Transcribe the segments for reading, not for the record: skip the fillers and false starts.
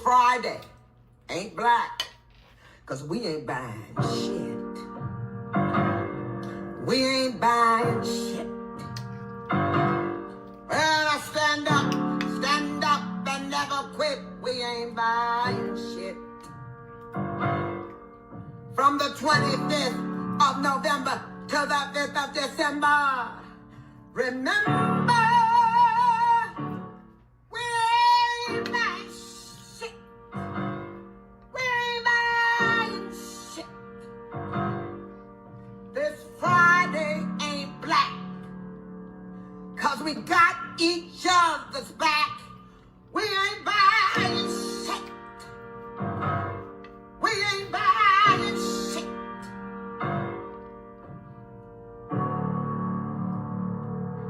Friday ain't black, cause we ain't buying shit. We ain't buying shit. Well, I stand up and never quit. We ain't buying shit. From the 25th of November to the 5th of December, remember, we ain't buying shit. We ain't buying shit. This Friday ain't black, cause we got each other's back. We ain't buying shit. We ain't buying shit.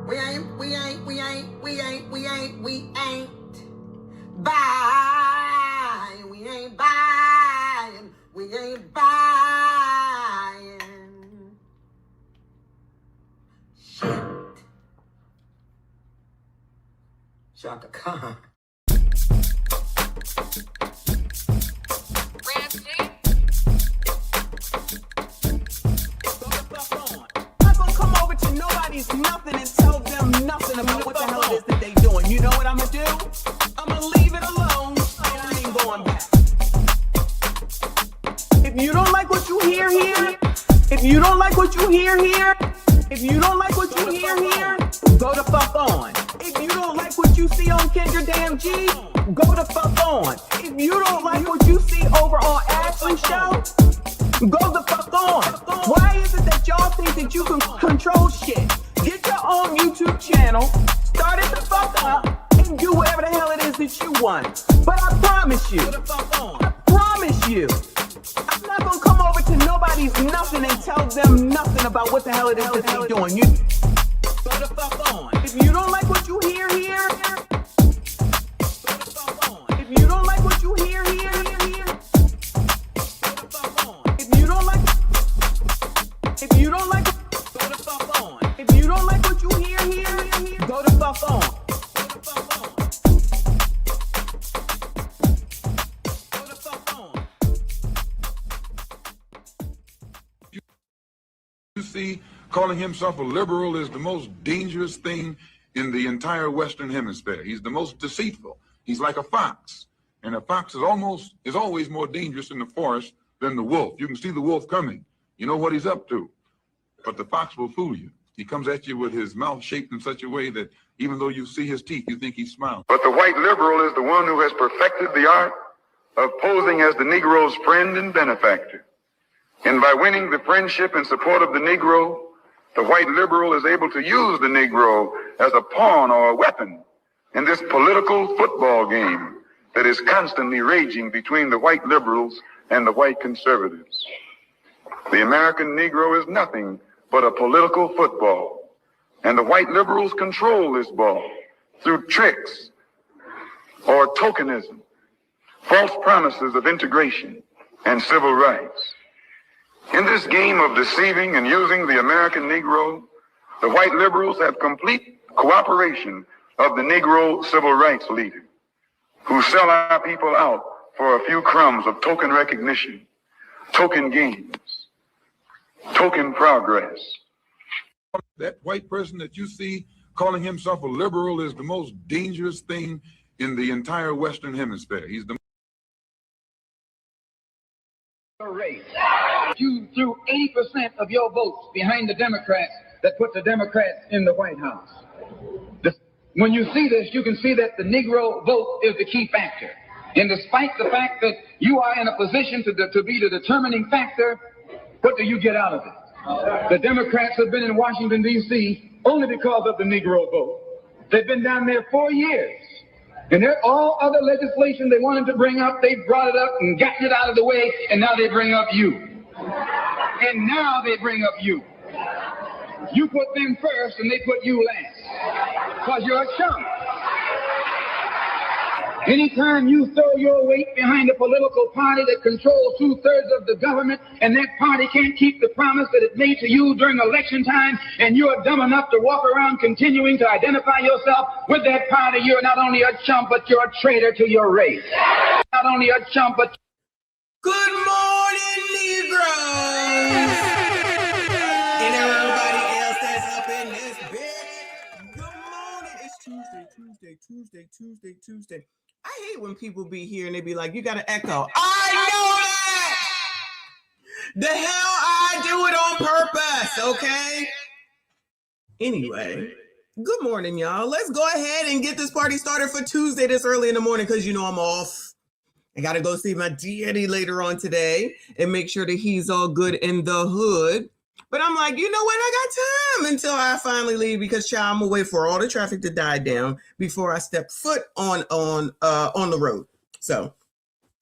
We ain't buying. We ain't buying. We ain't buying shit. Shaka Khan. Nobody's nothing and tell them nothing about what the hell it is that they doing. You know what I'm gonna do? I'm gonna leave it alone and I ain't going back. If you don't like what you hear here, if you don't like what you hear here, if you don't like what you hear here, go the fuck on. If you don't like what you see on Kendra Damn G, go the fuck on. If you don't like what you see over on Ashley's show, go the fuck on. Why is it that y'all think that you can control shit? Get your own YouTube channel, start it the fuck up, and do whatever the hell it is that you want. But I promise you, I'm not gonna come over to nobody's nothing and tell them nothing about what the hell it is that they're doing. You go the fuck on. If you don't like what you hear here, go the fuck on. If you don't like what you hear here, if you don't like, go the fuck on. If you don't like what you hear here, go the fuck on. Go the fuck on. You see, calling himself a liberal is the most dangerous thing in the entire Western Hemisphere. He's the most deceitful. He's like a fox. And a fox is always more dangerous in the forest than the wolf. You can see the wolf coming. You know what he's up to. But the fox will fool you. He comes at you with his mouth shaped in such a way that even though you see his teeth, you think he's smiling. But the white liberal is the one who has perfected the art of posing as the Negro's friend and benefactor. And by winning the friendship and support of the Negro, the white liberal is able to use the Negro as a pawn or a weapon in this political football game that is constantly raging between the white liberals and the white conservatives. The American Negro is nothing but a political football, and the white liberals control this ball through tricks or tokenism, false promises of integration and civil rights. In this game of deceiving and using the American Negro, the white liberals have complete cooperation of the Negro civil rights leader, who sell our people out for a few crumbs of token recognition, token gains, token progress. That white person that you see calling himself a liberal is the most dangerous thing in the entire Western Hemisphere. He's the race. You threw 80% of your votes behind the Democrats that put the Democrats in the White House. When you see this, you can see that the Negro vote is the key factor. And despite the fact that you are in a position to be the determining factor, what do you get out of it? The Democrats have been in Washington, D.C. only because of the Negro vote. They've been down there 4 years. And all other legislation they wanted to bring up, they brought it up and gotten it out of the way, and now they bring up you. And now they bring up you. You put them first and they put you last. Because you're a chump. Anytime you throw your weight behind a political party that controls 2/3 of the government, and that party can't keep the promise that it made to you during election time, and you're dumb enough to walk around continuing to identify yourself with that party, you're not only a chump, but you're a traitor to your race. Not only a chump, but... Good morning, Negroes! And everybody else that's up in this bitch. Good morning. It's Tuesday. I hate when people be here and they be like, you got to echo. I know that! The hell I do it on purpose, okay? Anyway, good morning, y'all. Let's go ahead and get this party started for Tuesday this early in the morning because you know I'm off. I got to go see my daddy later on today and make sure that he's all good in the hood. But I'm like, you know what? I got time until I finally leave because, child, I'm gonna wait for all the traffic to die down before I step foot on the road. So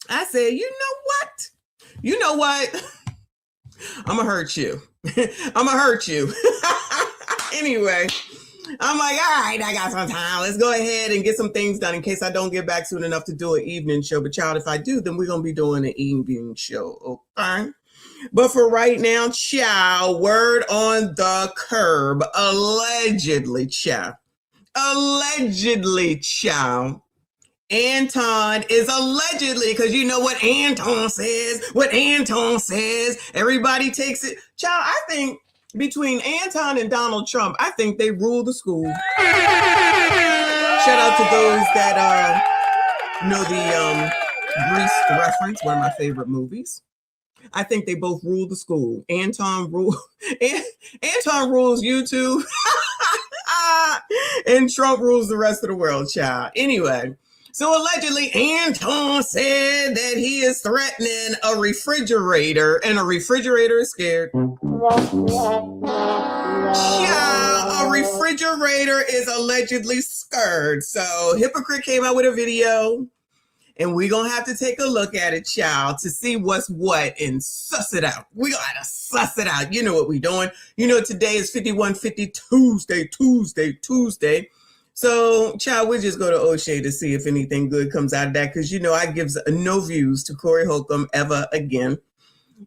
I said, you know what? I'm gonna hurt you. Anyway, I'm like, all right, I got some time. Let's go ahead and get some things done in case I don't get back soon enough to do an evening show. But, child, if I do, then we're gonna be doing an evening show. Okay. But for right now, child, word on the curb, allegedly, child. Anton is allegedly, because you know what Anton says, everybody takes it. Child, I think between Anton and Donald Trump, I think they rule the school. Shout out to those that know the Grease reference, one of my favorite movies. I think they both rule the school. Anton rules YouTube, and Trump rules the rest of the world, child. Anyway, so allegedly Anton said that he is threatening a refrigerator, and a refrigerator is scared. Child, a refrigerator is allegedly scared. So Hypocrite came out with a video. And we're going to have to take a look at it, child, to see what's what and suss it out. We got to suss it out. You know what we're doing. You know, today is 5150 Tuesday. So, child, we'll just go to O'Shea to see if anything good comes out of that. Because, you know, I gives no views to Corey Holcomb ever again.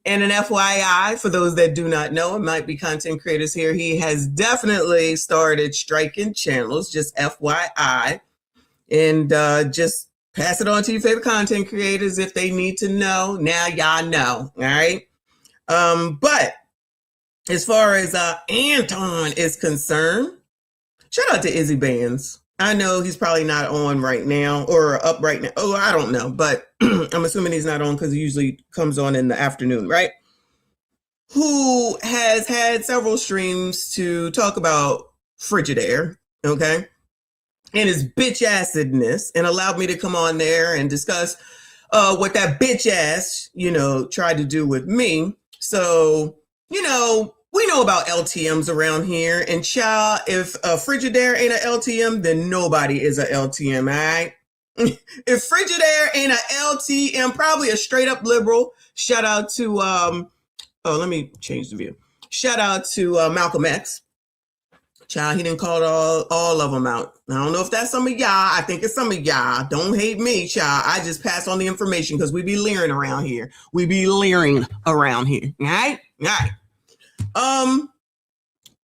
And an FYI, for those that do not know, it might be content creators here. He has definitely started striking channels, just FYI. And just pass it on to your favorite content creators if they need to know. Now y'all know, all right? But as far as Anton is concerned, shout out to Izzy Bands. I know he's probably not on right now or up right now. Oh, I don't know, but I'm assuming he's not on because he usually comes on in the afternoon, right? Who has had several streams to talk about Frigidaire, okay? And his bitch assedness, and allowed me to come on there and discuss what that bitch ass, you know, tried to do with me. So, you know, we know about LTMs around here. And child, if a Frigidaire ain't a LTM, then nobody is a LTM, all right? If Frigidaire ain't a LTM, probably a straight up liberal. Shout out to, let me change the view. Shout out to Malcolm X. Child, he didn't call all of them out. I don't know if that's some of y'all. I think it's some of y'all. Don't hate me, child. I just pass on the information because we be leering around here. All right?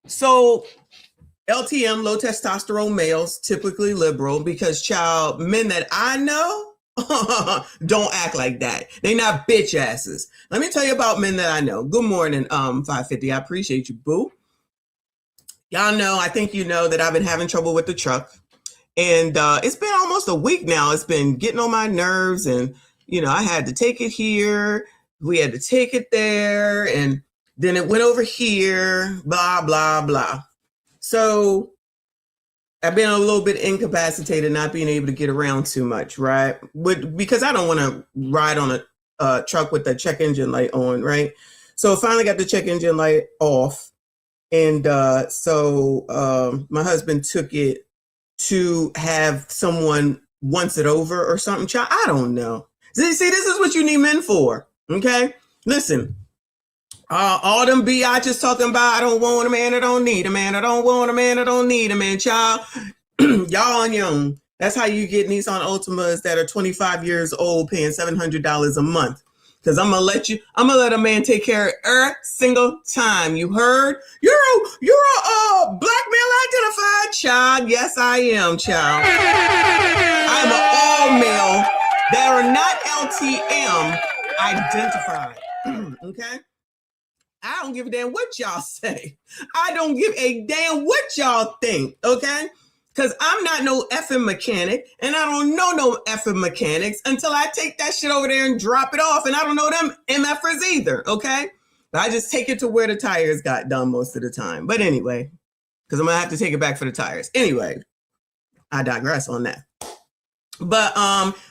So LTM, low testosterone males, typically liberal, because, child, men that I know don't act like that. They not bitch asses. Let me tell you about men that I know. Good morning, 550. I appreciate you, boo. Y'all know, I think you know that I've been having trouble with the truck. And it's been almost a week now. It's been getting on my nerves. And, you know, I had to take it here. We had to take it there. And then it went over here, blah, blah, blah. So I've been a little bit incapacitated, not being able to get around too much, right? Because I don't want to ride on a truck with the check engine light on, right? So I finally got the check engine light off. And so my husband took it to have someone once it over or something. Child, I don't know. See, this is what you need men for, okay? Listen, all them biatches talking about, I don't want a man, I don't need a man, I don't want a man, I don't need a man, child. Y'all on your own. That's how you get Nissan Altimas that are 25 years old paying $700 a month. Because I'm gonna let a man take care of every single time. You heard? You're a black male identified child. Yes, I am, child. I'm an all male that are not LTM identified. Okay? I don't give a damn what y'all say. I don't give a damn what y'all think. Okay? Because I'm not no effing mechanic, and I don't know no effing mechanics until I take that shit over there and drop it off, and I don't know them MFers either, okay? But I just take it to where the tires got done most of the time. But anyway, because I'm going to have to take it back for the tires. Anyway, I digress on that. But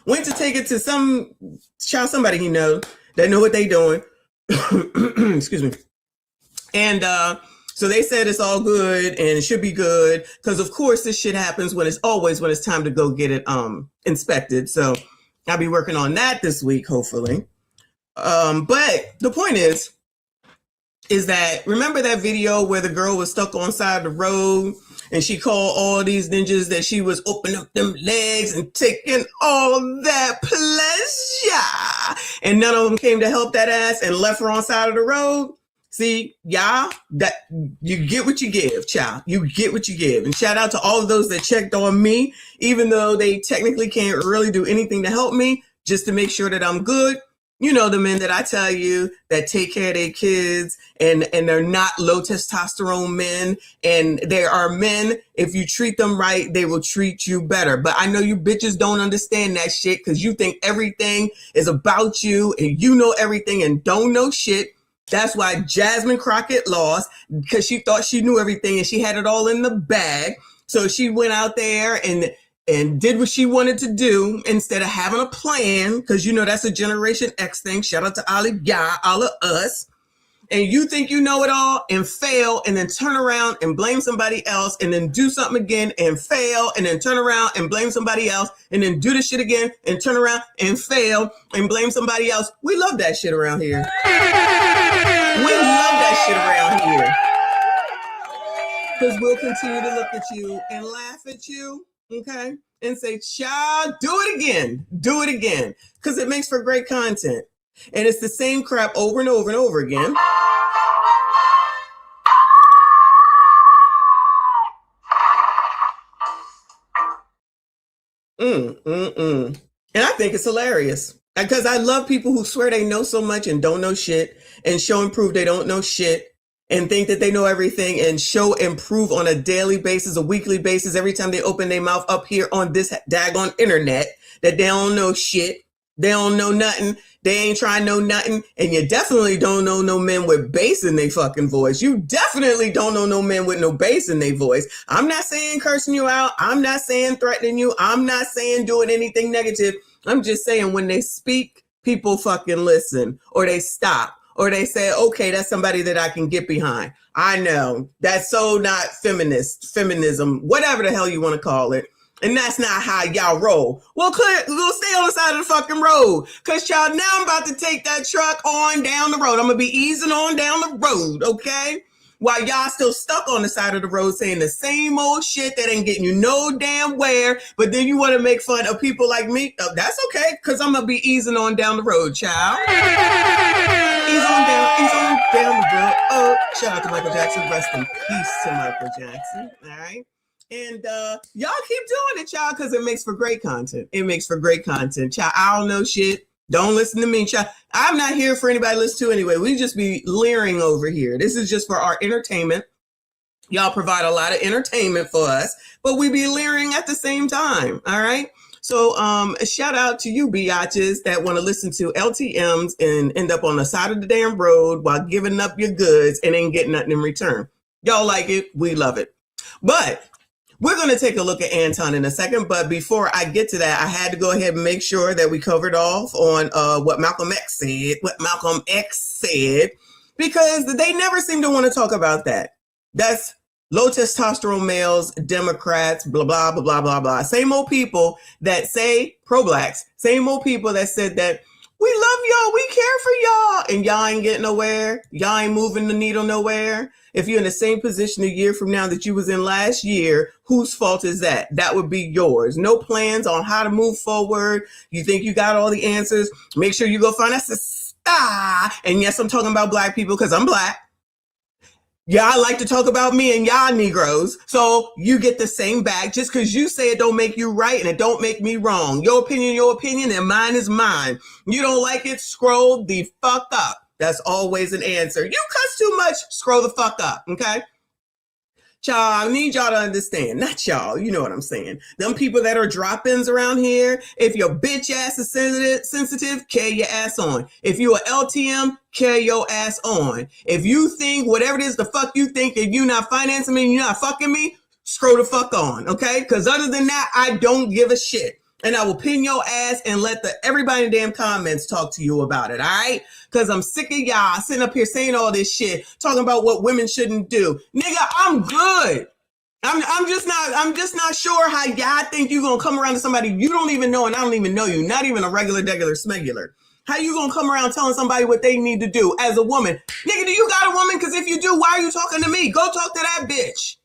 went to take it to somebody he knows that know what they doing. Excuse me. And so they said it's all good and it should be good because, of course, this shit happens when it's time to go get it inspected. So I'll be working on that this week, hopefully. But the point is that remember that video where the girl was stuck on the side of the road and she called all these ninjas that she was opening up them legs and taking all that pleasure, and none of them came to help that ass and left her on the side of the road? See, y'all, that you get what you give, child. You get what you give. And shout out to all of those that checked on me, even though they technically can't really do anything to help me, just to make sure that I'm good. You know, the men that I tell you that take care of their kids and they're not low testosterone men. And there are men, if you treat them right, they will treat you better. But I know you bitches don't understand that shit because you think everything is about you and you know everything and don't know shit. That's why Jasmine Crockett lost, because she thought she knew everything and she had it all in the bag. So she went out there and did what she wanted to do instead of having a plan, because you know that's a Generation X thing. Shout out to all of us. And you think you know it all and fail and then turn around and blame somebody else and then do something again and fail and then turn around and blame somebody else and then do the shit again and turn around and fail and blame somebody else. We love that shit around here. We love that shit around here. Because we'll continue to look at you and laugh at you, okay? And say, child, do it again. Do it again. Because it makes for great content. And it's the same crap over and over and over again. And I think it's hilarious. Because I love people who swear they know so much and don't know shit and show and prove they don't know shit and think that they know everything and show and prove on a daily basis, a weekly basis, every time they open their mouth up here on this daggone internet that they don't know shit. They don't know nothing. They ain't trying to know nothing. And you definitely don't know no men with bass in their fucking voice. You definitely don't know no men with no bass in their voice. I'm not saying cursing you out. I'm not saying threatening you. I'm not saying doing anything negative. I'm just saying when they speak, people fucking listen or they stop or they say, okay, that's somebody that I can get behind. I know that's so not feminism, whatever the hell you want to call it. And that's not how y'all roll. Well, we'll stay on the side of the fucking road. Because, y'all, now I'm about to take that truck on down the road. I'm going to be easing on down the road, okay? While y'all still stuck on the side of the road saying the same old shit that ain't getting you no damn where. But then you want to make fun of people like me. Oh, that's okay, because I'm going to be easing on down the road, child. Ease on down the road. Oh, shout out to Michael Jackson. Rest in peace to Michael Jackson. All right? And y'all keep doing it, y'all, because it makes for great content. It makes for great content. Child, I don't know shit. Don't listen to me, child. I'm not here for anybody to listen to anyway. We just be leering over here. This is just for our entertainment. Y'all provide a lot of entertainment for us, but we be leering at the same time, all right? So a shout out to you biatches that want to listen to LTMs and end up on the side of the damn road while giving up your goods and ain't getting nothing in return. Y'all like it. We love it. But we're going to take a look at Anton in a second, but before I get to that, I had to go ahead and make sure that we covered off on what Malcolm X said, because they never seem to want to talk about that. That's low testosterone males, Democrats, blah, blah, blah, blah, blah, blah. Same old people that say pro-blacks, same old people that said that, We love y'all. We care for y'all. And y'all ain't getting nowhere. Y'all ain't moving the needle nowhere. If you're in the same position a year from now that you was in last year, whose fault is that? That would be yours. No plans on how to move forward. You think you got all the answers. Make sure you go find us a star. And yes, I'm talking about black people because I'm black. Y'all like to talk about me and y'all Negroes. So you get the same back just because you say it don't make you right and it don't make me wrong. Your opinion, and mine is mine. You don't like it, scroll the fuck up. That's always an answer. You cuss too much, scroll the fuck up, okay? Y'all, I need y'all to understand. Not y'all, you know what I'm saying. Them people that are drop-ins around here, if your bitch ass is sensitive, carry your ass on. If you a LTM, carry your ass on. If you think whatever it is the fuck you think, if you not financing me, you're not fucking me, scroll the fuck on, okay? Because other than that, I don't give a shit. And I will pin your ass and let everybody in the damn comments talk to you about it, all right? Because I'm sick of y'all sitting up here saying all this shit, talking about what women shouldn't do. Nigga, I'm good. I'm just not sure how y'all think you gonna come around to somebody you don't even know and I don't even know you, not even a regular smegular. How you gonna come around telling somebody what they need to do as a woman? Nigga, do you got a woman? Because if you do, why are you talking to me? Go talk to that bitch.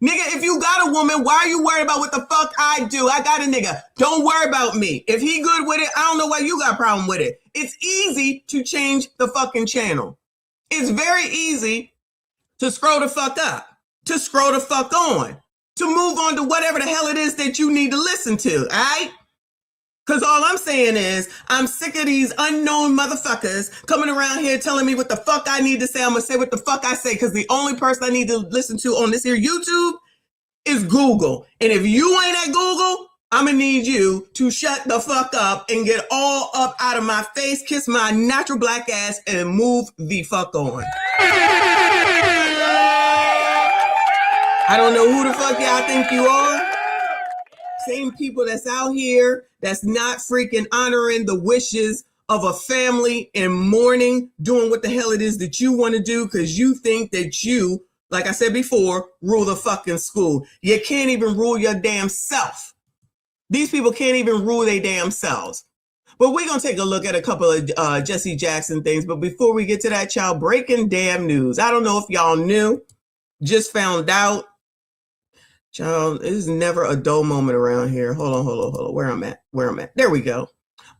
Nigga, if you got a woman, why are you worried about what the fuck I do? I got a nigga. Don't worry about me. If he good with it, I don't know why you got a problem with it. It's easy to change the fucking channel. It's very easy to scroll the fuck up, to scroll the fuck on, to move on to whatever the hell it is that you need to listen to, all right? Because all I'm saying is I'm sick of these unknown motherfuckers coming around here telling me what the fuck I need to say. I'm going to say what the fuck I say because the only person I need to listen to on this here YouTube is Google. And if you ain't at Google, I'm going to need you to shut the fuck up and get all up out of my face, kiss my natural black ass, and move the fuck on. I don't know who the fuck y'all think you are. Same people that's out here that's not freaking honoring the wishes of a family in mourning, doing what the hell it is that you want to do because you think that you, like I said before, rule the fucking school. You can't even rule your damn self. These people can't even rule their damn selves. But we're going to take a look at a couple of Jesse Jackson things. But before we get to that, y'all, breaking damn news. I don't know if y'all knew, just found out. Child, it is never a dull moment around here. Hold on. Where I'm at. There we go.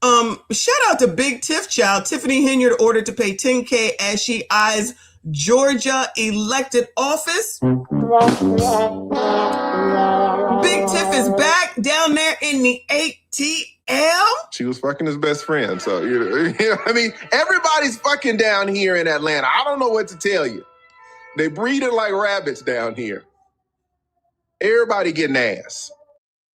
Shout out to Big Tiff child. Tiffany Henyard ordered to pay $10,000 as she eyes Georgia elected office. Big Tiff is back down there in the ATL. She was fucking his best friend. So, I mean, everybody's fucking down here in Atlanta. I don't know what to tell you. They breeding like rabbits down here. Everybody getting ass.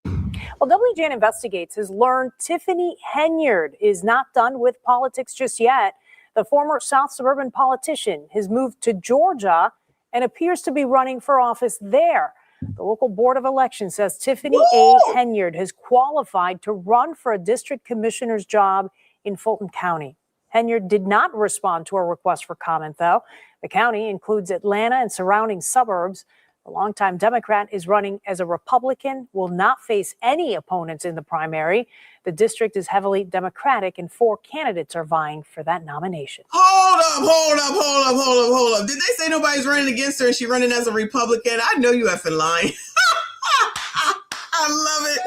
Well, WGN Investigates has learned Tiffany Henyard is not done with politics just yet. The former South Suburban politician has moved to Georgia and appears to be running for office there. The local board of elections says Tiffany A. Henyard has qualified to run for a district commissioner's job in Fulton County. Henyard did not respond to a request for comment, though. The county includes Atlanta and surrounding suburbs. The longtime Democrat is running as a Republican, will not face any opponents in the primary. The district is heavily Democratic, and 4 candidates are vying for that nomination. Hold up. Did they say nobody's running against her and she's running as a Republican? I know you effing lying. I love it.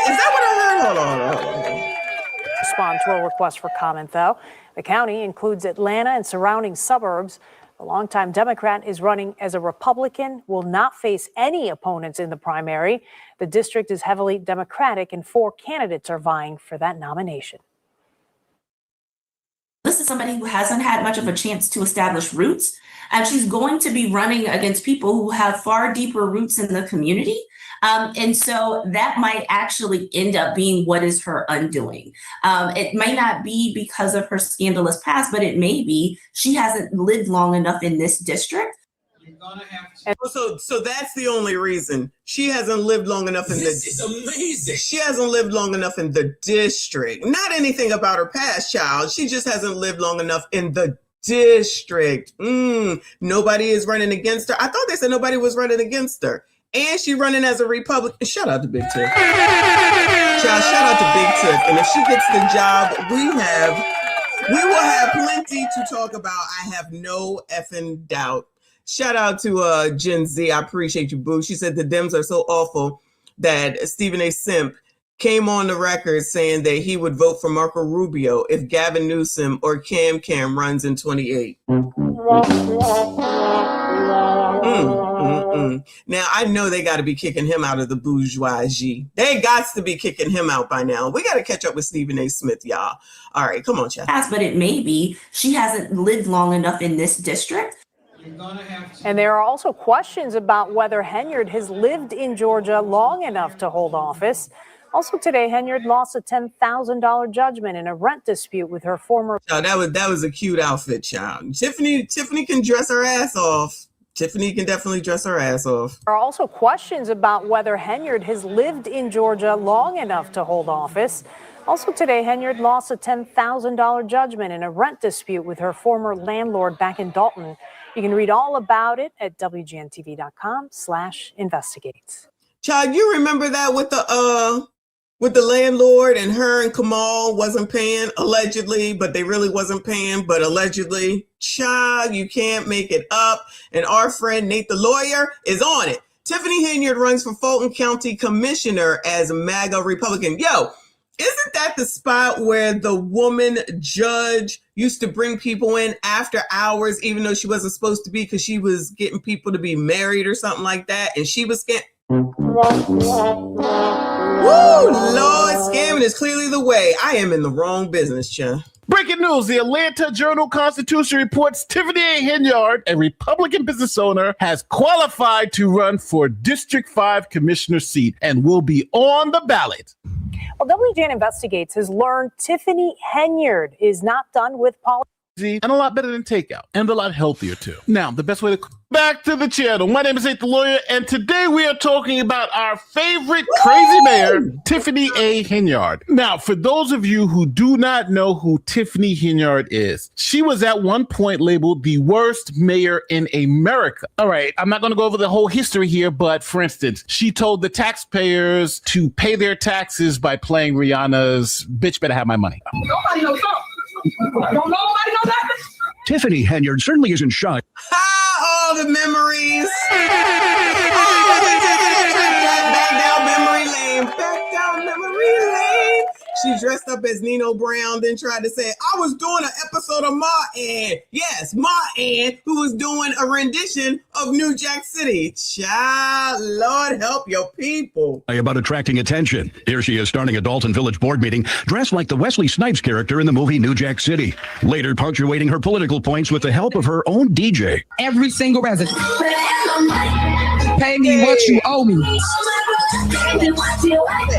Is that what I heard? Hold on. Respond to a request for comment, though. The county includes Atlanta and surrounding suburbs. The longtime Democrat is running as a Republican, will not face any opponents in the primary. The district is heavily Democratic, and 4 candidates are vying for that nomination. This is somebody who hasn't had much of a chance to establish roots, and she's going to be running against people who have far deeper roots in the community. And so that might actually end up being what is her undoing. It may not be because of her scandalous past, but it may be she hasn't lived long enough in this district. So that's the only reason. She hasn't lived long enough in This is amazing. She hasn't lived long enough in the district. Not anything about her past, child. She just hasn't lived long enough in the district. Nobody is running against her. I thought they said nobody was running against her. And she running as a Republican. Shout out to Big Tiff. Child, shout out to Big Tiff. And if she gets the job, we will have plenty to talk about. I have no effing doubt. Shout out to Gen Z. I appreciate you, boo. She said the Dems are so awful that Stephen A. Simp came on the record saying that he would vote for Marco Rubio if Gavin Newsom or Cam runs in 28. Now, I know they got to be kicking him out of the bourgeoisie. They got to be kicking him out by now. We got to catch up with Stephen A. Smith, y'all. All right, come on, chat. But it may be she hasn't lived long enough in this district. And there are also questions about whether Henyard has lived in Georgia long enough to hold office. Also today, Henyard lost a $10,000 judgment in a rent dispute with her former. That was a cute outfit, child. Tiffany can dress her ass off. Tiffany can definitely dress her ass off. There are also questions about whether Henyard has lived in Georgia long enough to hold office. Also today, Henyard lost a $10,000 judgment in a rent dispute with her former landlord back in Dalton. You can read all about it at WGNTV.com/investigate. Child, you remember that with the landlord and her and Kamal wasn't paying allegedly, but they really wasn't paying, but allegedly. Child, you can't make it up. And our friend Nate the lawyer is on it. Tiffany Henyard runs for Fulton County Commissioner as a MAGA Republican. Yo, isn't that the spot where the woman judge used to bring people in after hours, even though she wasn't supposed to be, because she was getting people to be married or something like that, and she was getting... Woo, Lord, scamming is clearly the way. I am in the wrong business, Cha. Breaking news, the Atlanta Journal-Constitution reports Tiffany A. Henyard, a Republican business owner, has qualified to run for District 5 commissioner seat and will be on the ballot. Well, WGN Investigates has learned Tiffany Henyard is not done with politics. And a lot better than takeout, and a lot healthier too. Now, the best way to back to the channel. My name is Nate the Lawyer, and today we are talking about our favorite crazy mayor, Tiffany A. Henyard. Now, for those of you who do not know who Tiffany Henyard is, she was at one point labeled the worst mayor in America. All right, I'm not going to go over the whole history here, but for instance, she told the taxpayers to pay their taxes by playing Rihanna's "Bitch Better Have My Money." Nobody knows something. Don't nobody know nothing. Tiffany Henyard certainly isn't shy. All the memories. Oh, back down memory lane. Back down memory lane. She dressed up as Nino Brown, then tried to say, I was doing an episode of Ma Ann. Yes, Ma Ann, who was doing a rendition of New Jack City. Child, Lord help your people. About attracting attention. Here she is starting a Dalton Village board meeting, dressed like the Wesley Snipes character in the movie New Jack City. Later punctuating her political points with the help of her own DJ. Every single resident. Pay me what you owe me.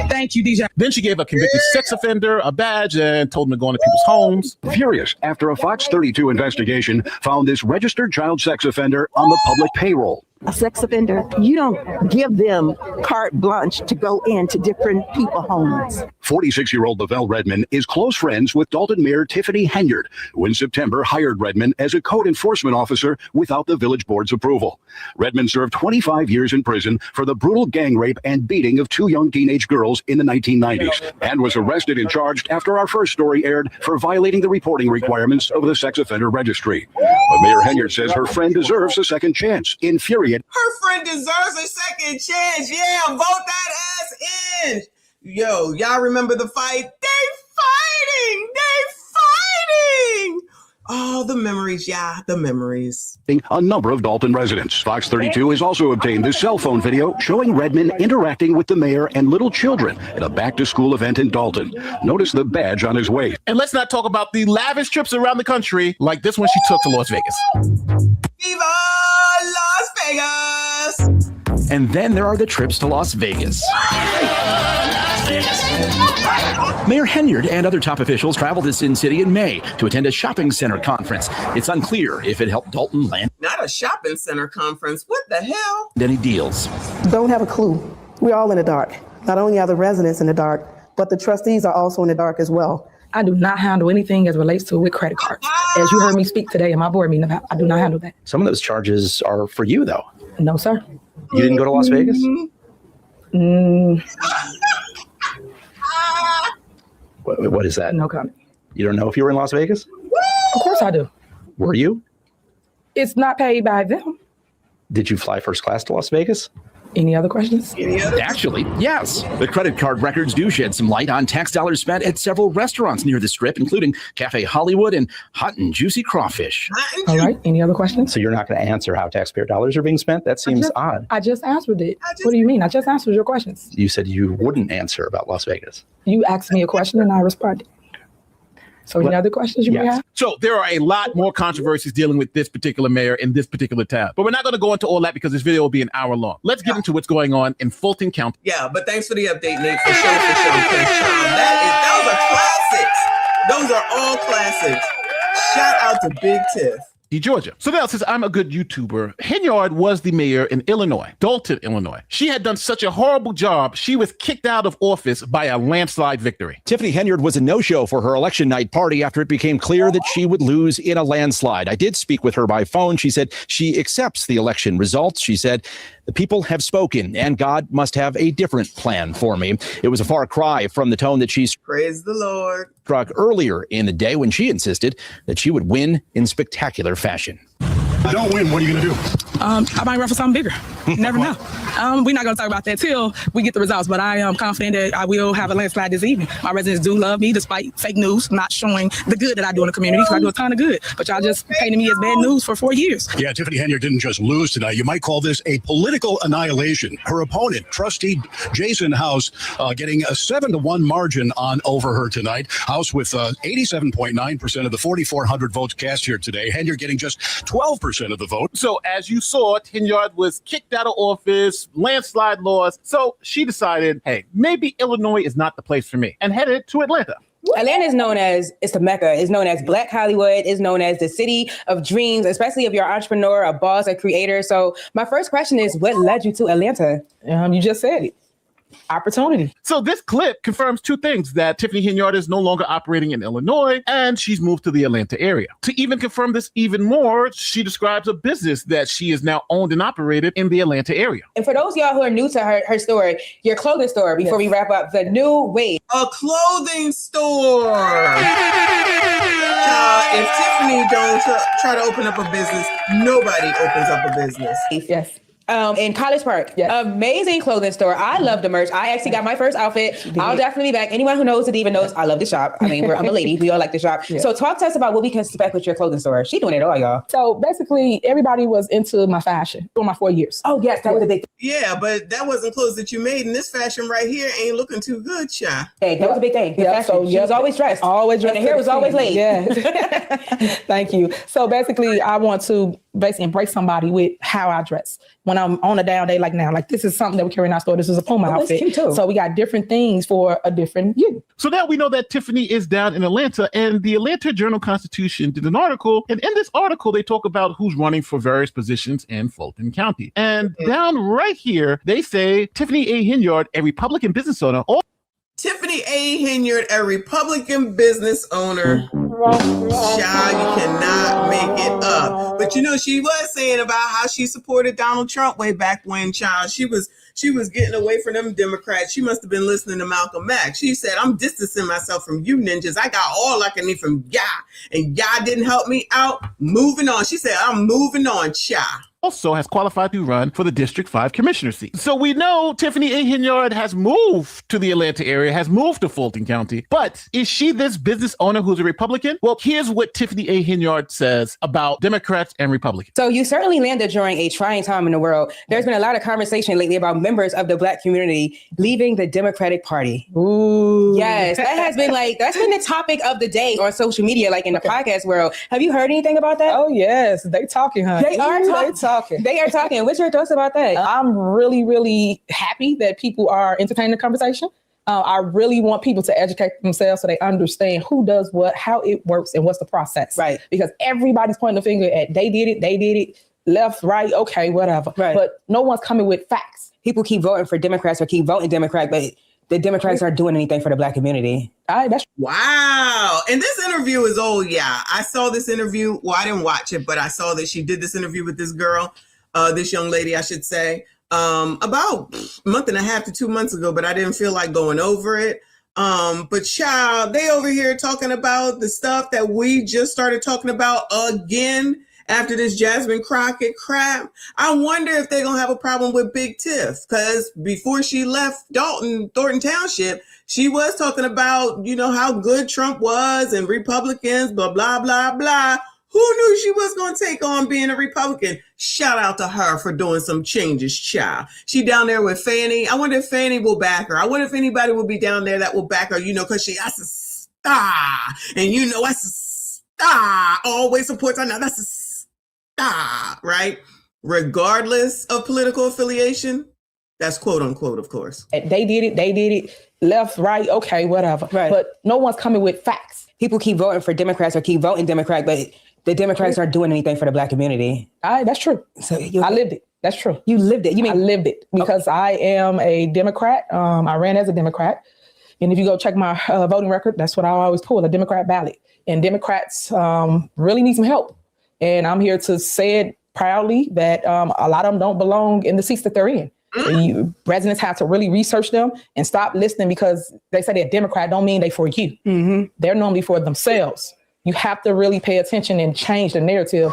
Thank you, DJ. Then she gave a convicted sex offender a badge and told him to go into people's homes. Furious after a Fox 32 investigation found this registered child sex offender on the public payroll. A sex offender, you don't give them carte blanche to go into different people's homes. 46-year-old Lavelle Redmond is close friends with Dalton Mayor Tiffany Henyard, who in September hired Redmond as a code enforcement officer without the village board's approval. Redmond served 25 years in prison for the brutal gang rape and beating of 2 young teenage girls in the 1990s, and was arrested and charged after our first story aired for violating the reporting requirements of the sex offender registry. But Mayor Henyard says her friend deserves a second chance. Infuriated. Her friend deserves a second chance. Yeah, vote that ass in. Yo, y'all remember the fight? They fighting. Oh, the memories, yeah, the memories. A number of Dalton residents. Fox 32 has also obtained this cell phone video showing Redmond interacting with the mayor and little children at a back-to-school event in Dalton. Notice the badge on his waist. And let's not talk about the lavish trips around the country like this one she took to Las Vegas. Viva Las Vegas! And then there are the trips to Las Vegas. Mayor Henyard and other top officials traveled to Sin City in May to attend a shopping center conference. It's unclear if it helped Dalton land Not a shopping center conference. What the hell? any deals. Don't have a clue. We're all in the dark. Not only are the residents in the dark, but the trustees are also in the dark as well. I do not handle anything as relates to with credit cards. As you heard me speak today in my board meeting about, I do not handle that. Some of those charges are for you, though. No, sir. You didn't go to Las Vegas? What is that? No comment. You don't know if you were in Las Vegas? Of course I do. Were you? It's not paid by them. Did you fly first class to Las Vegas? Any other questions? Actually, yes. The credit card records do shed some light on tax dollars spent at several restaurants near the Strip, including Cafe Hollywood and Hot and Juicy Crawfish. All right. Any other questions? So you're not going to answer how taxpayer dollars are being spent? That seems odd. I just answered it. What do you mean? I just answered your questions. You said you wouldn't answer about Las Vegas. You asked me a question and I responded. So any other questions you may have? So there are a lot more controversies dealing with this particular mayor in this particular tab. But we're not going to go into all that because this video will be an hour long. Let's get into what's going on in Fulton County. Yeah, but thanks for the update, Nate, for sure. Those are all classics. Shout out to Big Tiff. Georgia. So now, since I'm a good YouTuber, Henyard was the mayor in Illinois, Dalton, Illinois. She had done such a horrible job, she was kicked out of office by a landslide victory. Tiffany Henyard was a no-show for her election night party after it became clear that she would lose in a landslide. I did speak with her by phone. She said she accepts the election results. She said, "The people have spoken, and God must have a different plan for me." It was a far cry from the tone that she Praise the Lord. struck earlier in the day when she insisted that she would win in spectacular fashion. I don't win. What are you going to do? I might run for something bigger. You never know. We're not going to talk about that till we get the results, but I am confident that I will have a landslide this evening. My residents do love me despite fake news not showing the good that I do in the community, because I do a ton of good. But y'all just painted me as bad news for 4 years. Yeah, Tiffany Henyard didn't just lose tonight. You might call this a political annihilation. Her opponent, trustee Jason House, getting a 7-1 margin on over her tonight. House with 87.9% of the 4,400 votes cast here today. Henyard getting just 12% of the vote. So as you saw, Henyard was kicked out of office, landslide loss. So she decided, hey, maybe Illinois is not the place for me, and headed to Atlanta. Atlanta is known as, it's the Mecca. It's known as Black Hollywood. It's known as the city of dreams, especially if you're an entrepreneur, a boss, a creator. So my first question is, what led you to Atlanta? You just said it. Opportunity. So this clip confirms two things: that Tiffany Henyard is no longer operating in Illinois and she's moved to the Atlanta area. To even confirm this even more, she describes a business that she is now owned and operated in the Atlanta area. And for those of y'all who are new to her story, your clothing store, before we wrap up, the new wave. A clothing store. If Tiffany don't try to open up a business, nobody opens up a business. Yes. In College Park. Yes. Amazing clothing store. I love the merch. I actually got my first outfit. I'll definitely be back. Anyone who knows the Diva knows I love to shop. I mean, I'm a lady. We all like to shop. Yeah. So talk to us about what we can expect with your clothing store. She doing it all, y'all. So basically, everybody was into my fashion for my 4 years. Oh, yes. That was a big thing. Yeah, but that wasn't clothes that you made. And this fashion right here ain't looking too good, Sha. Hey, that was a big thing. Yeah, so she was always dressed. Always dressed. And the hair was always laid. Yeah. Thank you. So basically, I want to basically embrace somebody with how I dress. When I'm on a down day like now, like this is something that we carry in our store. This is a Puma outfit. Cute too. So we got different things for a different you. So now we know that Tiffany is down in Atlanta, and the Atlanta Journal-Constitution did an article. And in this article, they talk about who's running for various positions in Fulton County. And down right here, they say Tiffany A. Henyard, a Republican business owner. Tiffany A. Henyard, a Republican business owner. Child, you cannot make it up. But you know, she was saying about how she supported Donald Trump way back when, child. She was getting away from them Democrats. She must have been listening to Malcolm X. She said, I'm distancing myself from you ninjas. I got all I can need from y'all. And y'all didn't help me out. Moving on. She said, I'm moving on, child. Also has qualified to run for the District 5 commissioner seat. So we know Tiffany A. Henyard has moved to the Atlanta area, has moved to Fulton County. But is she this business owner who's a Republican? Well, here's what Tiffany A. Henyard says about Democrats and Republicans. So you certainly landed during a trying time in the world. There's been a lot of conversation lately about members of the Black community leaving the Democratic Party. Ooh. Yes, that's been the topic of the day on social media, like in the podcast world. Have you heard anything about that? Oh, yes. They talking, honey. They are talking. They are talking. What's your thoughts about that? I'm really, really happy that people are entertaining the conversation. I really want people to educate themselves so they understand who does what, how it works, and what's the process. Right. Because everybody's pointing the finger at they did it, left, right, okay, whatever. Right. But no one's coming with facts. People keep voting for Democrats or keep voting Democrat, but the Democrats aren't doing anything for the Black community. Wow. And this interview is old. Yeah. I saw this interview. Well, I didn't watch it, but I saw that she did this interview with this girl, this young lady, I should say. about a month and a half to 2 months ago, but I didn't feel like going over it. But child, they over here talking about the stuff that we just started talking about again after this Jasmine Crockett crap. I wonder if they're gonna have a problem with Big Tiff, because before she left Thornton Township, she was talking about, how good Trump was and Republicans, blah, blah, blah, blah. Who knew she was going to take on being a Republican? Shout out to her for doing some changes, child. She down there with Fannie. I wonder if Fannie will back her. I wonder if anybody will be down there that will back her, because that's a star. And that's a star. Always supports her. Now that's a star, right? Regardless of political affiliation. That's quote unquote, of course. They did it. Left, right, okay, whatever. Right. But no one's coming with facts. People keep voting for Democrats or keep voting Democrat, but the Democrats aren't doing anything for the Black community. That's true. So I lived it. That's true. You lived it. I lived it because I am a Democrat. I ran as a Democrat. And if you go check my voting record, that's what I always pull, a Democrat ballot. And Democrats really need some help. And I'm here to say it proudly that a lot of them don't belong in the seats that they're in. Residents have to really research them and stop listening because they say they're Democrat, don't mean they for you. Mm-hmm. They're normally for themselves. You have to really pay attention and change the narrative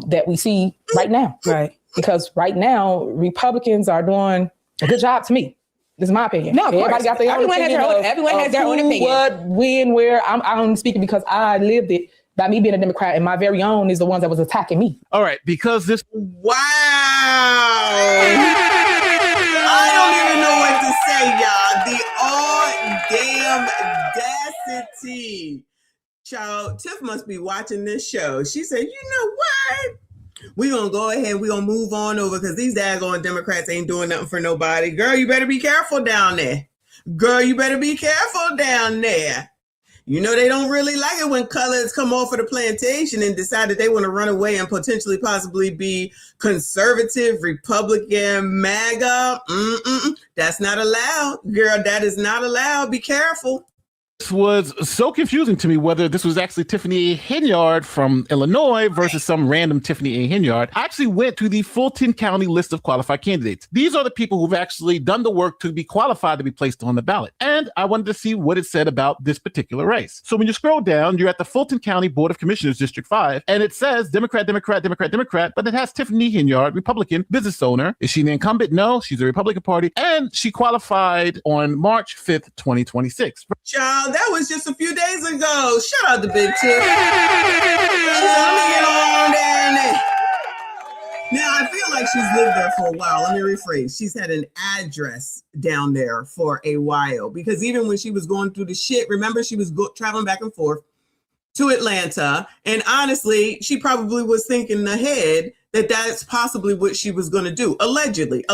that we see right now. Right. Because right now, Republicans are doing a good job to me. This is my opinion. No, everybody got their own opinion. Everyone has their own opinion. What, when, where. I'm only speaking because I lived it. By me being a Democrat, and my very own is the ones that was attacking me. All right, because this. Wow. I don't even know what to say, y'all. The audacity. Child, Tiff must be watching this show. She said, you know what? We're going to go ahead. We're going to move on over because these daggone Democrats ain't doing nothing for nobody. Girl, you better be careful down there. They don't really like it when colors come off of the plantation and decide that they want to run away and potentially possibly be conservative, Republican, MAGA. That's not allowed. Girl, that is not allowed. Be careful. This was so confusing to me whether this was actually Tiffany A. Henyard from Illinois versus some random Tiffany A. Henyard. I actually went to the Fulton County list of qualified candidates. These are the people who've actually done the work to be qualified to be placed on the ballot. And I wanted to see what it said about this particular race. So when you scroll down, you're at the Fulton County Board of Commissioners, District 5, and it says Democrat, Democrat, Democrat, Democrat, but it has Tiffany Henyard, Republican, business owner. Is she an incumbent? No, she's a Republican Party. And she qualified on March 5th, 2026. Child, that was just a few days ago. Shout out to Big Tiff. She said, let me get on there. Now, I feel like she's lived there for a while. Let me rephrase. She's had an address down there for a while because even when she was going through the shit, remember she was traveling back and forth to Atlanta. And honestly, she probably was thinking ahead that that's possibly what she was going to do. Allegedly.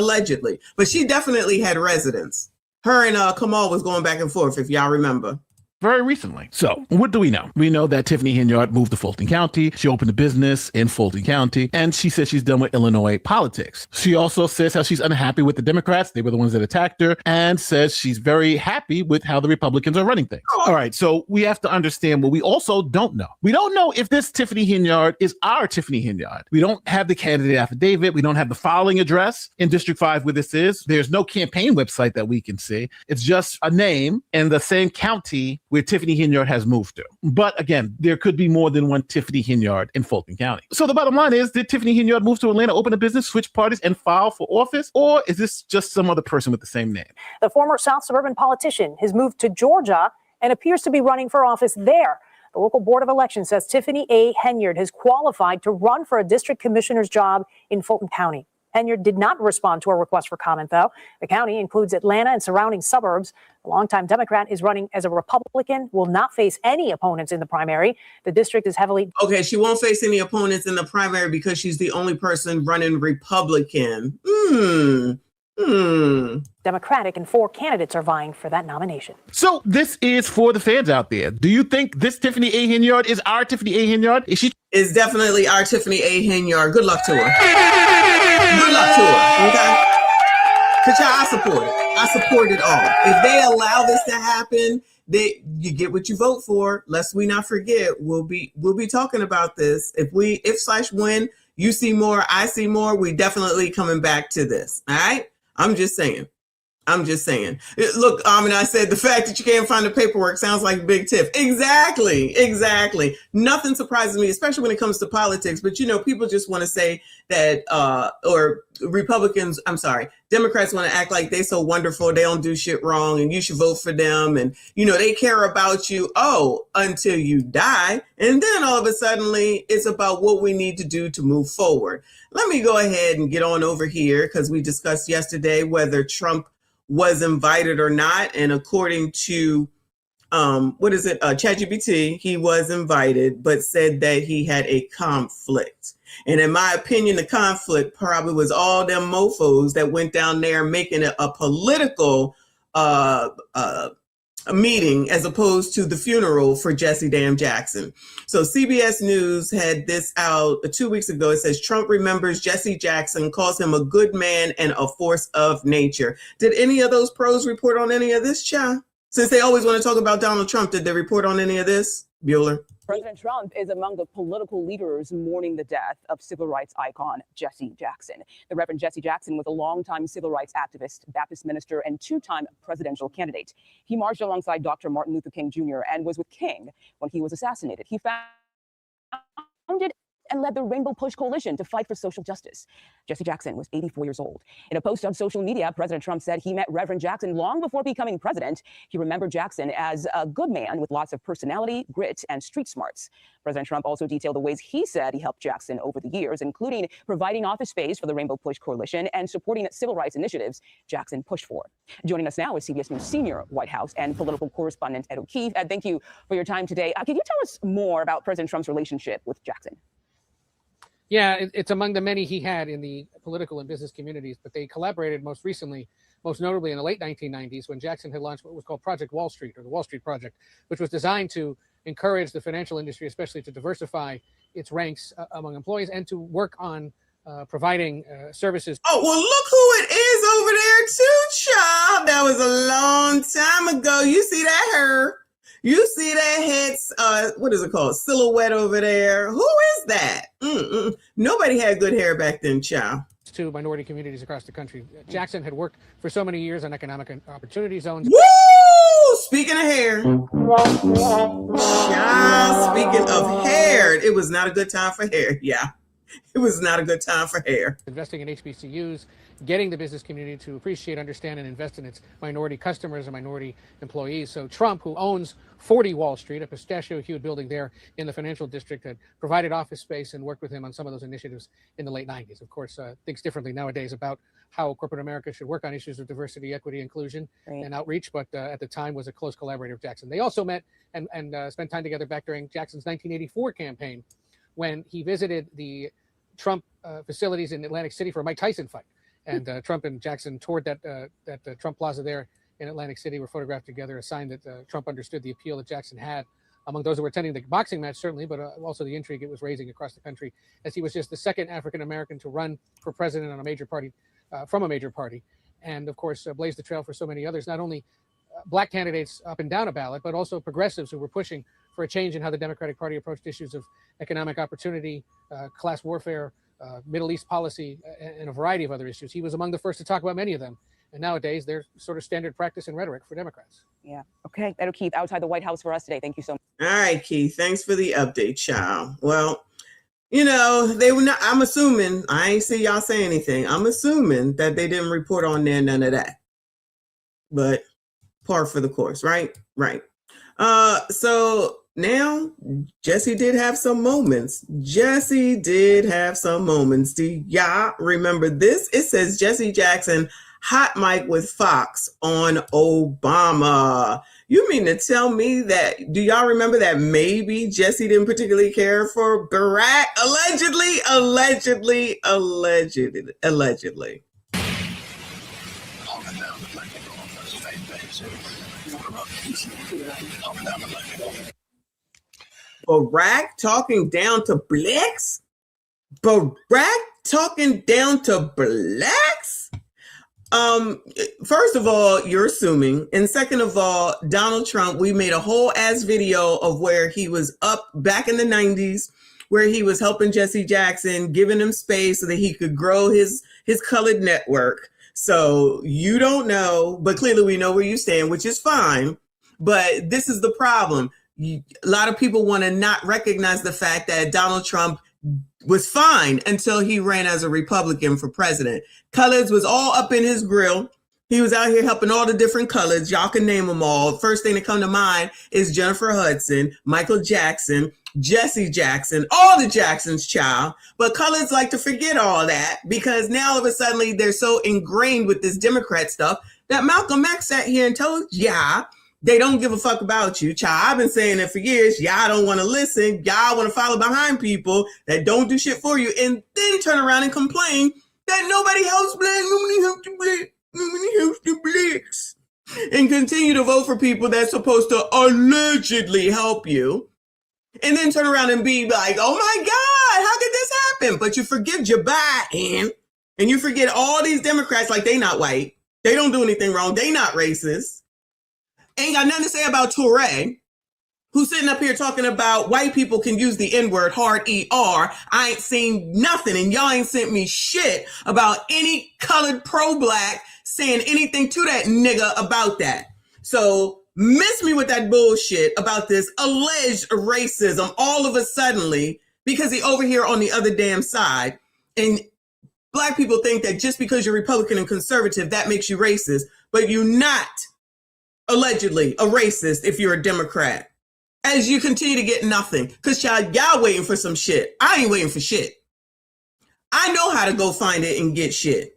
But she definitely had residence. Her and Kamal was going back and forth, if y'all remember. Very recently. So what do we know? We know that Tiffany Henyard moved to Fulton County. She opened a business in Fulton County, and she says she's done with Illinois politics. She also says how she's unhappy with the Democrats. They were the ones that attacked her, and says she's very happy with how the Republicans are running things. All right, so we have to understand what we also don't know. We don't know if this Tiffany Henyard is our Tiffany Henyard. We don't have the candidate affidavit. We don't have the filing address in District 5 where this is. There's no campaign website that we can see. It's just a name in the same county where Tiffany Henyard has moved to. But again, there could be more than one Tiffany Henyard in Fulton County. So the bottom line is, did Tiffany Henyard move to Atlanta, open a business, switch parties, and file for office? Or is this just some other person with the same name? The former South Suburban politician has moved to Georgia and appears to be running for office there. The local board of elections says Tiffany A. Henyard has qualified to run for a district commissioner's job in Fulton County. Henyard did not respond to a request for comment, though. The county includes Atlanta and surrounding suburbs. The longtime Democrat is running as a Republican, will not face any opponents in the primary. The district is heavily... Okay, she won't face any opponents in the primary because she's the only person running Republican. Democratic, and 4 candidates are vying for that nomination. So this is for the fans out there. Do you think this Tiffany A. Henyard is our Tiffany A. Henyard? Is definitely our Tiffany A. Henyard. Good luck to her. Good luck to her. Okay? Because I support it. I support it all. If they allow this to happen, you get what you vote for. Lest we not forget, we'll be talking about this. If/when You see more, I see more. We definitely coming back to this. All right. I'm just saying. Look, I said the fact that you can't find the paperwork sounds like Big Tiff. Exactly. Nothing surprises me, especially when it comes to politics. But, people just want to say that, or Democrats want to act like they're so wonderful. They don't do shit wrong and you should vote for them. And, they care about you, until you die. And then all of a sudden it's about what we need to do to move forward. Let me go ahead and get on over here because we discussed yesterday whether Trump was invited or not. And according to, ChatGPT, he was invited, but said that he had a conflict. And in my opinion, the conflict probably was all them mofos that went down there making it a political a meeting as opposed to the funeral for Jesse Damn Jackson. So CBS News had this out 2 weeks ago. It says Trump remembers Jesse Jackson, calls him a good man and a force of nature. Did any of those pros report on any of this, Cha? Since they always want to talk about Donald Trump, did they report on any of this, Bueller? President Trump is among the political leaders mourning the death of civil rights icon Jesse Jackson. The Reverend Jesse Jackson was a longtime civil rights activist, Baptist minister, and two-time presidential candidate. He marched alongside Dr. Martin Luther King Jr. and was with King when he was assassinated. He founded and led the Rainbow Push Coalition to fight for social justice. Jesse Jackson was 84 years old. In a post on social media, President Trump said he met Reverend Jackson long before becoming president. He remembered Jackson as a good man with lots of personality, grit, and street smarts. President Trump also detailed the ways he said he helped Jackson over the years, including providing office space for the Rainbow Push Coalition and supporting civil rights initiatives Jackson pushed for. Joining us now is CBS News senior White House and political correspondent Ed O'Keefe. Ed, thank you for your time today. Can you tell us more about President Trump's relationship with Jackson? Yeah, it's among the many he had in the political and business communities, but they collaborated most notably in the late 1990s when Jackson had launched what was called Project Wall Street, or the Wall Street Project, which was designed to encourage the financial industry, especially to diversify its ranks among employees and to work on providing services. Oh, well, look who it is over there too, child. That was a long time ago. You see that hair? You see that head, what is it called? Silhouette over there. Who is that? Nobody had good hair back then, child. To minority communities across the country. Jackson had worked for so many years on economic opportunity zones. Woo! Speaking of hair. Child, speaking of hair, it was not a good time for hair. Yeah, it was not a good time for hair. Investing in HBCUs, getting the business community to appreciate, understand, and invest in its minority customers and minority employees. So Trump, who owns 40 Wall Street, a pistachio-hued building there in the financial district, had provided office space and worked with him on some of those initiatives in the late 90s. Of course, thinks differently nowadays about how corporate America should work on issues of diversity, equity, inclusion, and outreach, but at the time was a close collaborator of Jackson. They also met and spent time together back during Jackson's 1984 campaign when he visited the Trump facilities in Atlantic City for a Mike Tyson fight. And Trump and Jackson toured that Trump Plaza there in Atlantic City, were photographed together, a sign that Trump understood the appeal that Jackson had among those who were attending the boxing match, certainly, but also the intrigue it was raising across the country, as he was just the second African-American to run for president on a major party, from a major party. And of course, blazed the trail for so many others, not only black candidates up and down a ballot, but also progressives who were pushing for a change in how the Democratic Party approached issues of economic opportunity, class warfare, Middle East policy, and a variety of other issues. He was among the first to talk about many of them. And nowadays, they're sort of standard practice and rhetoric for Democrats. Yeah. Okay. Ed O'Keefe outside the White House for us today. Thank you so much. All right, Keith. Thanks for the update, child. Well, they were not, I'm assuming, I ain't see y'all say anything. I'm assuming that they didn't report on there, none of that. But par for the course, right? Right. So now Jesse did have some moments. Do y'all remember this? It says Jesse Jackson hot mic with Fox on Obama. You mean to tell me that, do y'all remember that maybe Jesse didn't particularly care for Barack? Allegedly. Barack talking down to blacks? First of all, you're assuming. And second of all, Donald Trump, we made a whole ass video of where he was up back in the 90s where he was helping Jesse Jackson, giving him space so that he could grow his colored network. So you don't know, but clearly we know where you stand, which is fine. But this is the problem. A lot of people want to not recognize the fact that Donald Trump was fine until he ran as a Republican for president. Colors was all up in his grill. He was out here helping all the different colors. Y'all can name them all. First thing that come to mind is Jennifer Hudson, Michael Jackson, Jesse Jackson, all the Jacksons, child. But colors like to forget all that because now all of a sudden they're so ingrained with this Democrat stuff that Malcolm X sat here and told y'all they don't give a fuck about you, child. I've been saying it for years. Y'all don't want to listen. Y'all want to follow behind people that don't do shit for you and then turn around and complain that nobody helps black, nobody helps the black. Nobody helps the blacks, and continue to vote for people that's supposed to allegedly help you, and then turn around and be like, oh my God, how could this happen? But you forgive Joe Biden, and you forget all these Democrats like they not white. They don't do anything wrong. They not racist. Ain't got nothing to say about Touré, who's sitting up here talking about white people can use the N-word, hard ER. I ain't seen nothing, and y'all ain't sent me shit about any colored pro-black saying anything to that nigga about that. So miss me with that bullshit about this alleged racism all of a suddenly because he over here on the other damn side. And black people think that just because you're Republican and conservative, that makes you racist, but you're not allegedly a racist if you're a Democrat. As you continue to get nothing. Because y'all waiting for some shit. I ain't waiting for shit. I know how to go find it and get shit.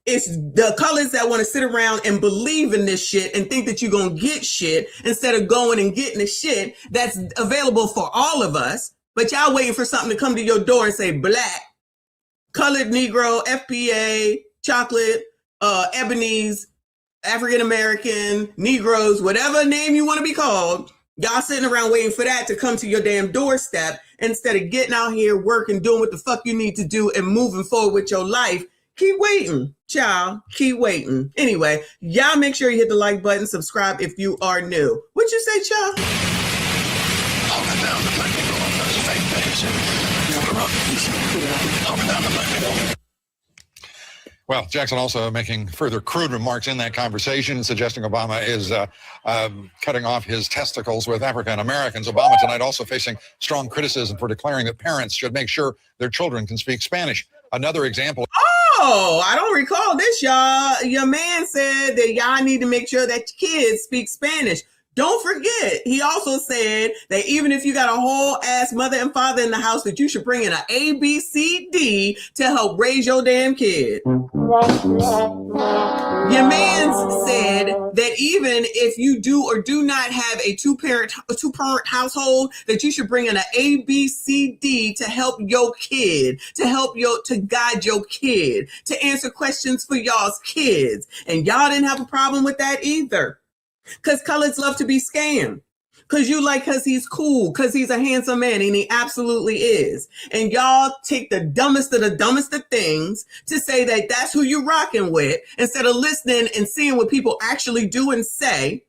It's the colors that want to sit around and believe in this shit and think that you're going to get shit instead of going and getting the shit that's available for all of us. But y'all waiting for something to come to your door and say black, colored Negro, FBA, chocolate, ebonies, African-American, Negroes, whatever name you want to be called. Y'all sitting around waiting for that to come to your damn doorstep instead of getting out here working, doing what the fuck you need to do and moving forward with your life. Keep waiting, child. Keep waiting. Anyway, y'all make sure you hit the like button, subscribe if you are new. What'd you say, child? Well, Jackson also making further crude remarks in that conversation, suggesting Obama is cutting off his testicles with African Americans. Obama tonight also facing strong criticism for declaring that parents should make sure their children can speak Spanish. Another example. Oh, I don't recall this, y'all. Your man said that y'all need to make sure that kids speak Spanish. Don't forget, he also said that even if you got a whole ass mother and father in the house, that you should bring in an ABCD to help raise your damn kid. Your man said that even if you do or do not have a two-parent household, that you should bring in an ABCD to help your kid, to guide your kid, to answer questions for y'all's kids. And y'all didn't have a problem with that either. Because coloreds love to be scammed. Because he's cool, because he's a handsome man, and he absolutely is. And y'all take the dumbest of things to say that that's who you're rocking with, instead of listening and seeing what people actually do and say.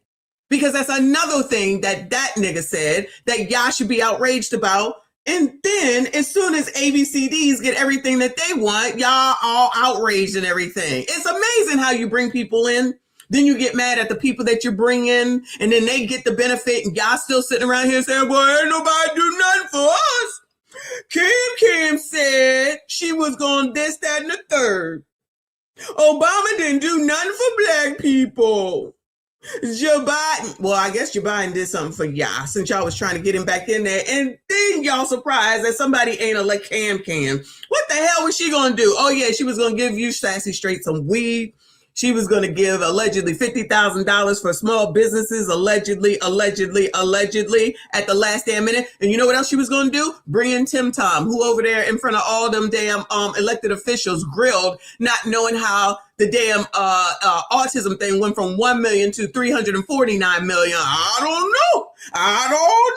Because that's another thing that nigga said that y'all should be outraged about. And then as soon as ABCDs get everything that they want, y'all all outraged and everything. It's amazing how you bring people in. Then you get mad at the people that you bring in, and then they get the benefit, and y'all still sitting around here saying, well, ain't nobody do nothing for us. Kim said she was going this, that, and the third. Obama didn't do nothing for black people. Joe Biden, well, I guess Joe Biden did something for y'all since y'all was trying to get him back in there. And then y'all surprised that somebody ain't elect Cam. What the hell was she going to do? Oh, yeah, she was going to give you Sassy Straight some weed. She was going to give allegedly $50,000 for small businesses, allegedly, at the last damn minute. And you know what else she was going to do? Bring in Tim Tom, who over there in front of all them damn elected officials grilled, not knowing how the damn autism thing went from 1 million to 349 million. I don't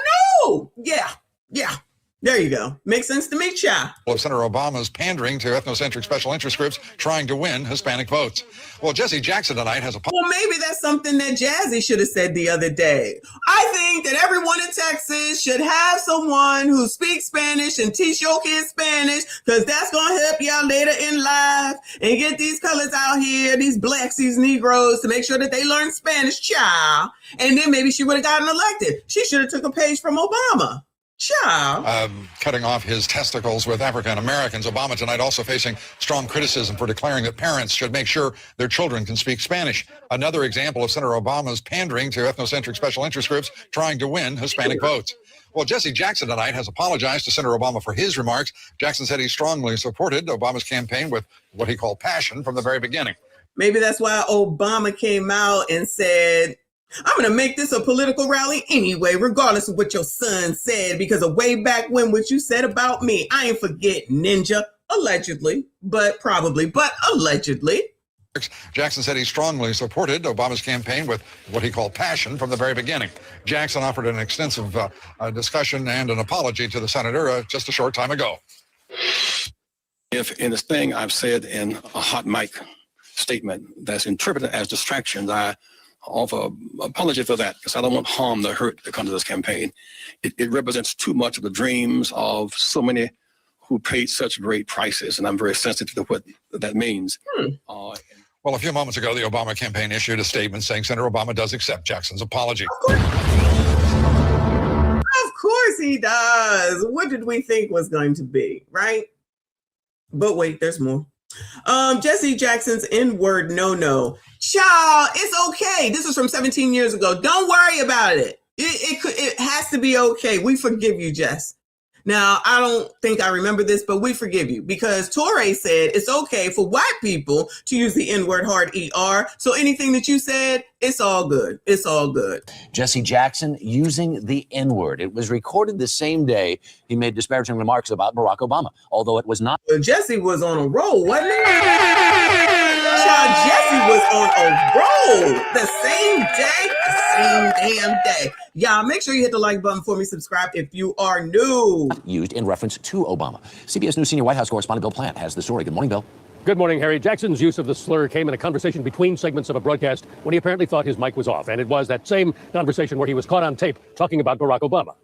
know. Yeah. There you go. Makes sense to me, child. Of Senator Obama's pandering to ethnocentric special interest groups trying to win Hispanic votes. Well, Jesse Jackson tonight has a... Well, maybe that's something that Jazzy should have said the other day. I think that everyone in Texas should have someone who speaks Spanish and teach your kids Spanish, because that's going to help y'all later in life and get these colors out here, these blacks, these Negroes, to make sure that they learn Spanish, child. And then maybe she would have gotten elected. She should have took a page from Obama. Child. Cutting off his testicles with African Americans. Obama tonight also facing strong criticism for declaring that parents should make sure their children can speak Spanish. Another example of Senator Obama's pandering to ethnocentric special interest groups trying to win Hispanic votes. Well, Jesse Jackson tonight has apologized to Senator Obama for his remarks. Jackson said he strongly supported Obama's campaign with what he called passion from the very beginning. Maybe that's why Obama came out and said, I'm going to make this a political rally anyway, regardless of what your son said, because of way back when what you said about me. I ain't forgetting, ninja. Allegedly, but probably, but allegedly. Jackson said he strongly supported Obama's campaign with what he called passion from the very beginning. Jackson offered an extensive discussion and an apology to the senator just a short time ago. If in this thing I've said in a hot mic statement that's interpreted as distractions, I offer apology for that, because I don't want harm to hurt that comes to this campaign. It represents too much of the dreams of so many who paid such great prices, and I'm very sensitive to what that means. Well, a few moments ago, the Obama campaign issued a statement saying Senator Obama does accept Jackson's apology. Of course he does. What did we think was going to be, right? But wait, there's more. Jesse Jackson's N-word no-no. Child, it's okay. This is from 17 years ago. Don't worry about it. It has to be okay. We forgive you, Jess. Now, I don't think I remember this, but we forgive you, because Torre said it's okay for white people to use the N-word hard ER. So anything that you said, it's all good. It's all good. Jesse Jackson using the N-word. It was recorded the same day he made disparaging remarks about Barack Obama, although it was not. Jesse was on a roll, wasn't he? Child, Jesse was on a roll the same day, the same damn day. Y'all, make sure you hit the like button for me. Subscribe if you are new. Used in reference to Obama. CBS News senior White House correspondent Bill Plant has the story. Good morning, Bill. Good morning, Harry. Jackson's use of the slur came in a conversation between segments of a broadcast when he apparently thought his mic was off. And it was that same conversation where he was caught on tape talking about Barack Obama.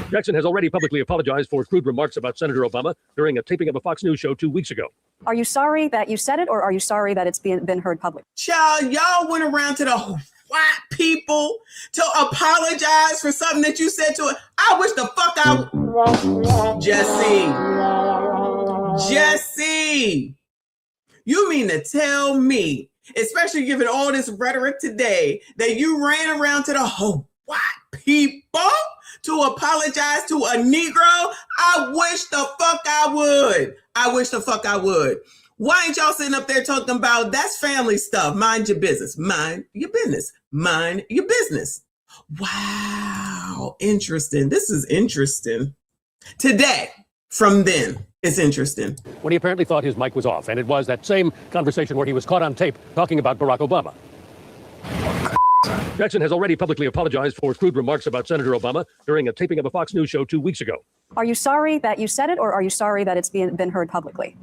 Jackson has already publicly apologized for crude remarks about Senator Obama during a taping of a Fox News show 2 weeks ago. Are you sorry that you said it, or are you sorry that it's been heard publicly? Child, y'all went around to the white people to apologize for something that you said to it. I wish the fuck I... Jesse, you mean to tell me, especially given all this rhetoric today, that you ran around to the whole white people to apologize to a Negro? I wish the fuck I would. I wish the fuck I would. Why ain't y'all sitting up there talking about that's family stuff? Mind your business. Mind your business. Mind your business. Wow. Interesting. This is interesting. Today, from then, it's interesting. When he apparently thought his mic was off. And it was that same conversation where he was caught on tape talking about Barack Obama. Jackson has already publicly apologized for crude remarks about Senator Obama during a taping of a Fox News show 2 weeks ago. Are you sorry that you said it, or are you sorry that it's been heard publicly?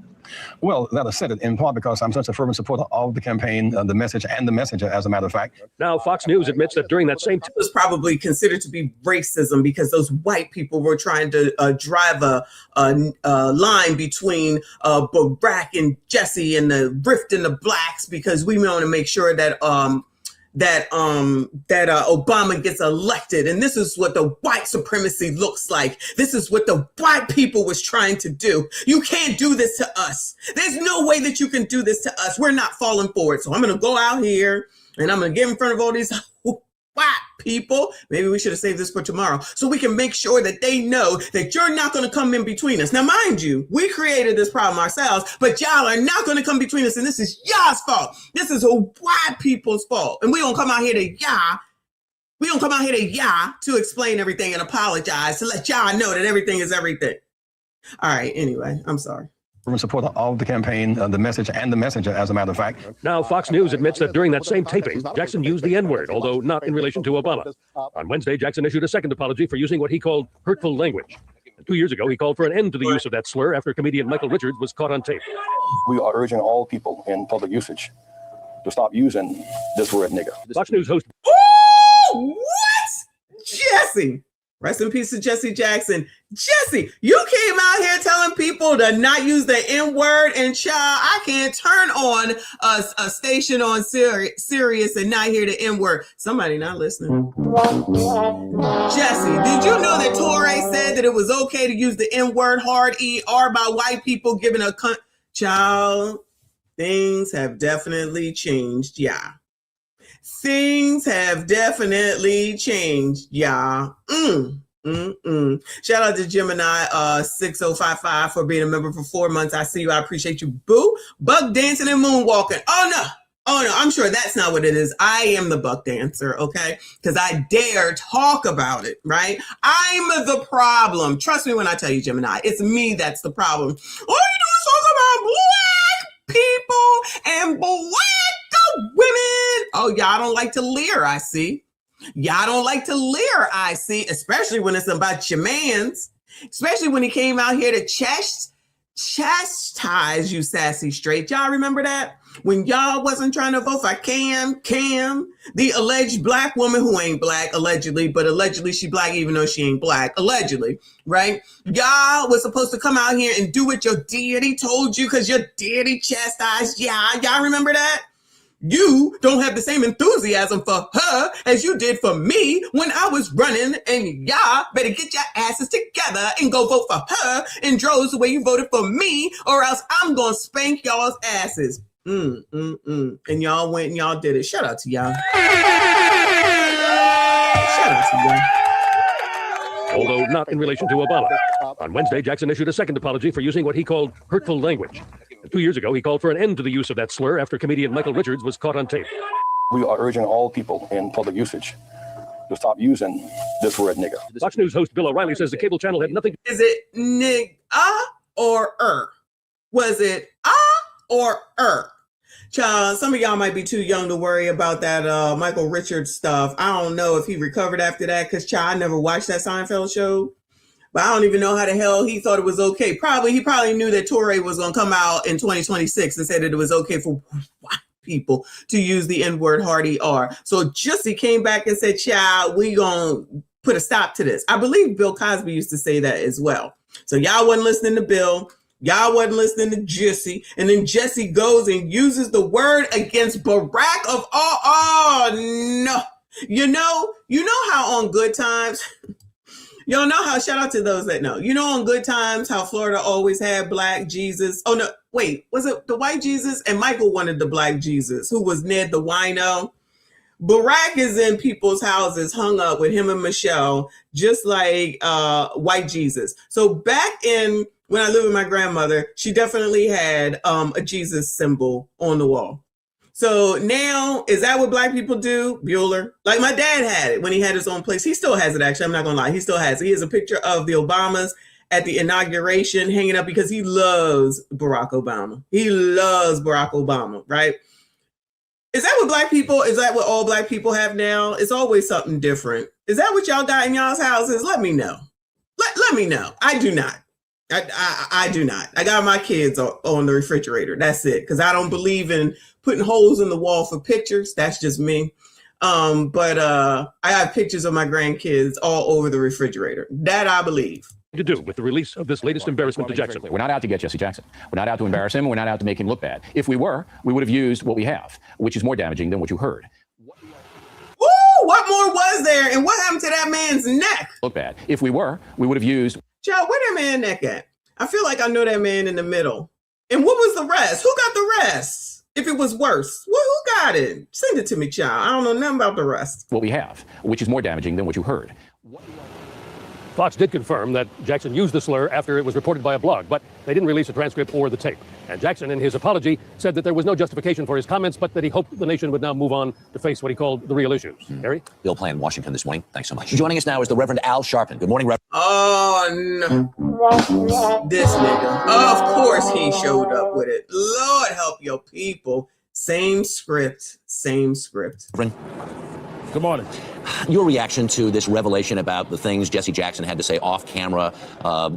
Well, that I said it in part because I'm such a fervent supporter of the campaign, the message, and the messenger, as a matter of fact. Now, Fox News admits that during that same... It was probably considered to be racism because those white people were trying to drive a line between Barack and Jesse and the rift in the blacks, because we want to make sure that Obama gets elected. And this is what the white supremacy looks like. This is what the white people was trying to do. You can't do this to us. There's no way that you can do this to us. We're not falling for it. So I'm going to go out here and I'm going to get in front of all these white people. Maybe we should have saved this for tomorrow, so we can make sure that they know that you're not going to come in between us. Now, mind you, we created this problem ourselves, but y'all are not going to come between us, and this is y'all's fault. This is white people's fault, and we don't come out here to y'all. We don't come out here to y'all to explain everything and apologize, to let y'all know that everything is everything. All right, anyway, I'm sorry. in support of the campaign, the message and the messenger, as a matter of fact. Now, Fox News admits that during that same taping, Jackson used the N-word, although not in relation to Obama. On Wednesday, Jackson issued a second apology for using what he called hurtful language. And 2 years ago, he called for an end to the use of that slur after comedian Michael Richards was caught on tape. We are urging all people in public usage to stop using this word nigger. Fox News host. Ooh, what? Jesse. Rest in peace to Jesse Jackson. Jesse, you came out here telling people to not use the N-word, and child, I can't turn on a station on Sirius and not hear the N-word. Somebody not listening. Jesse, did you know that Torre said that it was okay to use the N-word hard ER by white people giving a child? Things have definitely changed, yeah. Things have definitely changed, y'all. Shout out to Gemini 6055 for being a member for 4 months. I see you. I appreciate you. Boo. Buck dancing and moonwalking. Oh no. I'm sure that's not what it is. I am the buck dancer, okay? Because I dare talk about it, right? I'm the problem. Trust me when I tell you, Gemini. It's me that's the problem. All you do is talk about black people and black women. Oh, y'all don't like to leer, I see. Y'all don't like to leer, I see, especially when it's about your mans, especially when he came out here to chastise you, sassy straight. Y'all remember that? When y'all wasn't trying to vote for Cam, the alleged black woman who ain't black, allegedly, but allegedly she black even though she ain't black, allegedly, right? Y'all was supposed to come out here and do what your deity told you because your deity chastised y'all remember that? You don't have the same enthusiasm for her as you did for me when I was running, and y'all better get your asses together and go vote for her in droves the way you voted for me, or else I'm gonna spank y'all's asses. And y'all went and y'all did it. Shout out to y'all. Shout out to y'all. Although not in relation to Obama. On Wednesday, Jackson issued a second apology for using what he called hurtful language. 2 years ago, he called for an end to the use of that slur after comedian Michael Richards was caught on tape. We are urging all people in public usage to stop using this word nigger. Fox News host Bill O'Reilly says the cable channel had nothing. Is it nigga or Was it or Child, some of y'all might be too young to worry about that Michael Richards stuff. I don't know if he recovered after that because, child, I never watched that Seinfeld show. But I don't even know how the hell he thought it was okay. He probably knew that Torre was going to come out in 2026 and said that it was okay for white people to use the N-word hard ER. So Jussie came back and said, child, we going to put a stop to this. I believe Bill Cosby used to say that as well. So y'all wasn't listening to Bill. Y'all wasn't listening to Jesse. And then Jesse goes and uses the word against Barack of all. Oh, no. You know how on Good Times... Y'all know how, shout out to those that know. You know on Good Times how Florida always had black Jesus. Oh, no, wait, was it the white Jesus? And Michael wanted the black Jesus, who was Ned the wino. Barack is in people's houses hung up with him and Michelle, just like white Jesus. So back in, when I lived with my grandmother, she definitely had a Jesus symbol on the wall. So now, is that what black people do? Bueller. Like my dad had it when he had his own place. He still has it, actually. I'm not going to lie. He still has it. He has a picture of the Obamas at the inauguration hanging up because he loves Barack Obama. He loves Barack Obama, right? Is that what all black people have now? It's always something different. Is that what y'all got in y'all's houses? Let me know. Let me know. I do not. I do not. I got my kids on the refrigerator. That's it. Because I don't believe in putting holes in the wall for pictures. That's just me. But I have pictures of my grandkids all over the refrigerator. That I believe. To do with the release of this latest embarrassment to Jackson. We're not out to get Jesse Jackson. We're not out to embarrass him. We're not out to make him look bad. If we were, we would have used what we have, which is more damaging than what you heard. Ooh, what more was there? And what happened to that man's neck? Look bad. If we were, we would have used. Child, where that man neck at? I feel like I know that man in the middle. And what was the rest? Who got the rest? If it was worse, who got it? Send it to me, child. I don't know nothing about the rest. What we have, which is more damaging than what you heard. Fox did confirm that Jackson used the slur after it was reported by a blog, but they didn't release a transcript or the tape. And Jackson, in his apology, said that there was no justification for his comments, but that he hoped the nation would now move on to face what he called the real issues. Harry? Bill Play in Washington this morning. Thanks so much. Joining us now is the Reverend Al Sharpton. Good morning, Reverend. Oh, no. This nigga. Of course he showed up with it. Lord help your people. Same script. Same script. Reverend. Good morning. Your reaction to this revelation about the things Jesse Jackson had to say off camera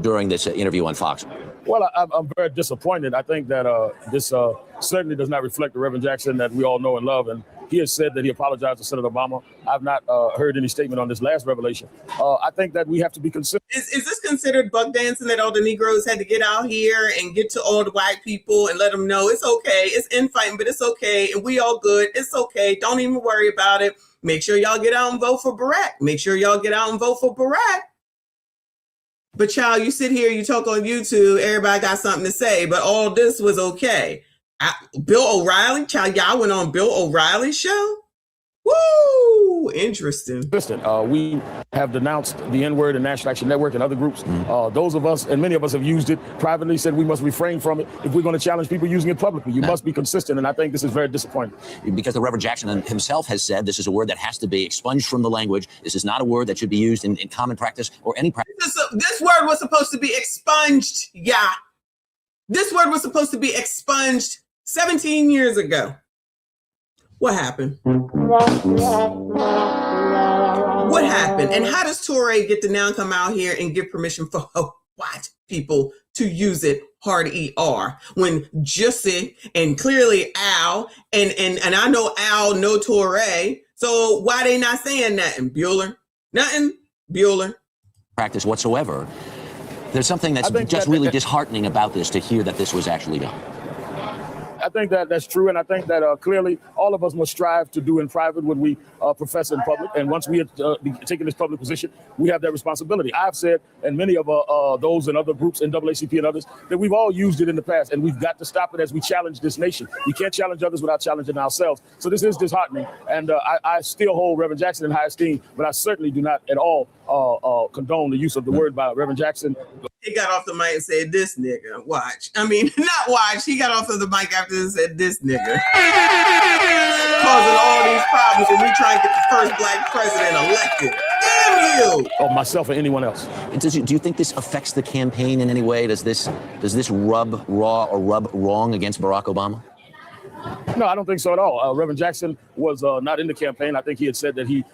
during this interview on Fox? Well, I'm very disappointed. I think that this certainly does not reflect the Reverend Jackson that we all know and love. And he has said that he apologized to Senator Obama. I've not heard any statement on this last revelation. I think that we have to be considered. Is this considered buck dancing that all the Negroes had to get out here and get to all the white people and let them know it's okay. It's infighting, but it's okay. And we all good. It's okay. Don't even worry about it. Make sure y'all get out and vote for Barack. Make sure y'all get out and vote for Barack. But child, you sit here, you talk on YouTube, everybody got something to say, but all this was okay. Bill O'Reilly, child, y'all went on Bill O'Reilly's show? Woo! Interesting. Listen, we have denounced the N-word and National Action Network and other groups. Those of us, and many of us have used it privately, said we must refrain from it if we're going to challenge people using it publicly. You must be consistent, and I think this is very disappointing. Because the Reverend Jackson himself has said this is a word that has to be expunged from the language. This is not a word that should be used in common practice or any practice. This word was supposed to be expunged, yeah. This word was supposed to be expunged 17 years ago. What happened? What happened? And how does Touré get to now come out here and give permission for white people to use it hard ER when Jussie and clearly Al and I know Al know Touré, so why they not saying nothing? Bueller? Nothing? Bueller? Practice whatsoever. There's something that's just really disheartening about this to hear that this was actually done. I think that that's true, and I think that clearly all of us must strive to do in private what we profess in public. And once we have taken this public position, we have that responsibility. I've said, and many of those and other groups, NAACP and others, that we've all used it in the past, and we've got to stop it as we challenge this nation. We can't challenge others without challenging ourselves. So this is disheartening, and I still hold Reverend Jackson in high esteem, but I certainly do not at all condone the use of the word by Reverend Jackson. He got off the mic and said, "This nigga, watch." I mean, not watch. He got off of the mic after and said, "This nigga." Causing all these problems when we try and get the first black president elected. Damn you! Or myself or anyone else. Do you think this affects the campaign in any way? Does this rub raw or rub wrong against Barack Obama? No, I don't think so at all. Reverend Jackson was not in the campaign. I think he had said that he,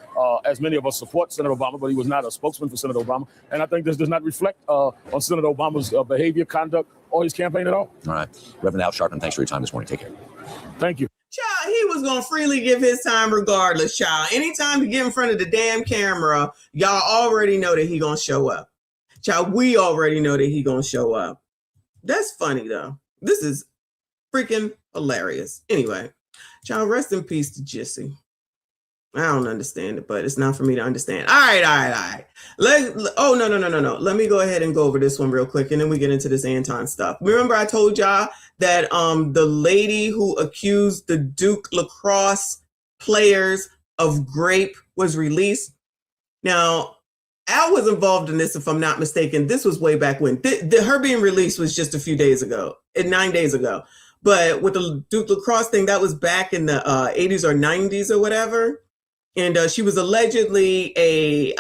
as many of us, support Senator Obama, but he was not a spokesman for Senator Obama. And I think this does not reflect on Senator Obama's behavior, conduct, or his campaign at all. All right. Reverend Al Sharpton, thanks for your time this morning. Take care. Thank you. Child, he was going to freely give his time regardless, child. Anytime to get in front of the damn camera, y'all already know that he going to show up. Child, we already know that he going to show up. That's funny, though. This is freaking hilarious. Anyway, child, rest in peace to Jussie. I don't understand it, but it's not for me to understand. All right. No. Let me go ahead and go over this one real quick, and then we get into this Anton stuff. Remember I told y'all that the lady who accused the Duke lacrosse players of grape was released? Now, Al was involved in this, if I'm not mistaken. This was way back when. Her being released was just a few days ago, 9 days ago. But with the Duke lacrosse thing, that was back in the 80s or 90s or whatever. And she was allegedly a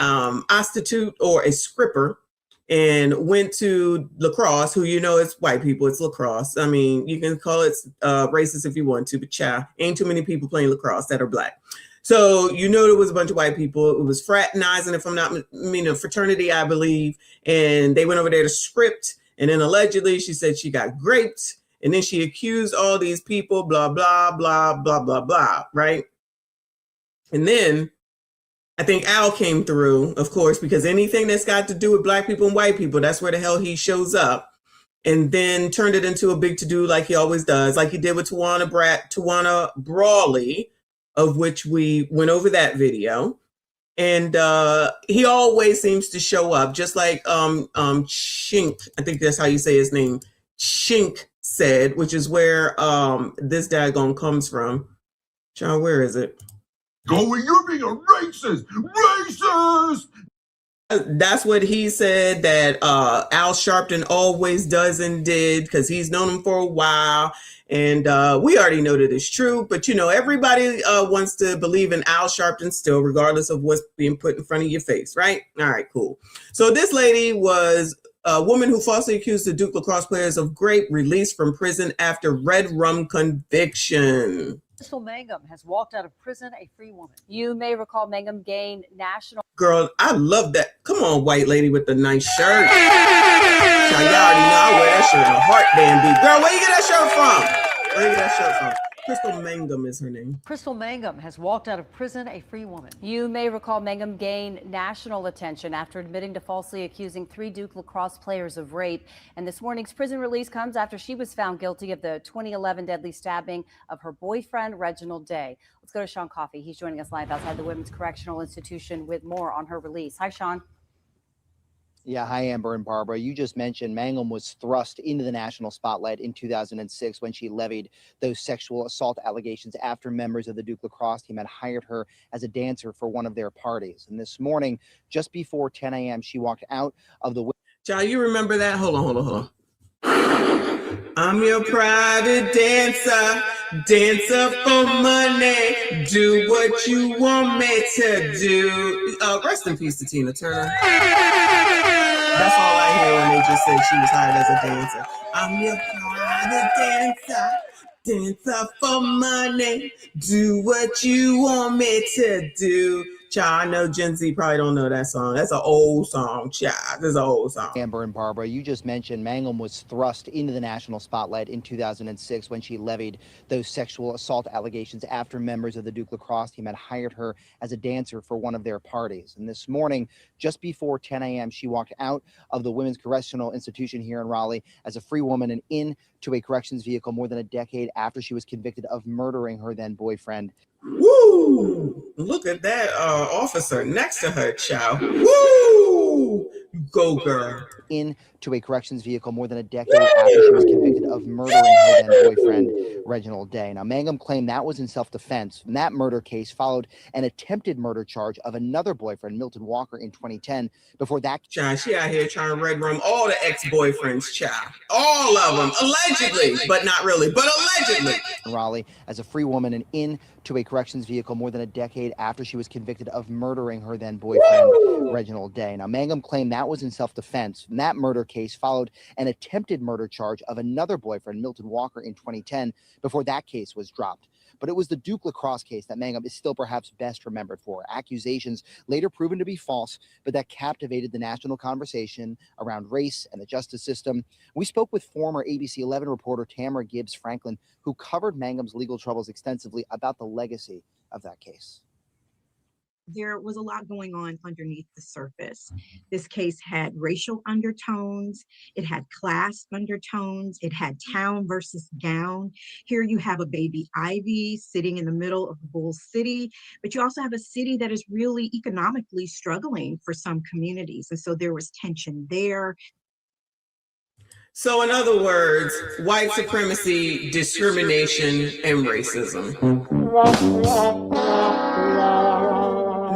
prostitute or a scripper and went to lacrosse, who, you know, it's white people, it's lacrosse. I mean, you can call it racist if you want to, but child, ain't too many people playing lacrosse that are black. So, you know, there was a bunch of white people. It was fraternizing, if I'm not, a fraternity, I believe. And they went over there to script. And then allegedly she said she got raped. And then she accused all these people, blah, blah, blah, blah, blah, blah, right? And then I think Al came through, of course, because anything that's got to do with black people and white people, that's where the hell he shows up. And then turned it into a big to-do like he always does, like he did with Tawana Brawley, of which we went over that video. And he always seems to show up, just like Chink, I think that's how you say his name, Chink said, which is where this daggone comes from. John, where is it? You're being a racist! Racist! That's what he said that Al Sharpton always does and did, because he's known him for a while. And we already know that it's true. But, you know, everybody wants to believe in Al Sharpton still, regardless of what's being put in front of your face. Right. All right, cool. So this lady was a woman who falsely accused the Duke lacrosse players of rape, released from prison after red rum conviction. Crystal Mangum has walked out of prison a free woman. You may recall Mangum gained national. Girl, I love that. Come on, white lady with the nice shirt. Y'all already know I wear that shirt in a heartband beat. Girl, where you get that shirt from? Where you get that shirt from? Crystal Mangum is her name. Crystal Mangum has walked out of prison a free woman. You may recall Mangum gained national attention after admitting to falsely accusing 3 Duke lacrosse players of rape. And this morning's prison release comes after she was found guilty of the 2011 deadly stabbing of her boyfriend, Reginald Day. Let's go to Sean Coffey. He's joining us live outside the Women's Correctional Institution with more on her release. Hi, Sean. Yeah, hi, Amber and Barbara. You just mentioned Mangum was thrust into the national spotlight in 2006 when she levied those sexual assault allegations after members of the Duke lacrosse team had hired her as a dancer for one of their parties. And this morning, just before 10 a.m., she walked out of the... Child, you remember that? Hold on. I'm your private dancer, dancer for money, do what you want me to do. Rest in peace to Tina Turner. That's all I hear when they just said she was hired as a dancer. I'm your private dancer, dancer for money, do what you want me to do. Child, I know Gen Z probably don't know that song. That's an old song, child. That's an old song. Amber and Barbara, you just mentioned Mangum was thrust into the national spotlight in 2006 when she levied those sexual assault allegations after members of the Duke lacrosse team had hired her as a dancer for one of their parties. And this morning, just before 10 a.m., she walked out of the Women's Correctional Institution here in Raleigh as a free woman and into a corrections vehicle more than a decade after she was convicted of murdering her then boyfriend. Woo! Look at that officer next to her, child. Woo! Go, girl. Into a corrections vehicle more than a decade after she was convicted of murdering her then boyfriend, Reginald Day. Now, Mangum claimed that was in self-defense. And that murder case followed an attempted murder charge of another boyfriend, Milton Walker, in 2010. Before that... Child, she out here trying to red rum all the ex-boyfriends, child. All of them, allegedly, but not really, but allegedly. Raleigh as a free woman and into a corrections vehicle more than a decade after she was convicted of murdering her then boyfriend, Reginald Day. Now, Mangum claimed that was in self-defense. And that murder case followed an attempted murder charge of another boyfriend, Milton Walker, in 2010, before that case was dropped. But it was the Duke lacrosse case that Mangum is still perhaps best remembered for. Accusations later proven to be false, but that captivated the national conversation around race and the justice system. We spoke with former ABC 11 reporter Tamara Gibbs Franklin, who covered Mangum's legal troubles extensively, about the legacy of that case. There was a lot going on underneath the surface. This case had racial undertones, it had class undertones, it had town versus gown. Here you have a baby Ivy sitting in the middle of the Bull City, but you also have a city that is really economically struggling for some communities. And so there was tension there. So in other words, white supremacy, discrimination, and racism.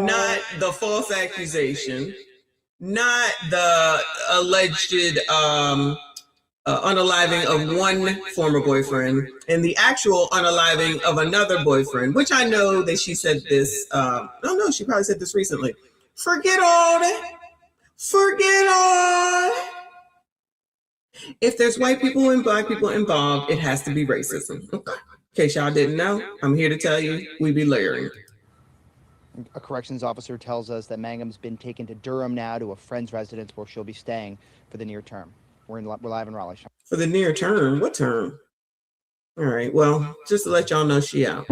Not the false accusation, not the alleged unaliving of one former boyfriend, and the actual unaliving of another boyfriend, which I know that she said this, she probably said this recently. Forget all that. Forget all. If there's white people and black people involved, it has to be racism. Okay. In case y'all didn't know, I'm here to tell you, we be layering. A corrections officer tells us that Mangum's been taken to Durham now, to a friend's residence where she'll be staying for the near term. We're live in Raleigh. For the near term? What term? All right, well, just to let y'all know, she out.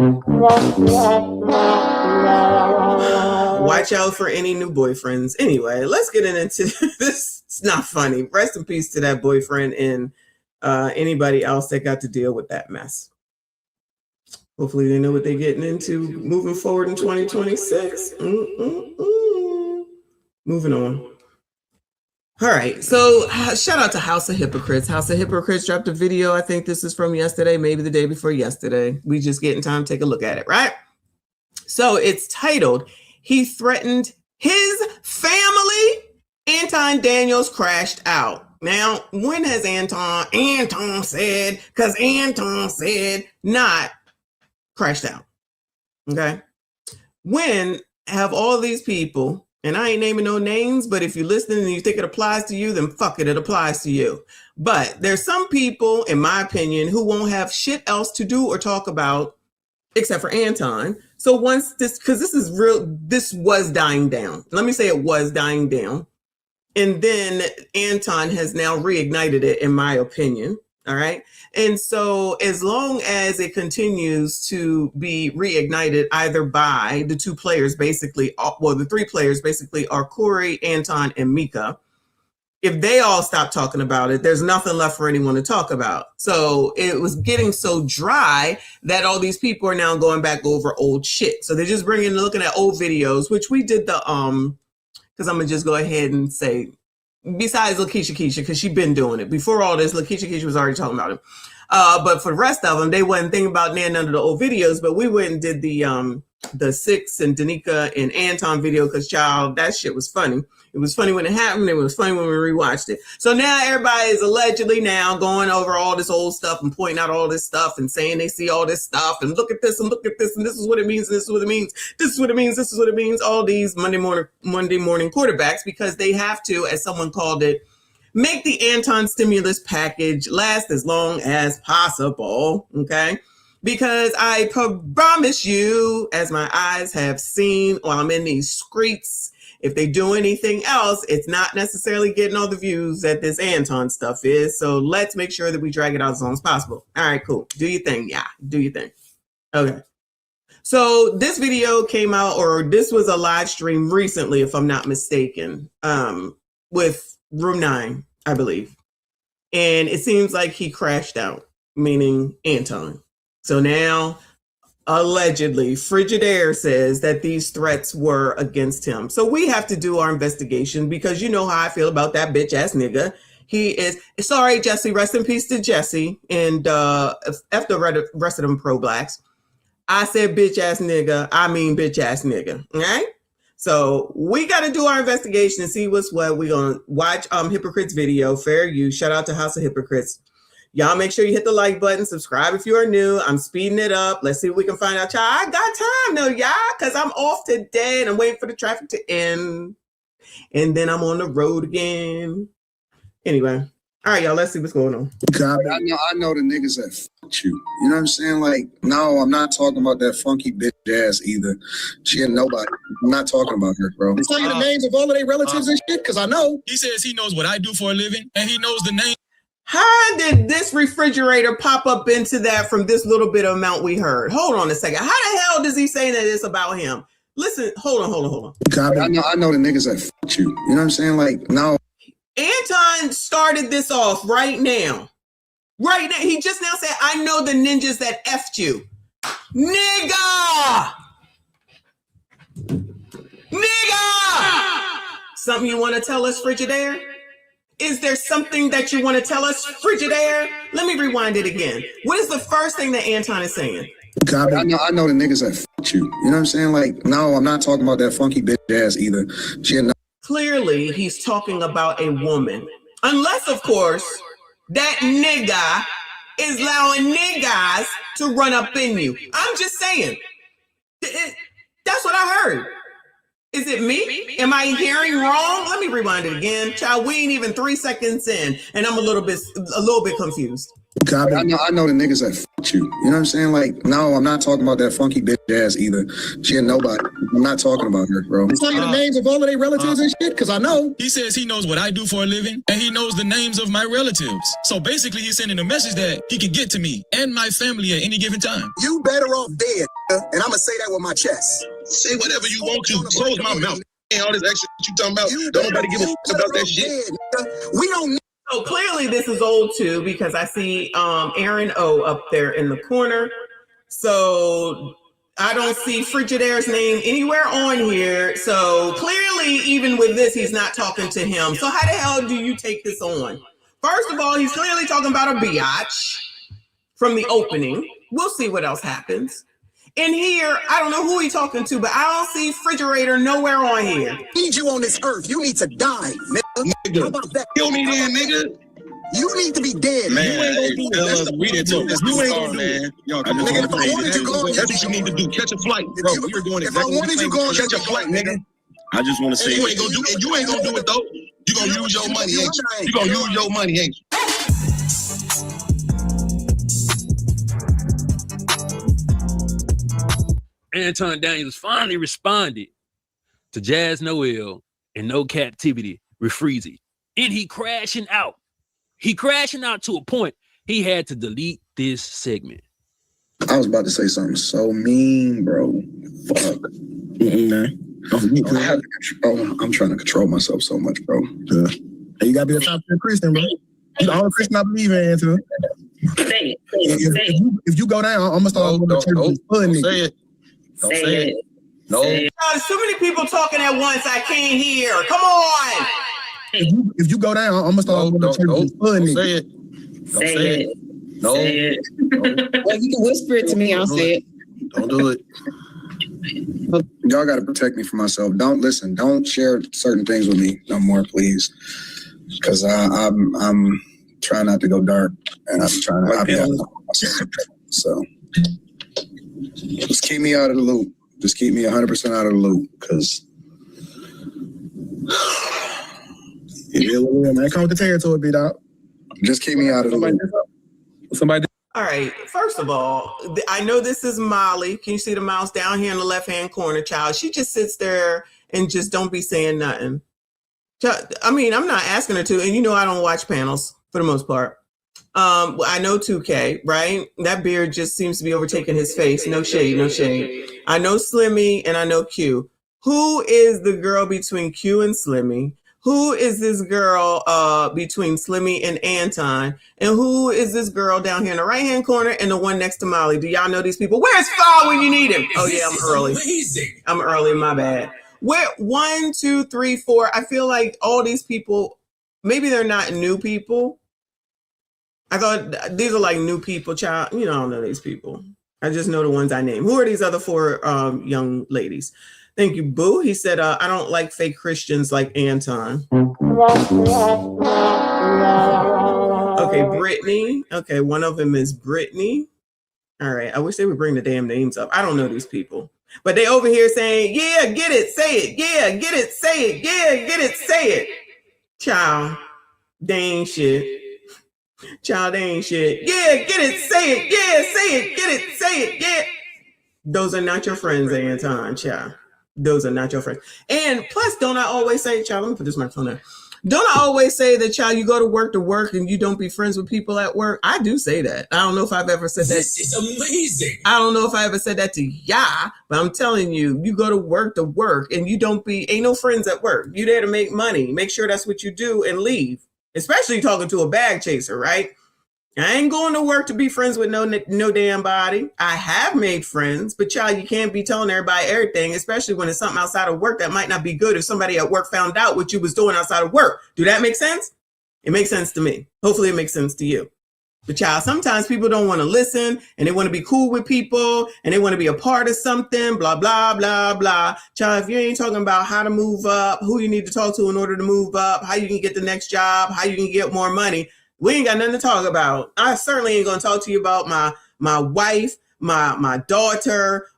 Watch out for any new boyfriends. Anyway, let's get into this. It's not funny. Rest in peace to that boyfriend and anybody else that got to deal with that mess. Hopefully they know what they're getting into moving forward in 2026. Moving on. All right, so shout out to House of Hypocrites. House of Hypocrites dropped a video. I think this is from yesterday, maybe the day before yesterday. We just getting time to take a look at it, right? So it's titled, "He Threatened His Family Anton Daniels crashed out. Now, when has Anton said, because Anton said not crashed out. Okay. When have all these people, and I ain't naming no names, but if you're listening and you think it applies to you, then fuck it, it applies to you. But there's some people, in my opinion, who won't have shit else to do or talk about except for Anton. So once this, because this is real, this was dying down. Let me say it was dying down. And then Anton has now reignited it, in my opinion. All right. And so as long as it continues to be reignited either by the two players, basically, well, the three players basically are Corey, Anton, and Mika. If they all stop talking about it, there's nothing left for anyone to talk about. So it was getting so dry that all these people are now going back over old shit. So they're just looking at old videos, which we did the, because I'm going to just go ahead and say, besides Lakeisha Keisha, because she's been doing it. Before all this, Lakeisha Keisha was already talking about it. But for the rest of them, they wasn't thinking about none of the old videos, but we went and did the Six and Danica and Anton video because, child, that shit was funny. It was funny when it happened. It was funny when we rewatched it. So now everybody is allegedly now going over all this old stuff and pointing out all this stuff and saying they see all this stuff and look at this and look at this and this is what it means and this is what it means. This is what it means. This is what it means. All these Monday morning quarterbacks, because they have to, as someone called it, make the Anton stimulus package last as long as possible. Okay. Because I promise you, as my eyes have seen while I'm in these streets, if they do anything else, it's not necessarily getting all the views that this Anton stuff is. So let's make sure that we drag it out as long as possible. All right, cool. Do your thing. Yeah, do your thing. Okay. So this video came out, or this was a live stream recently, if I'm not mistaken, with Room 9, I believe. And it seems like he crashed out, meaning Anton. So now, allegedly, Frigidaire says that these threats were against him. So we have to do our investigation because you know how I feel about that bitch ass nigga. He is, sorry, Jesse, rest in peace to Jesse and F the rest of them pro-blacks. I said bitch ass nigga, I mean bitch ass nigga, all right? So we got to do our investigation and see what's what. We're going to watch Hypocrites video, fair use. Shout out to House of Hypocrites. Y'all make sure you hit the like button, subscribe if you are new. I'm speeding it up. Let's see what we can find out. Y'all, I got time though, y'all, because I'm off today and I'm waiting for the traffic to end. And then I'm on the road again. Anyway, all right, y'all, let's see what's going on. I know the niggas that fucked you. You know what I'm saying? Like, no, I'm not talking about that funky bitch ass either. She ain't nobody. I'm not talking about her, bro. Tell you the names of all of their relatives and shit, because I know. He says he knows what I do for a living, and he knows the name. How did this refrigerator pop up into that from this little bit of amount we heard? Hold on a second. How the hell does he say that it's about him? Listen, hold on. I know the niggas that fucked you. You know what I'm saying? Like, no. Anton started this off right now. Right now. He just now said, I know the ninjas that effed you. Nigga! Something you want to tell us, Frigidaire? Is there something that you want to tell us, Frigidaire? Let me rewind it again. What is the first thing that Anton is saying? I know the niggas that fucked you. You know what I'm saying? Like, no, I'm not talking about that funky bitch ass either. She ain't. Clearly, he's talking about a woman. Unless, of course, that nigga is allowing niggas to run up in you. I'm just saying. That's what I heard. Is it me? Am I hearing wrong? Let me rewind it again. Child, we ain't even 3 seconds in, and I'm a little bit confused. I know the niggas that fucked you. You know what I'm saying? Like, no, I'm not talking about that funky bitch ass either. She ain't nobody. I'm not talking about her, bro. Tell you the names of all of their relatives and shit, because I know. He says he knows what I do for a living, and he knows the names of my relatives. So basically, he's sending a message that he can get to me and my family at any given time. You better off dead, and I'm gonna say that with my chest. Say whatever you want to. Close my mouth. And all this extra you talking about. Don't nobody give a fuck about that shit. We don't. So clearly this is old too, because I see Aaron O up there in the corner. So I don't see Frigidaire's name anywhere on here. So clearly, even with this, he's not talking to him. So how the hell do you take this on? First of all, he's clearly talking about a biatch from the opening. We'll see what else happens. In here, I don't know who he talking to, but I don't see refrigerator nowhere on here. Need you on this earth. You need to die, nigga. How about that? Kill me then, nigga. You need to be dead. Man, you ain't gonna do it. we didn't talk this You ain't far, gonna do man. it. Yo, Nigga, if I wanted you gone, that's what you need to do. Catch a flight, bro. We were doing exactly what you gone. Catch a flight, nigga. I just want to say, you ain't gonna do it. You ain't gonna do it though. You gonna use your money, ain't you? You gonna use your money, ain't you? Anton Daniels finally responded to Jazz Noel and No Captivity with Freezy. And he crashing out. He crashing out to a point he had to delete this segment. I was about to say something so mean, bro. Fuck. I'm trying to control myself so much, bro. Yeah. Hey, you gotta be a top 10 Christian, bro. You the only Christian I believe in, Anton. Say it. If you go down, I'm gonna start going to church. Say it. Don't say it. No. There's too many people talking at once. I can't hear. Come on. If you go down, I'm gonna start going to church. Don't say it. Don't say it. No. Say it. Well, you can whisper it to me. I'll say it. Don't do it. Y'all got to protect me from myself. Don't share certain things with me no more, please. Because I'm trying not to go dark, and I'm trying to. So just keep me out of the loop. Just keep me 100% out of the loop, because man, come with the territory, B dog. Just keep me out of the loop. Somebody. All right. First of all, I know this is Molly. Can you see the mouse down here in the left-hand corner, child? She just sits there and just don't be saying nothing. I mean, I'm not asking her to, and you know I don't watch panels for the most part. I know 2K, right? That beard just seems to be overtaking his face. No shade, no shade. I know Slimmy and I know Q. Who is the girl between Q and Slimmy? Who is this girl between Slimmy and Anton? And who is this girl down here in the right-hand corner and the one next to Molly? Do y'all know these people? Where's Fall when you need him? Oh, yeah, I'm early. I'm early, my bad. Where 1, 2, 3, 4. I feel like all these people, maybe they're not new people. I thought these are like new people, child. You know, I don't know these people. I just know the ones I named. Who are these other 4 young ladies? Thank you, Boo. He said, I don't like fake Christians like Anton. Okay, Brittany. Okay, one of them is Brittany. All right, I wish they would bring the damn names up. I don't know these people. But they over here saying, yeah, get it, say it. Yeah, get it, say it. Yeah, get it, say it. Child, they ain't shit. Child, they ain't shit. Yeah, get it, say it. Yeah, say it. Get it, say it. Yeah. Those are not your friends, Anton, child. Those are not your friends. And plus, don't I always say, child, let me put this microphone there. Don't I always say that, child, you go to work and you don't be friends with people at work? I do say that. I don't know if I've ever said that. This is amazing. I don't know if I ever said that to ya, but I'm telling you, you go to work and you ain't no friends at work. You there to make money. Make sure that's what you do and leave. Especially talking to a bag chaser, right? I ain't going to work to be friends with no damn body. I have made friends, but child, you can't be telling everybody everything, especially when it's something outside of work that might not be good if somebody at work found out what you was doing outside of work. Do that make sense? It makes sense to me. Hopefully it makes sense to you. But child, sometimes people don't want to listen and they want to be cool with people and they want to be a part of something, blah, blah, blah, blah. Child, if you ain't talking about how to move up, who you need to talk to in order to move up, how you can get the next job, how you can get more money, we ain't got nothing to talk about. I certainly ain't gonna talk to you about my wife, my daughter,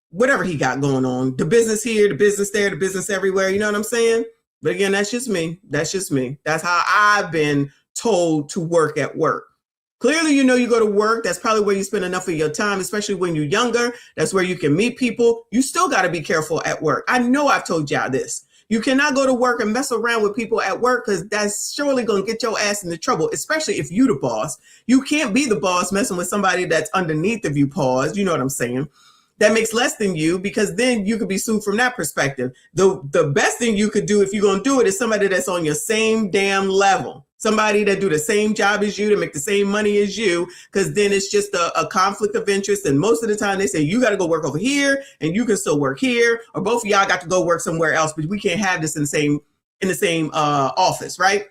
whatever he got going on. The business here, the business there, the business everywhere. You know what I'm saying? But again, that's just me. That's just me. That's how I've been told to work at work. Clearly, you go to work. That's probably where you spend enough of your time, especially when you're younger. That's where you can meet people. You still got to be careful at work. I know I've told y'all this. You cannot go to work and mess around with people at work because that's surely going to get your ass into trouble, especially if you the boss. You can't be the boss messing with somebody that's underneath of you, pause. You know what I'm saying? That makes less than you, because then you could be sued from that perspective. The best thing you could do if you're going to do it is somebody that's on your same damn level. Somebody that do the same job as you, to make the same money as you, because then it's just a conflict of interest. And most of the time they say, you got to go work over here and you can still work here, or both of y'all got to go work somewhere else, but we can't have this in the same office, right?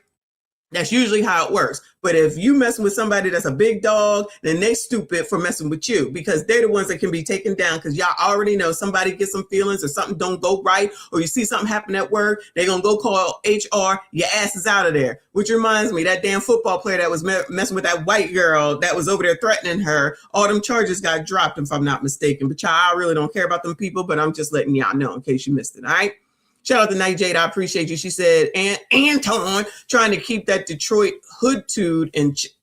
That's usually how it works. But if you messing with somebody that's a big dog, then they stupid for messing with you, because they're the ones that can be taken down, because y'all already know somebody gets some feelings or something don't go right, or you see something happen at work, they're going to go call HR, your ass is out of there. Which reminds me, that damn football player that was messing with that white girl that was over there threatening her, all them charges got dropped, if I'm not mistaken. But y'all, I really don't care about them people, but I'm just letting y'all know in case you missed it, all right? Shout out to Night Jade. I appreciate you. She said, and Anton trying to keep that Detroit hood-tude and child,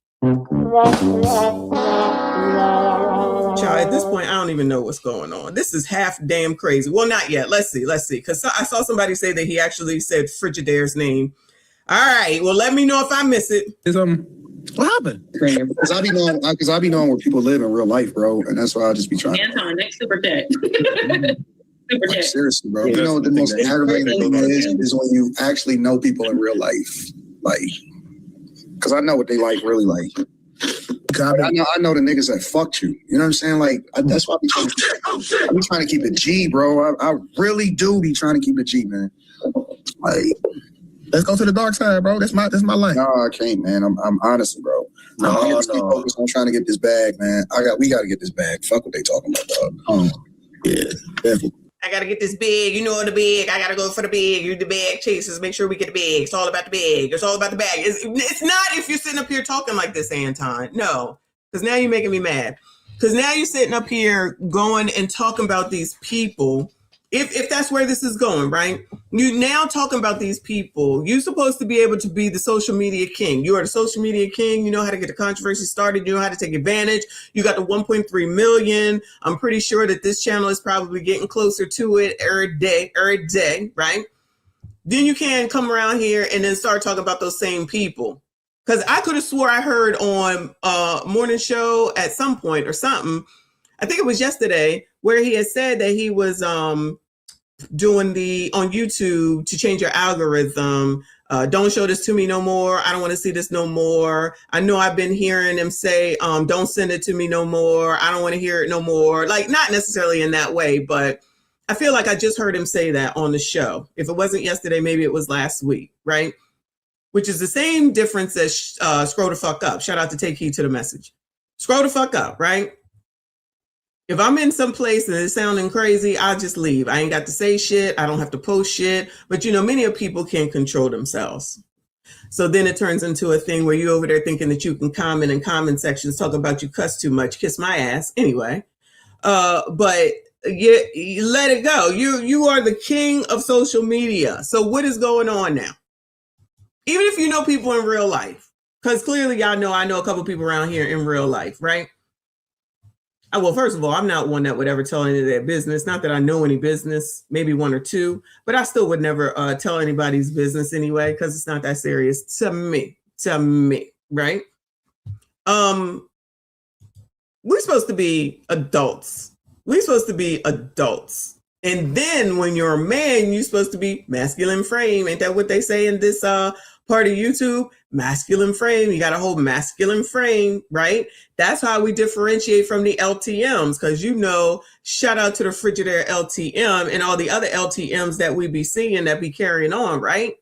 at this point, I don't even know what's going on. This is half damn crazy. Well, not yet. Let's see. Because I saw somebody say that he actually said Frigidaire's name. All right. Well, let me know if I miss it. What happened? Because I be knowing where people live in real life, bro, and that's why I just be trying. Anton, next super chat. Like, seriously, bro. You know what the most aggravating thing is when you actually know people in real life, like, because I know what they like, really like. I know the niggas that fucked you. You know what I'm saying? Like, that's why I be trying to keep it G, bro. I really do be trying to keep it G, man. Like, let's go to the dark side, bro. That's my life. No, I can't, man. I'm honestly, bro. I'm focused on trying to get this bag, man. We gotta get this bag. Fuck what they talking about, dog. Yeah, definitely. I gotta get this bag. You know the bag. I gotta go for the bag. You the bag chasers. Make sure we get the bag. It's all about the bag. It's all about the bag. It's not if you're sitting up here talking like this, Anton. No, because now you're making me mad. Because now you're sitting up here going and talking about these people. If that's where this is going, right? You now talking about these people. You're supposed to be able to be the social media king. You are the social media king. You know how to get the controversy started. You know how to take advantage. You got the 1.3 million. I'm pretty sure that this channel is probably getting closer to it every day, right? Then you can come around here and then start talking about those same people. Because I could have swore I heard on morning show at some point or something, I think it was yesterday, where he had said that he was doing on YouTube to change your algorithm. Don't show this to me no more. I don't want to see this no more. I know I've been hearing him say, don't send it to me no more. I don't want to hear it no more. Like, not necessarily in that way, but I feel like I just heard him say that on the show. If it wasn't yesterday, maybe it was last week, right? Which is the same difference as scroll the fuck up. Shout out to Take Heed to the Message. Scroll the fuck up, right? If I'm in some place and it's sounding crazy, I'll just leave. I ain't got to say shit. I don't have to post shit. But, many of people can't control themselves. So then it turns into a thing where you're over there thinking that you can comment in comment sections, talk about you cuss too much, kiss my ass. Anyway, but you let it go. You are the king of social media. So what is going on now? Even if you know people in real life, because clearly y'all know I know a couple people around here in real life, right? Well, first of all, I'm not one that would ever tell any of their business. Not that I know any business, maybe one or two, but I still would never tell anybody's business anyway, because it's not that serious to me, right? We're supposed to be adults. And then when you're a man, you're supposed to be masculine frame. Ain't that what they say in this part of YouTube? Masculine frame. You got a whole masculine frame, right? That's how we differentiate from the LTMs, because shout out to the Frigidaire LTM and all the other LTMs that we be seeing that be carrying on, right?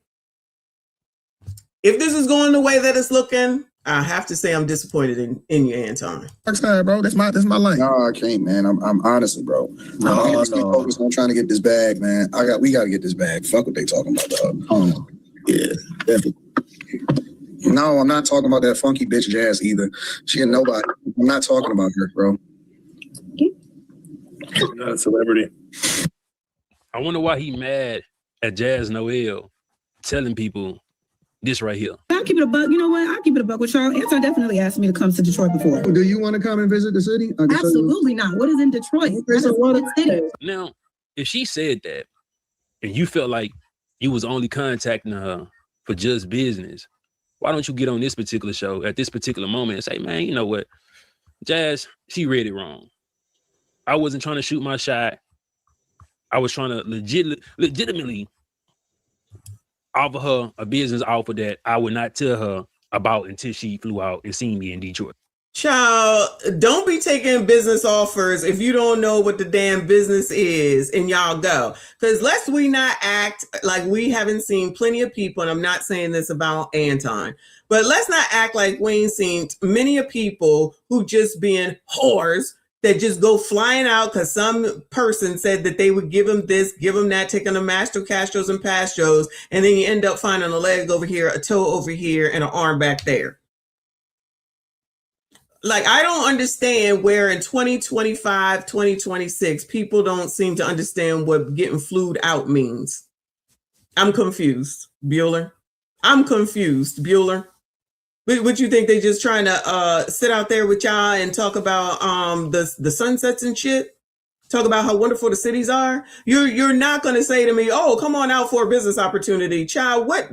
If this is going the way that it's looking, I have to say I'm disappointed in you, Anton. Sorry, bro. That's my life. No, I can't, man. I'm honestly, bro. I'm focused on trying to get this bag, man. We gotta get this bag. Fuck what they talking about, dog. Yeah, definitely. No, I'm not talking about that funky bitch Jazz either. She ain't nobody. I'm not talking about her, bro. Not a celebrity. I wonder why he mad at Jazz Noel telling people this right here. I'll keep it a buck. You know what? I'll keep it a buck with y'all. Anton definitely asked me to come to Detroit before. Do you want to come and visit the city? Absolutely not. What is in Detroit? That's a world city. Now, if she said that and you felt like you was only contacting her for just business, why don't you get on this particular show at this particular moment and say, man, you know what? Jazz, she read it wrong. I wasn't trying to shoot my shot. I was trying to legitimately offer her a business offer that I would not tell her about until she flew out and seen me in Detroit. Child, don't be taking business offers if you don't know what the damn business is and y'all go. Because lest we not act like we haven't seen plenty of people, and I'm not saying this about Anton, but let's not act like we ain't seen many of people who just being whores that just go flying out because some person said that they would give them this, give them that, taking them Master Castros and Pastros, and then you end up finding a leg over here, a toe over here, and an arm back there. Like, I don't understand where in 2025, 2026, people don't seem to understand what getting flued out means. I'm confused, Bueller. I'm confused, Bueller. What you think they just trying to sit out there with y'all and talk about the sunsets and shit? Talk about how wonderful the cities are? You're not going to say to me, oh, come on out for a business opportunity. Child, what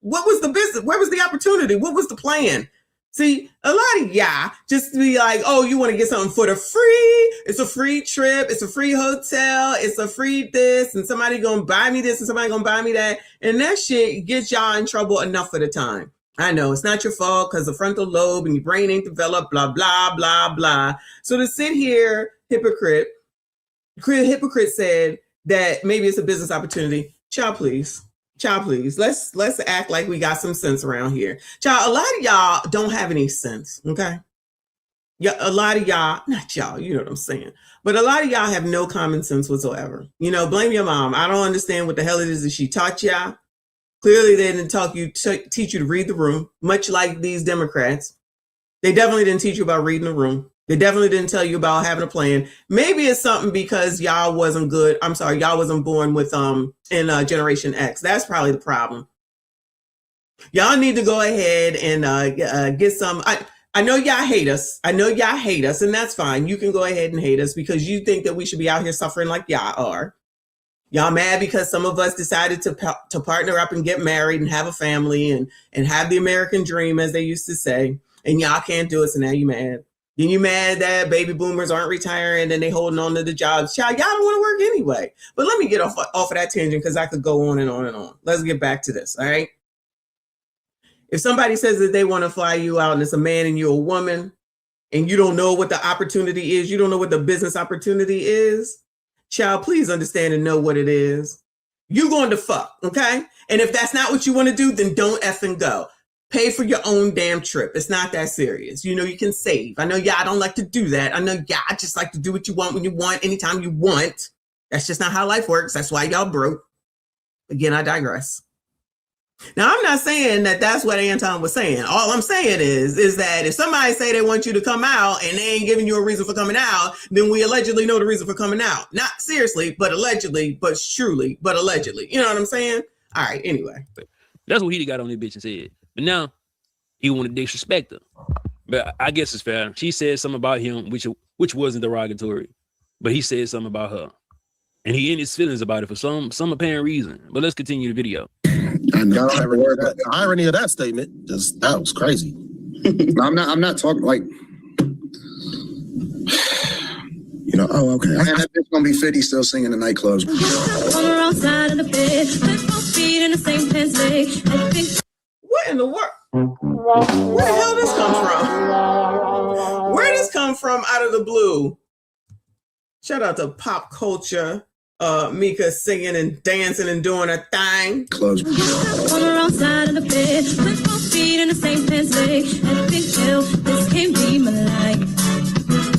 was the business? Where was the opportunity? What was the plan? See, a lot of y'all just be like, oh, you want to get something for the free? It's a free trip. It's a free hotel. It's a free this. And somebody going to buy me this and somebody going to buy me that. And that shit gets y'all in trouble enough of the time. I know it's not your fault because the frontal lobe and your brain ain't developed, blah, blah, blah, blah. So to sit here, hypocrite said that maybe it's a business opportunity. Child, please. Let's act like we got some sense around here. Child, a lot of y'all don't have any sense, okay? Yeah, a lot of y'all, not y'all, you know what I'm saying, but a lot of y'all have no common sense whatsoever. You know, blame your mom. I don't understand what the hell it is that she taught y'all. Clearly, they didn't teach you to read the room, much like these Democrats. They definitely didn't teach you about reading the room. They definitely didn't tell you about having a plan. Maybe it's something because y'all wasn't good. I'm sorry, y'all wasn't born with in Generation X. That's probably the problem. Y'all need to go ahead and get some. I know y'all hate us. I know y'all hate us, and that's fine. You can go ahead and hate us because you think that we should be out here suffering like y'all are. Y'all mad because some of us decided to partner up and get married and have a family and have the American dream, as they used to say, and y'all can't do it, so now you mad. Then you mad that baby boomers aren't retiring and they holding on to the jobs. Child, y'all don't want to work anyway. But let me get off of that tangent because I could go on and on and on. Let's get back to this, all right? If somebody says that they want to fly you out and it's a man and you're a woman and you don't know what the opportunity is, you don't know what the business opportunity is, child, please understand and know what it is. You're going to fuck, okay? And if that's not what you want to do, then don't effing go. Pay for your own damn trip. It's not that serious. You know, you can save. I know y'all don't like to do that. I know y'all just like to do what you want when you want, anytime you want. That's just not how life works. That's why y'all broke. Again, I digress. Now, I'm not saying that that's what Anton was saying. All I'm saying is that if somebody say they want you to come out and they ain't giving you a reason for coming out, then we allegedly know the reason for coming out. Not seriously, but allegedly, but truly, but allegedly. You know what I'm saying? All right, anyway. That's what he got on this bitch and said. But now he want to disrespect her. But I guess it's fair. She said something about him, which wasn't derogatory, but he said something about her. And he in his feelings about it for some apparent reason. But let's continue the video. I don't have to worry about the irony of that statement. That was crazy. I'm not talking like, you know, oh, okay. And that bitch gonna be 50 still singing in nightclubs. What in the world? Where the hell this come from? Where did this come from out of the blue? Shout out to Pop Culture. Mika singing and dancing and doing her thing. Close.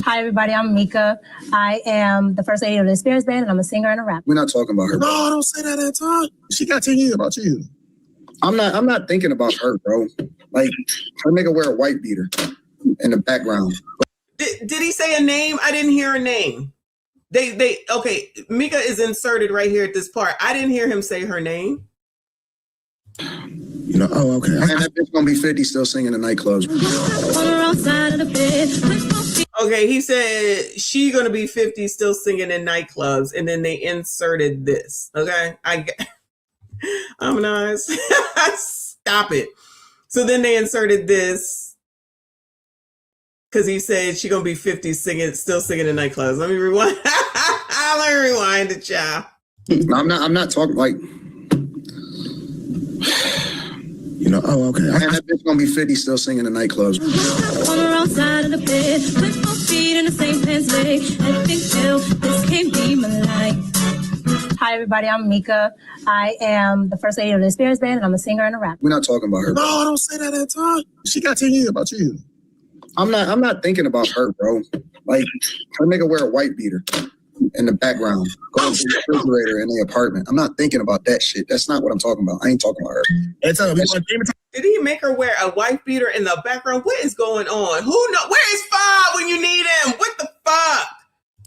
Hi, everybody. I'm Mika. I am the first lady of the Spirits Band, and I'm a singer and a rapper. We're not talking about her. No, don't say that, Anton. She got 10 years about you. I'm not thinking about her, bro. Like, her nigga wear a white beater in the background. Did he say a name? I didn't hear a name. Okay, Mika is inserted right here at this part. I didn't hear him say her name. You know, oh, okay. And that bitch gonna be 50 still singing in nightclubs. Okay, he said she gonna be 50 still singing in nightclubs, and then they inserted this. Okay, I'm not. Stop it. So then they inserted this because he said she gonna be 50 still singing in nightclubs. Let me rewind. Let me rewind it, child. I'm not talking like, you know, oh, okay. And that bitch gonna be 50 still singing in nightclubs. side of the bed, with both feet in the same pants leg. Epic fail, this can't be my life. Hi, everybody. I'm Mika. I am the first lady of the Spears Band, and I'm a singer and a rapper. We're not talking about her. No, don't say that, Anton. She got 10 years about you. I'm not thinking about her, bro. Like, her nigga wear a white beater in the background, going to the refrigerator in the apartment. I'm not thinking about that shit. That's not what I'm talking about. I ain't talking about her. Anton, Did he make her wear a white beater in the background? What is going on? Who know? Where is Fob when you need him? What the fuck?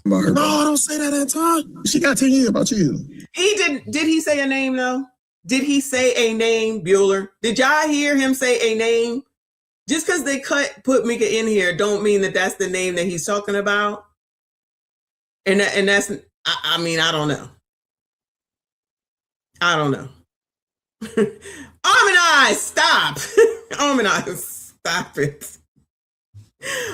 About her, no, don't say that, Anton. She got 10 years about you. He didn't. Did he say a name though? Did he say a name, Bueller? Did y'all hear him say a name? Just because they put Mika in here, don't mean that that's the name that he's talking about. And that's. I mean, I don't know. I don't know. Harmonize, stop. Harmonize, stop it.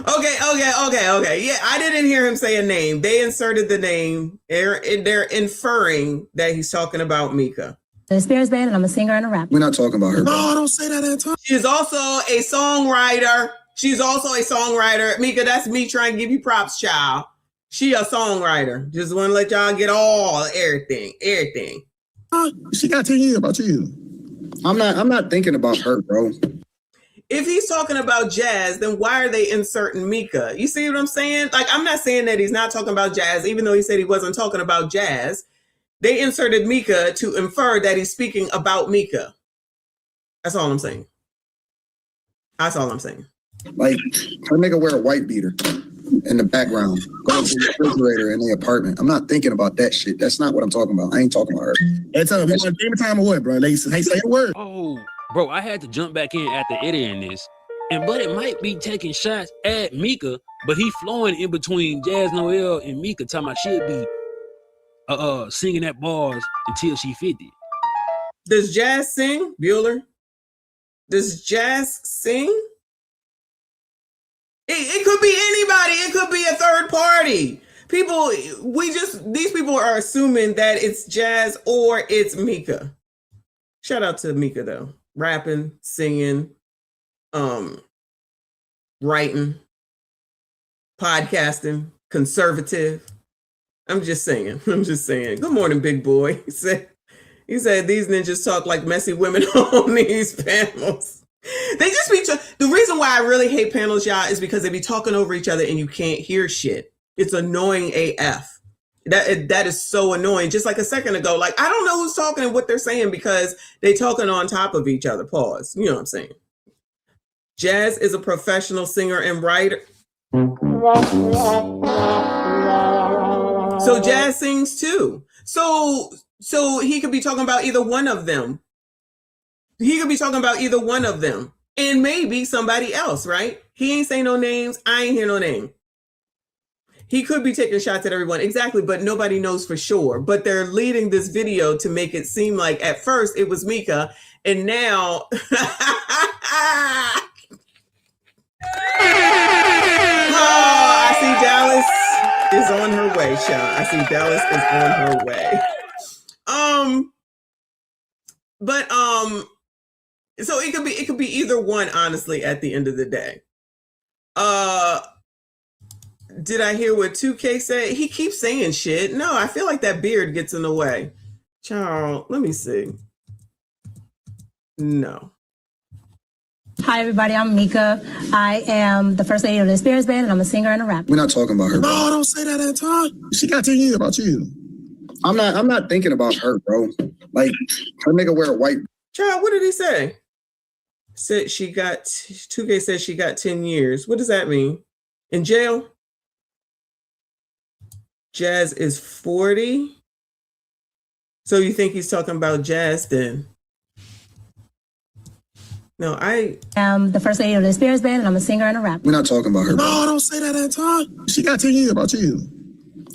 Okay. Yeah, I didn't hear him say a name. They inserted the name. They're inferring that he's talking about Mika. The Spears Band, and I'm a singer and a rapper. We're not talking about her. No, don't say that, Anton. She's also a songwriter. Mika, that's me trying to give you props, child. She a songwriter. Just want to let y'all get everything. She got 10 years about you. I'm not thinking about her, bro. If he's talking about Jazz, then why are they inserting Mika? You see what I'm saying? Like, I'm not saying that he's not talking about Jazz, even though he said he wasn't talking about Jazz. They inserted Mika to infer that he's speaking about Mika. That's all I'm saying. Like, her nigga wear a white beater in the background, going to the refrigerator in the apartment. I'm not thinking about that shit. That's not what I'm talking about. I ain't talking about her. Anton, we want game time or what, bro? They say a word. Oh, bro, I had to jump back in after editing this. But it might be taking shots at Mika, but he flowing in between Jazz Noel and Mika, talking about she'll be singing at bars until she 50. Does Jazz sing, Bueller? Does Jazz sing? It could be anybody. It could be a third party. These people are assuming that it's Jazz or it's Mika. Shout out to Mika though. Rapping, singing, writing, podcasting, conservative. I'm just saying. Good morning, big boy. He said these ninjas talk like messy women on these panels. They just be the reason why I really hate panels, y'all, is because they be talking over each other and you can't hear shit. It's annoying AF. That is so annoying. Just like a second ago, like I don't know who's talking and what they're saying because they talking on top of each other. Pause. You know what I'm saying? Jazz is a professional singer and writer. So Jazz sings too. So he could be talking about either one of them. And maybe somebody else, right? He ain't say no names. I ain't hear no name. He could be taking shots at everyone. Exactly, but nobody knows for sure. But they're leading this video to make it seem like at first it was Mika, and now I see Dallas is on her way, Sean. I see Dallas is on her way. So it could be either one, honestly, at the end of the day. Did I hear what 2K said? He keeps saying shit. No, I feel like that beard gets in the way. Charles, let me see. No. Hi, everybody. I'm Mika. I am the first lady of the Spears Band, and I'm a singer and a rapper. We're not talking about her. No, don't say that, Anton. She got 10 years about you. I'm not thinking about her, bro. Like, her nigga wear a white. Child, what did he say? Said she got 2K said she got 10 years. What does that mean? In jail? Jazz is 40. So you think he's talking about Jazz then? No, I am the first lady of the Spears Band, and I'm a singer and a rapper. We're not talking about her. No, don't say that, Anton. She got 10 years about you.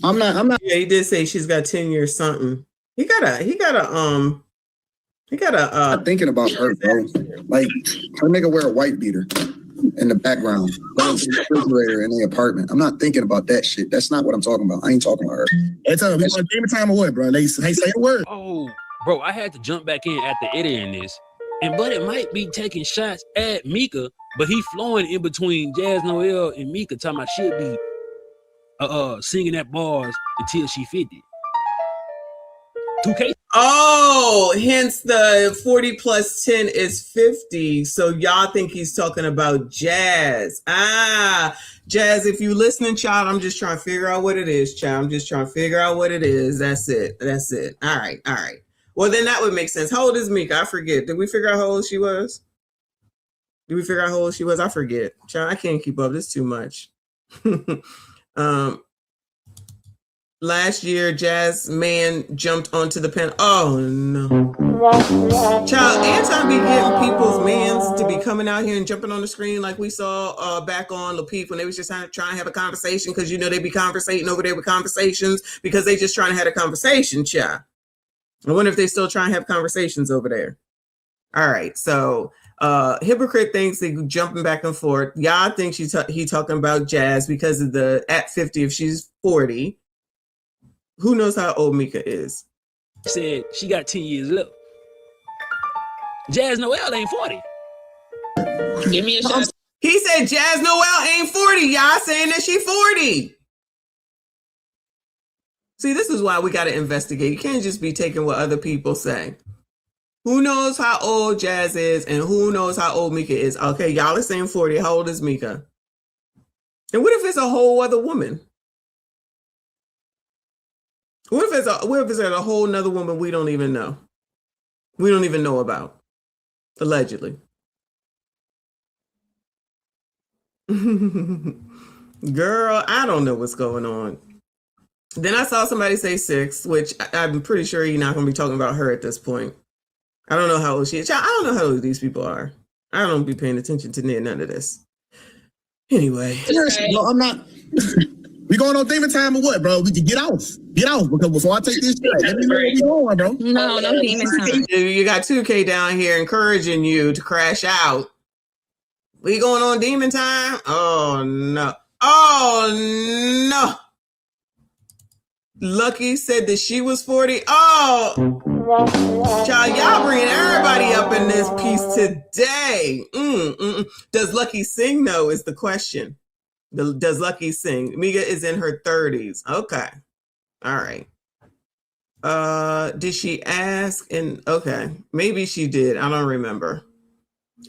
I'm not. Yeah, he did say she's got 10 years something. He got a. I'm thinking about her, bro. Like, her nigga wear a white beater in the background, going to the refrigerator in the apartment. I'm not thinking about that shit. That's not what I'm talking about. I ain't talking about her. Anton, we want game time or what, bro? They say a word. Oh, bro, I had to jump back in after editing this. And but it might be taking shots at Mika, but he flowing in between Jazz Noel and Mika, talking about she'll be singing at bars until she 50. 2K. Oh, hence the 40 plus 10 is 50. So y'all think he's talking about Jazz. Jazz, if you listening, child, I'm just trying to figure out what it is, child. I'm just trying to figure out what it is. That's it. All right. Well, then that would make sense. How old is Mika? I forget. Did we figure out how old she was? I forget. Child, I can't keep up. This is too much. Last year, Jazz Man jumped onto the pen. Oh, no. Child, Anton be getting people's mans to be coming out here and jumping on the screen like we saw back on Le Peep when they was just trying to have a conversation because, they be conversating over there with conversations because they just trying to have a conversation, child. I wonder if they still trying to have conversations over there. All right, so Hypocrite thinks they jumping back and forth. Y'all think he talking about Jazz because of the at 50 if she's 40. Who knows how old Mika is? Said she got 10 years left. Jazz Noel ain't 40. Give me a shot. He said Jazz Noel ain't 40. Y'all saying that she 40. See, this is why we got to investigate. You can't just be taking what other people say. Who knows how old Jazz is and who knows how old Mika is? Okay, y'all are saying 40. How old is Mika? And what if it's a whole other woman? What if it's a whole nother woman we don't even know? We don't even know about. Allegedly. Girl, I don't know what's going on. Then I saw somebody say 6, which I'm pretty sure you're not going to be talking about her at this point. I don't know how old she is. I don't know how old these people are. I don't be paying attention to none of this. Anyway. No, I'm not. We going on demon time or what, bro? We can get off. Because before I take this shit, let me know where we going, bro. No demon time. You got 2K down here encouraging you to crash out. We going on demon time? Oh, no. Lucky said that she was 40. Oh, child, y'all bringing everybody up in this piece today. Does Lucky sing, though, is the question. Does Lucky sing? Mika is in her 30s. Okay. All right. Did she ask? Okay. Maybe she did. I don't remember.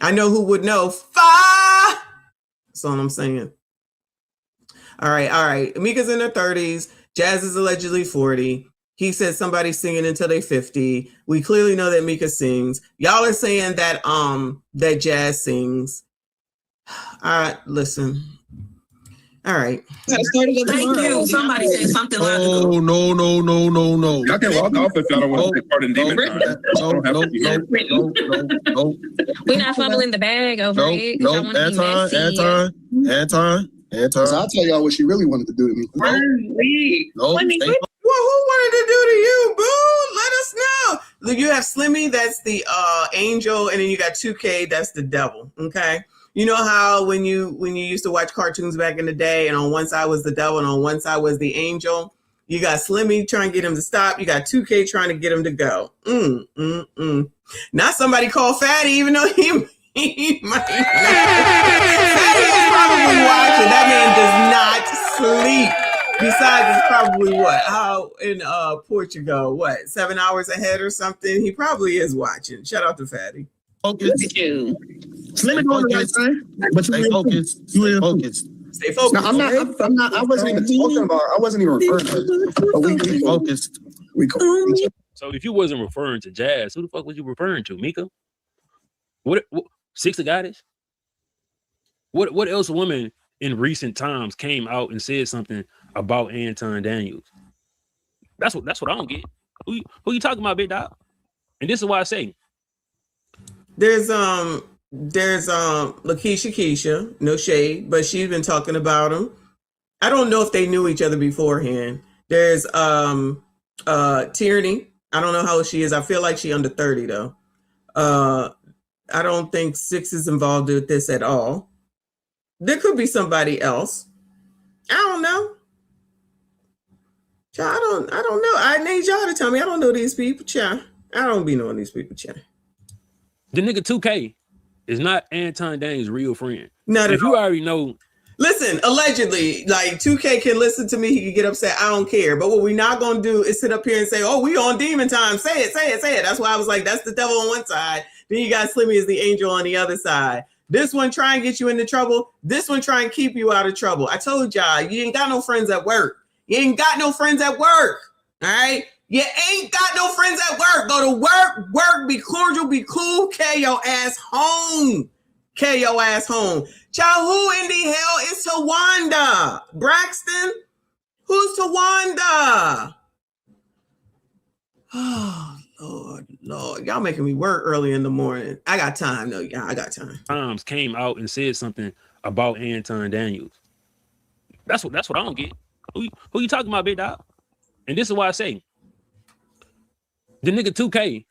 I know who would know. That's all I'm saying. All right. Mika's in her 30s. Jazz is allegedly 40. He said somebody's singing until they're 50. We clearly know that Mika sings. Y'all are saying that that Jazz sings. Listen. All right. Thank you. Somebody say something logical. Oh, no. Y'all can walk off if y'all don't want to take part in demon time. No. We're not fumbling the bag over it. No, Anton. I'll tell y'all what she really wanted to do to me. Well, who wanted to do to you, boo? Let us know. You have Slimmy, that's the angel, and then you got 2K, that's the devil. Okay. You know how when you used to watch cartoons back in the day, and on one side was the devil, and on one side was the angel. You got Slimmy trying to get him to stop. You got 2K trying to get him to go. Not somebody called Fatty, even though he might not. Fatty is probably watching. That man does not sleep. Besides, it's probably how in Portugal, 7 hours ahead or something? He probably is watching. Shout out to Fatty. Focus. Slim on the right time, but stay focused. Stay focused. No, I'm not. I wasn't even talking about. I wasn't even referring to it. But we focused. So if you wasn't referring to Jazz, who the fuck was you referring to? Mika? What 60 Goddess? What else woman in recent times came out and said something about Anton Daniels? That's what I don't get. Who you talking about, big dog? And this is why I say there's Lakeisha Keisha, no shade, but she's been talking about him. I don't know if they knew each other beforehand. There's Tierney. I don't know how old she is. I feel like she's under 30 though. I don't think Six is involved with this at all. There could be somebody else. I don't know. I don't know. I need y'all to tell me. I don't know these people, child. I don't be knowing these people, child. The nigga 2K is not Anton Daniels' real friend. Not at if you already know. Listen, allegedly, like 2K can listen to me, he can get upset. I don't care. But what we're not gonna do is sit up here and say, "Oh, we on demon time." Say it, say it, say it. That's why I was like, "That's the devil on one side." Then you got Slimmy as the angel on the other side. This one try and get you into trouble. This one try and keep you out of trouble. I told y'all, you ain't got no friends at work. You ain't got no friends at work. All right. You ain't got no friends at work. Go to work, be cordial, be cool, carry your ass home. Carry your ass home. Child, who in the hell is Tawanda? Braxton? Who's Tawanda? Oh, Lord. Y'all making me work early in the morning. I got time, though, y'all. I got time. Times came out and said something about Anton Daniels. That's what I don't get. Who you talking about, big dog? And this is why I say the nigga 2K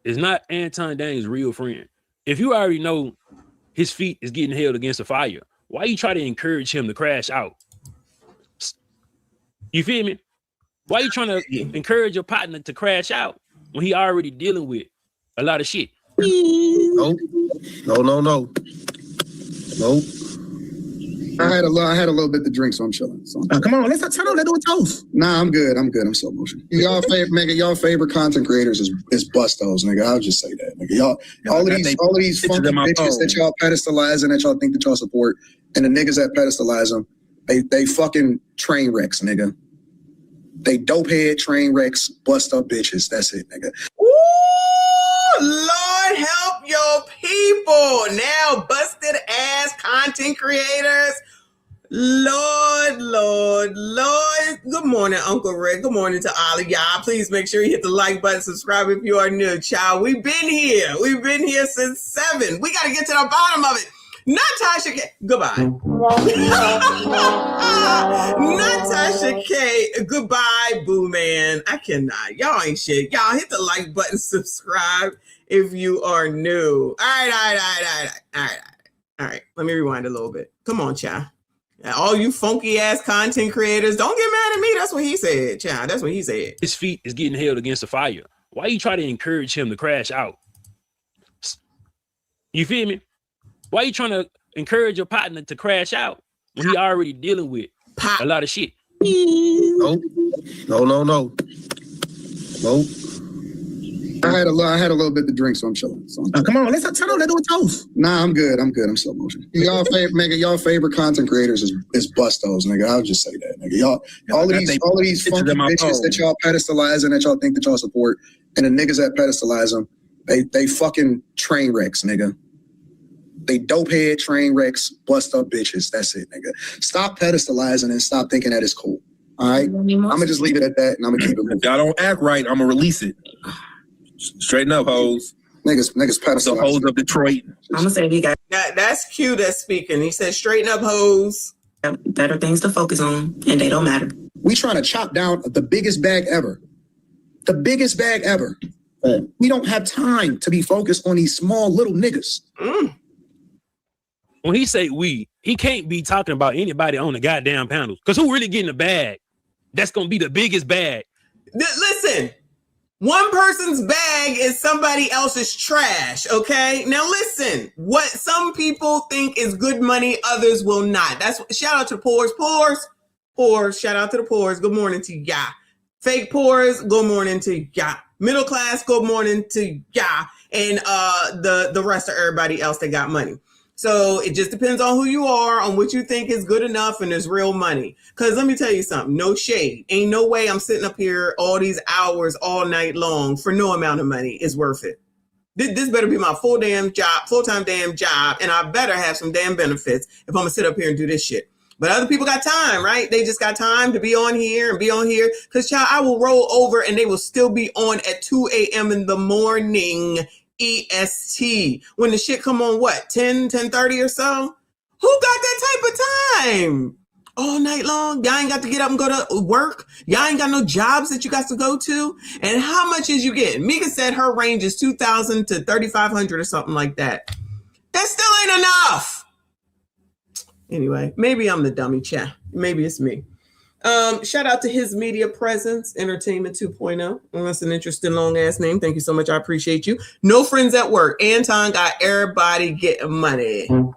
is not Anton Daniels' real friend. If you already know his feet is getting held against the fire, why you try to encourage him to crash out? You feel me? Why you trying to encourage your partner to crash out when he already dealing with a lot of shit? No. I had a little bit to drink, so I'm chilling. So come on, let's do a toast. Nah, I'm good. I'm so emotional. Y'all favorite content creators is Bustos, nigga. I'll just say that, nigga. All of these funky bitches that y'all pedestalize and that y'all think that y'all support, and the niggas that pedestalize them, they fucking train wrecks, nigga. They dope head train wrecks, bust up bitches. That's it, nigga. Ooh, Lord help your people. Now busted ass content creators. Lord. Good morning, Uncle Rick. Good morning to all of y'all. Please make sure you hit the like button, subscribe if you are new, child. We've been here. We've been here since 7. We got to get to the bottom of it. Natasha K. Goodbye. Natasha K. Goodbye, boo man. I cannot. Y'all ain't shit. Y'all hit the like button, subscribe if you are new. All right. Let me rewind a little bit. Come on, child. All you funky ass content creators, don't get mad at me. That's what he said, child. That's what he said. His feet is getting held against the fire. Why you try to encourage him to crash out? You feel me? Why you trying to encourage your partner to crash out when he already dealing with a lot of shit? No. I had a little bit to drink, so I'm chilling. So come on, let's do a toast. Nah, I'm good. I'm so emotional. Y'all favorite content creators is Bustos, nigga. I'll just say that, nigga. All of these funky bitches that y'all pedestalize and that y'all think that y'all support, and the niggas that pedestalize them, they fucking train wrecks, nigga. They dope head train wrecks, bust up bitches. That's it, nigga. Stop pedestalizing and stop thinking that it's cool. All right? I'm gonna just leave it at that, and I'm gonna keep it moving. If y'all don't act right, I'm gonna release it. Straighten up, hoes. Niggas pedestalizing. The hoes of Detroit. I'm gonna say you got that's Q that's speaking. He said, "Straighten up, hoes." better things to focus on, and they don't matter. We trying to chop down the biggest bag ever. The biggest bag ever. We don't have time to be focused on these small little niggas. When he say we, he can't be talking about anybody on the goddamn panels. Because who really getting the bag? That's going to be the biggest bag. Listen, one person's bag is somebody else's trash, okay? Now listen, what some people think is good money, others will not. That's shout out to Pores, shout out to the Pores. Good morning to ya. Fake Pores, good morning to ya. Middle class, good morning to ya. And the rest of everybody else that got money. So it just depends on who you are, on what you think is good enough and is real money. Because let me tell you something, no shade. Ain't no way I'm sitting up here all these hours all night long for no amount of money is worth it. This better be my full-time damn job, and I better have some damn benefits if I'm going to sit up here and do this shit. But other people got time, right? They just got time to be on here and be on here. Because, child, I will roll over and they will still be on at 2 a.m. in the morning EST. When the shit come on, what, 10:30 or so? Who got that type of time? All night long? Y'all ain't got to get up and go to work? Y'all ain't got no jobs that you got to go to? And how much is you getting? Mika said her range is $2,000 to $3,500 or something like that. That still ain't enough. Anyway, maybe I'm the dummy, chat. Maybe it's me. Shout out to His Media Presence, Entertainment 2.0. Well, that's an interesting long ass name. Thank you so much. I appreciate you. No friends at work. Anton got everybody getting money. No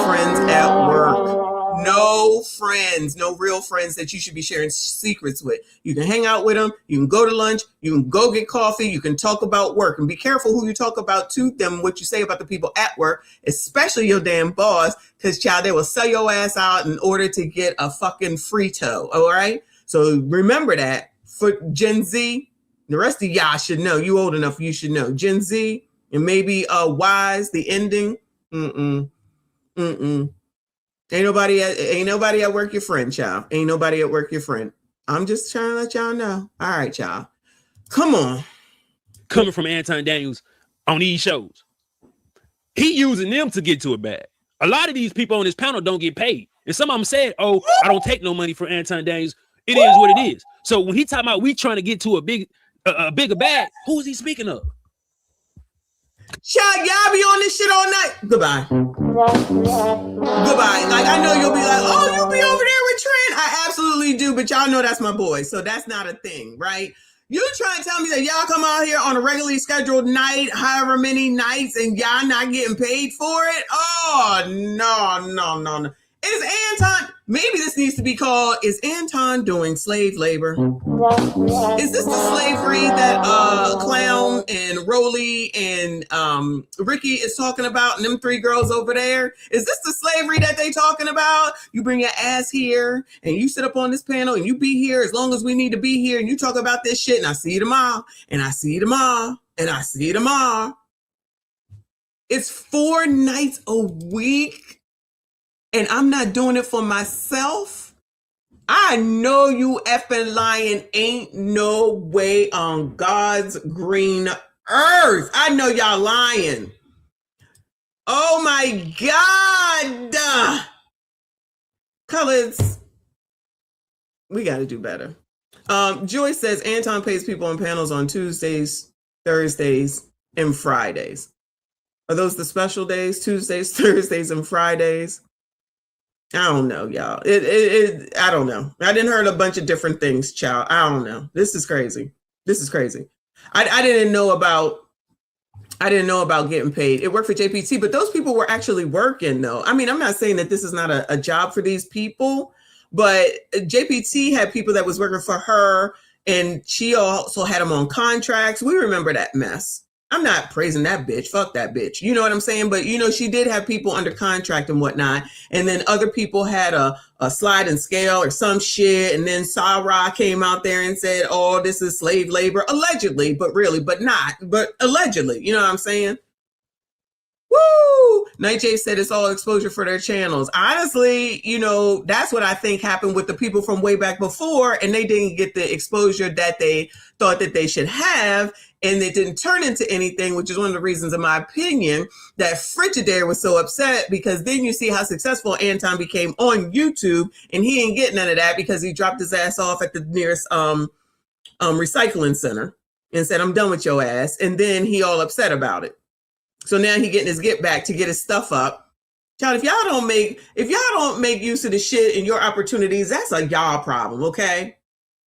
friends at work. No friends, no real friends that you should be sharing secrets with. You can hang out with them. You can go to lunch. You can go get coffee. You can talk about work, and be careful who you talk about to them, what you say about the people at work, especially your damn boss, because child, they will sell your ass out in order to get a fucking free toe. All right. So remember that for Gen Z, the rest of y'all should know. You old enough, you should know. Gen Z and maybe Wise, the ending. Ain't nobody at work your friend, child. Ain't nobody at work your friend. I'm just trying to let y'all know. All right, y'all. Come on. Coming from Anton Daniels on these shows. He using them to get to a bag. A lot of these people on this panel don't get paid. And some of them said, oh, I don't take no money for Anton Daniels. It is what it is. So when he talking about we trying to get to a bigger bag, who is he speaking of? Child, y'all be on this shit all night. Goodbye. Goodbye. Like, I know you'll be like, oh, you'll be over there with Trent. I absolutely do, but y'all know that's my boy. So that's not a thing, right? You trying to tell me that y'all come out here on a regularly scheduled night, however many nights, and y'all not getting paid for it? Oh, no. Is Anton, maybe this needs to be called, is Anton doing slave labor? Is this the slavery that Clown and Rolly and Ricky is talking about, and them three girls over there? Is this the slavery that they talking about? You bring your ass here and you sit up on this panel and you be here as long as we need to be here, and you talk about this shit, and I see you tomorrow, and I see you tomorrow, and I see you tomorrow. It's 4 nights a week. And I'm not doing it for myself. I know you effing lying. Ain't no way on God's green earth. I know y'all lying. Oh my God. Colors, we got to do better. Joyce says Anton pays people on panels on Tuesdays, Thursdays, and Fridays. Are those the special days? Tuesdays, Thursdays, and Fridays? I don't know, y'all. I don't know. I didn't heard a bunch of different things, child. I don't know. This is crazy. I didn't know about getting paid. It worked for JPT, but those people were actually working, though. I mean, I'm not saying that this is not a job for these people, but JPT had people that was working for her, and she also had them on contracts. We remember that mess. I'm not praising that bitch. Fuck that bitch. You know what I'm saying? But, she did have people under contract and whatnot. And then other people had a slide and scale or some shit. And then Sarah came out there and said, oh, this is slave labor. Allegedly, but really, but not. But allegedly. You know what I'm saying? Woo! Night J said it's all exposure for their channels. Honestly, that's what I think happened with the people from way back before. And they didn't get the exposure that they thought that they should have. And it didn't turn into anything, which is one of the reasons, in my opinion, that Frigidaire was so upset, because then you see how successful Anton became on YouTube, and he ain't getting none of that because he dropped his ass off at the nearest recycling center and said, I'm done with your ass. And then he all upset about it. So now he getting his get back to get his stuff up. Child, if y'all don't make use of the shit and your opportunities, that's a y'all problem, okay?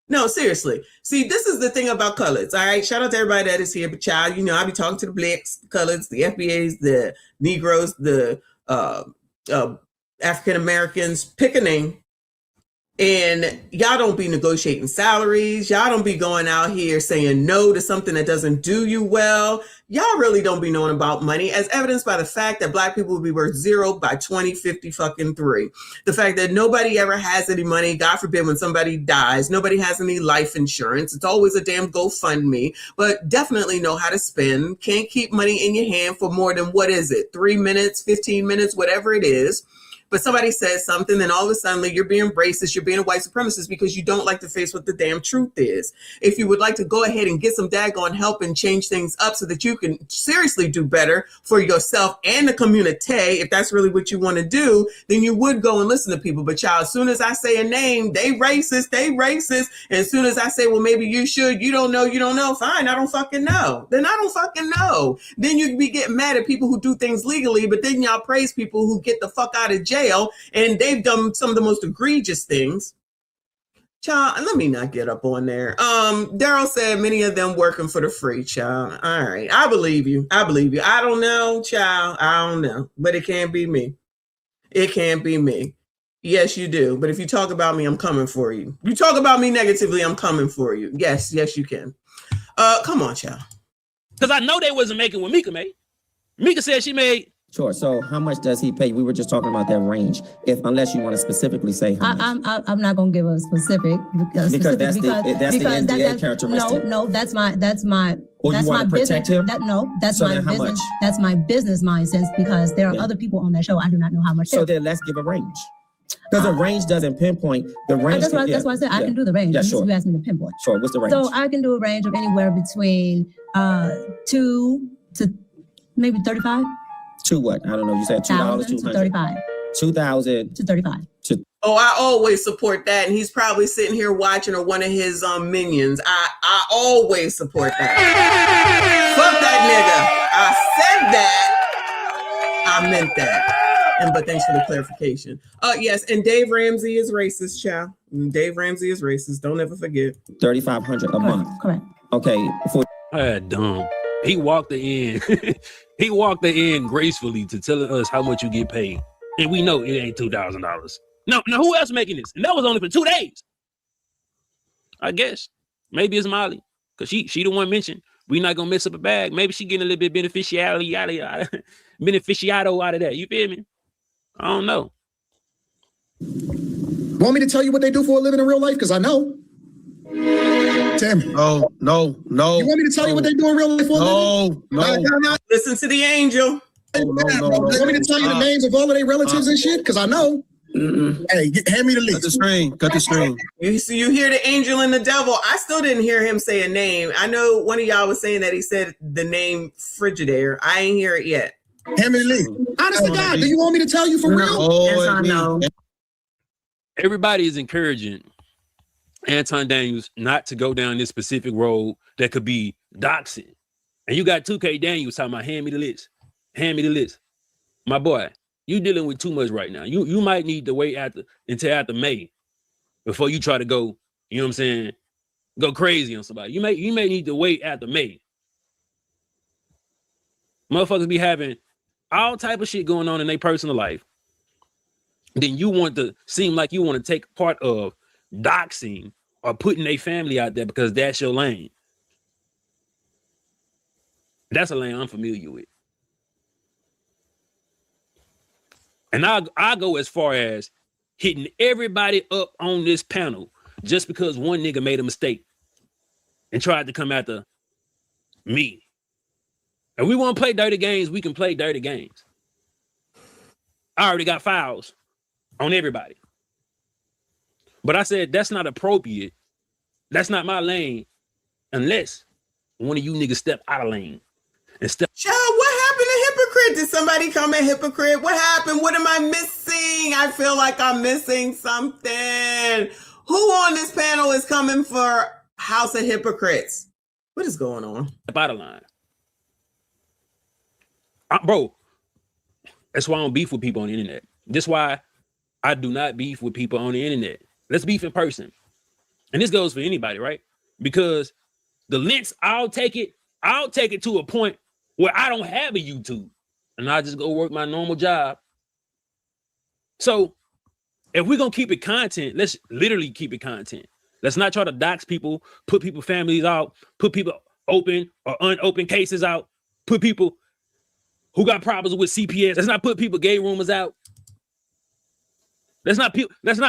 No, seriously. See, this is the thing about colors, all right? Shout out to everybody that is here. But child, I be talking to the blacks, the colors, the FBAs, the Negroes, the African Americans, pick a name. And y'all don't be negotiating salaries. Y'all don't be going out here saying no to something that doesn't do you well. Y'all really don't be knowing about money, as evidenced by the fact that Black people will be worth 0 by 2053. The fact that nobody ever has any money, God forbid, when somebody dies, nobody has any life insurance. It's always a damn GoFundMe, but definitely know how to spend. Can't keep money in your hand for more than, 3 minutes, 15 minutes, whatever it is. But somebody says something, then all of a sudden you're being racist, you're being a white supremacist because you don't like to face what the damn truth is. If you would like to go ahead and get some daggone help and change things up so that you can seriously do better for yourself and the community, if that's really what you want to do, then you would go and listen to people. But y'all, as soon as I say a name, they racist. And as soon as I say, well, maybe you should, you don't know, fine, I don't fucking know. Then I don't fucking know. Then you be getting mad at people who do things legally, but then y'all praise people who get the fuck out of jail jail, and they've done some of the most egregious things. Child, let me not get up on there. Daryl said many of them working for the free, child. All right. I believe you. I don't know, child. I don't know. But it can't be me. It can't be me. Yes, you do. But if you talk about me, I'm coming for you. You talk about me negatively, I'm coming for you. Yes, you can. Come on, child. Because I know they wasn't making what Mika made. Mika said she made. Sure. So how much does he pay? We were just talking about that range. Unless you want to specifically say how much. I'm not gonna give a specific because that's the NDA characteristic. No, that's my Or that's you my want to protect business. him? That's So my then how business. much? That's my business mindset because there are other people on that show. I do not know how much. So then let's give a range. Because a range doesn't pinpoint the range. That's why I said I can do the range. Yeah, sure. You asked me to pinpoint. Sure. What's the range? So I can do a range of anywhere between 2 to maybe 35. To what? I don't know. You said $2 to 35. 2,000 to 35. Oh, I always support that. And he's probably sitting here watching or one of his minions. I always support that. Fuck that nigga. I said that. I meant that. But thanks for the clarification. Yes, and Dave Ramsey is racist, child. Dave Ramsey is racist. Don't ever forget. $3,500 a month. Correct. Okay. Dumb. He walked in. He walked in gracefully to tell us how much you get paid, and we know it ain't $2,000. No, who else making this? And that was only for 2 days. I guess maybe it's Molly, cause she the one mentioned we not gonna mess up a bag. Maybe she getting a little bit beneficiado out of that. You feel me? I don't know. Want me to tell you what they do for a living in real life? Because I know. Tim. No. You want me to tell you what they do in real life for a living? No. Listen to the angel. You want me to tell you the names of all of their relatives and shit? Because I know. Hey, hand me the list. Cut the string. You hear the angel and the devil. I still didn't hear him say a name. I know one of y'all was saying that he said the name Frigidaire. I ain't hear it yet. Hand me the list. Honest to God, do you want me to tell you for real? Yes, I know. Everybody is encouraging Anton Daniels not to go down this specific road that could be doxing. And you got 2K Daniels talking about hand me the list. Hand me the list. My boy, you dealing with too much right now. You might need to wait until after May before you try to go, you know what I'm saying, go crazy on somebody. You may need to wait after May. Motherfuckers be having all type of shit going on in their personal life. Then you want to seem like you want to take part of doxing or putting a family out there because that's your lane. That's a lane I'm familiar with. And I go as far as hitting everybody up on this panel just because one nigga made a mistake and tried to come after me. And we want to play dirty games, we can play dirty games. I already got files on everybody. But I said, that's not appropriate. That's not my lane unless one of you niggas step out of lane. And step. Child, what happened to hypocrite? Did somebody come at hypocrite? What happened? What am I missing? I feel like I'm missing something. Who on this panel is coming for House of Hypocrites? What is going on? Step out of line. Bro, that's why I don't beef with people on the internet. That's why I do not beef with people on the internet. Let's beef in person. And this goes for anybody, right? Because the links, I'll take it to a point where I don't have a YouTube and I just go work my normal job. So if we're going to keep it content, let's literally keep it content. Let's not try to dox people, put people families out, put people open or unopened cases out, put people who got problems with CPS. Let's not put people gay rumors out. Let's not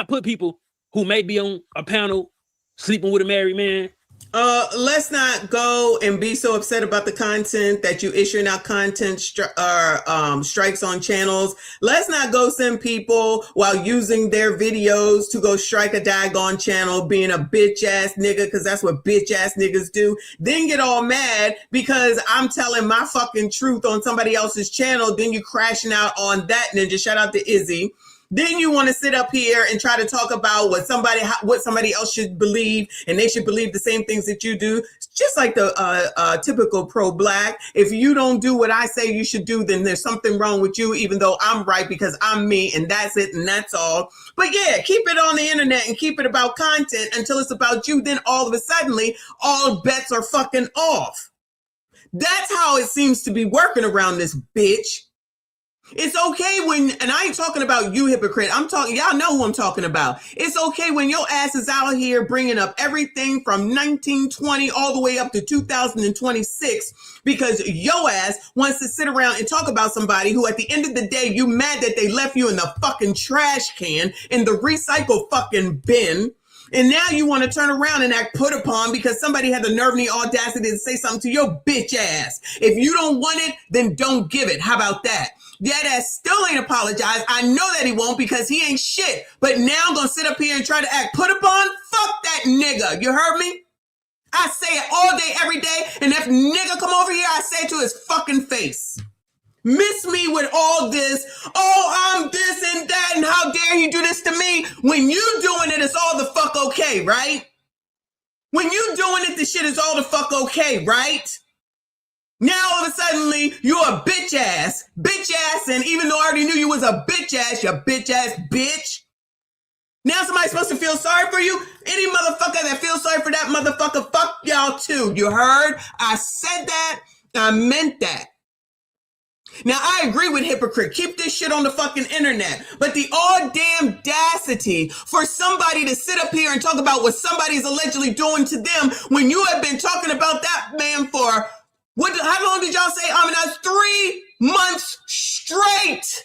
put people who may be on a panel sleeping with a married man. Let's not go and be so upset about the content that you issuing out content strikes on channels. Let's not go send people while using their videos to go strike a daggone channel being a bitch ass nigga, because that's what bitch ass niggas do. Then get all mad because I'm telling my fucking truth on somebody else's channel. Then you crashing out on that ninja. Shout out to Izzy. Then you want to sit up here and try to talk about what somebody else should believe, and they should believe the same things that you do. It's just like the typical pro-black. If you don't do what I say you should do, then there's something wrong with you, even though I'm right because I'm me, and that's it, and that's all. But yeah, keep it on the internet and keep it about content until it's about you. Then all of a sudden, all bets are fucking off. That's how it seems to be working around this bitch. It's okay when, and I ain't talking about you, hypocrite. I'm talking, y'all know who I'm talking about. It's okay when your ass is out here bringing up everything from 1920 all the way up to 2026 because your ass wants to sit around and talk about somebody who at the end of the day, you mad that they left you in the fucking trash can in the recycle fucking bin. And now you want to turn around and act put upon because somebody had the nerve and the audacity to say something to your bitch ass. If you don't want it, then don't give it. How about that? That ass still ain't apologized. I know that he won't because he ain't shit. But now I'm going to sit up here and try to act put upon? Fuck that nigga. You heard me? I say it all day, every day. And if nigga come over here, I say it to his fucking face. Miss me with all this. Oh, I'm this and that. And how dare you do this to me? When you doing it, it's all the fuck okay, right? When you doing it, the shit is all the fuck okay, right? Now all of a sudden, you're a bitch ass, and even though I already knew you was a bitch ass, you bitch ass bitch. Now somebody's supposed to feel sorry for you? Any motherfucker that feels sorry for that motherfucker, fuck y'all too. You heard? I said that. I meant that. Now I agree with hypocrite. Keep this shit on the fucking internet. But the audacity for somebody to sit up here and talk about what somebody's allegedly doing to them when you have been talking about that man for how long did y'all say? I mean, that's 3 months straight.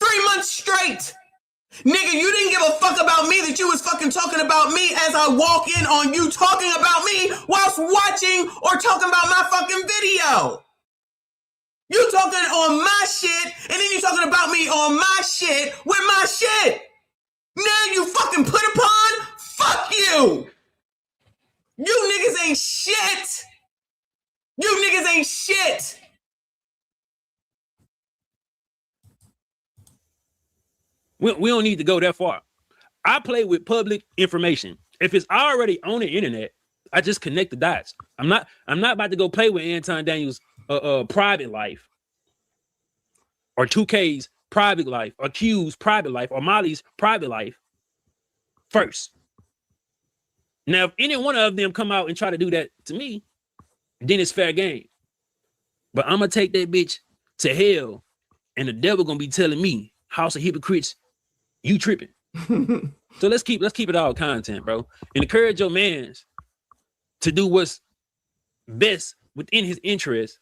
3 months straight. Nigga, you didn't give a fuck about me that you was fucking talking about me as I walk in on you talking about me whilst watching or talking about my fucking video. You talking on my shit and then you talking about me on my shit with my shit. Now you fucking put upon? Fuck you. You niggas ain't shit. You niggas ain't shit. We don't need to go that far. I play with public information. If it's already on the internet, I just connect the dots. I'm not about to go play with Anton Daniels' private life, or 2K's private life, or Q's private life, or Molly's private life first. Now, if any one of them come out and try to do that to me, then it's fair game. But I'm gonna take that bitch to hell, and the devil gonna be telling me, House of Hypocrites, you tripping. So let's keep it all content, bro. And encourage your mans to do what's best within his interest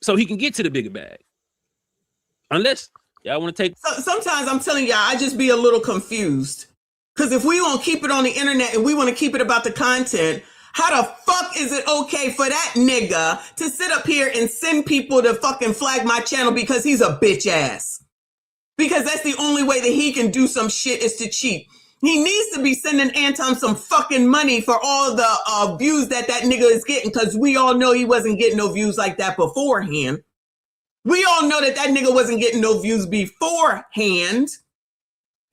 so he can get to the bigger bag. Unless y'all want to take. Sometimes I'm telling y'all, I just be a little confused. Because if we want to keep it on the internet and we want to keep it about the content, how the fuck is it okay for that nigga to sit up here and send people to fucking flag my channel because he's a bitch ass? Because that's the only way that he can do some shit is to cheat. He needs to be sending Anton some fucking money for all the views that nigga is getting, because we all know he wasn't getting no views like that beforehand. We all know that nigga wasn't getting no views beforehand.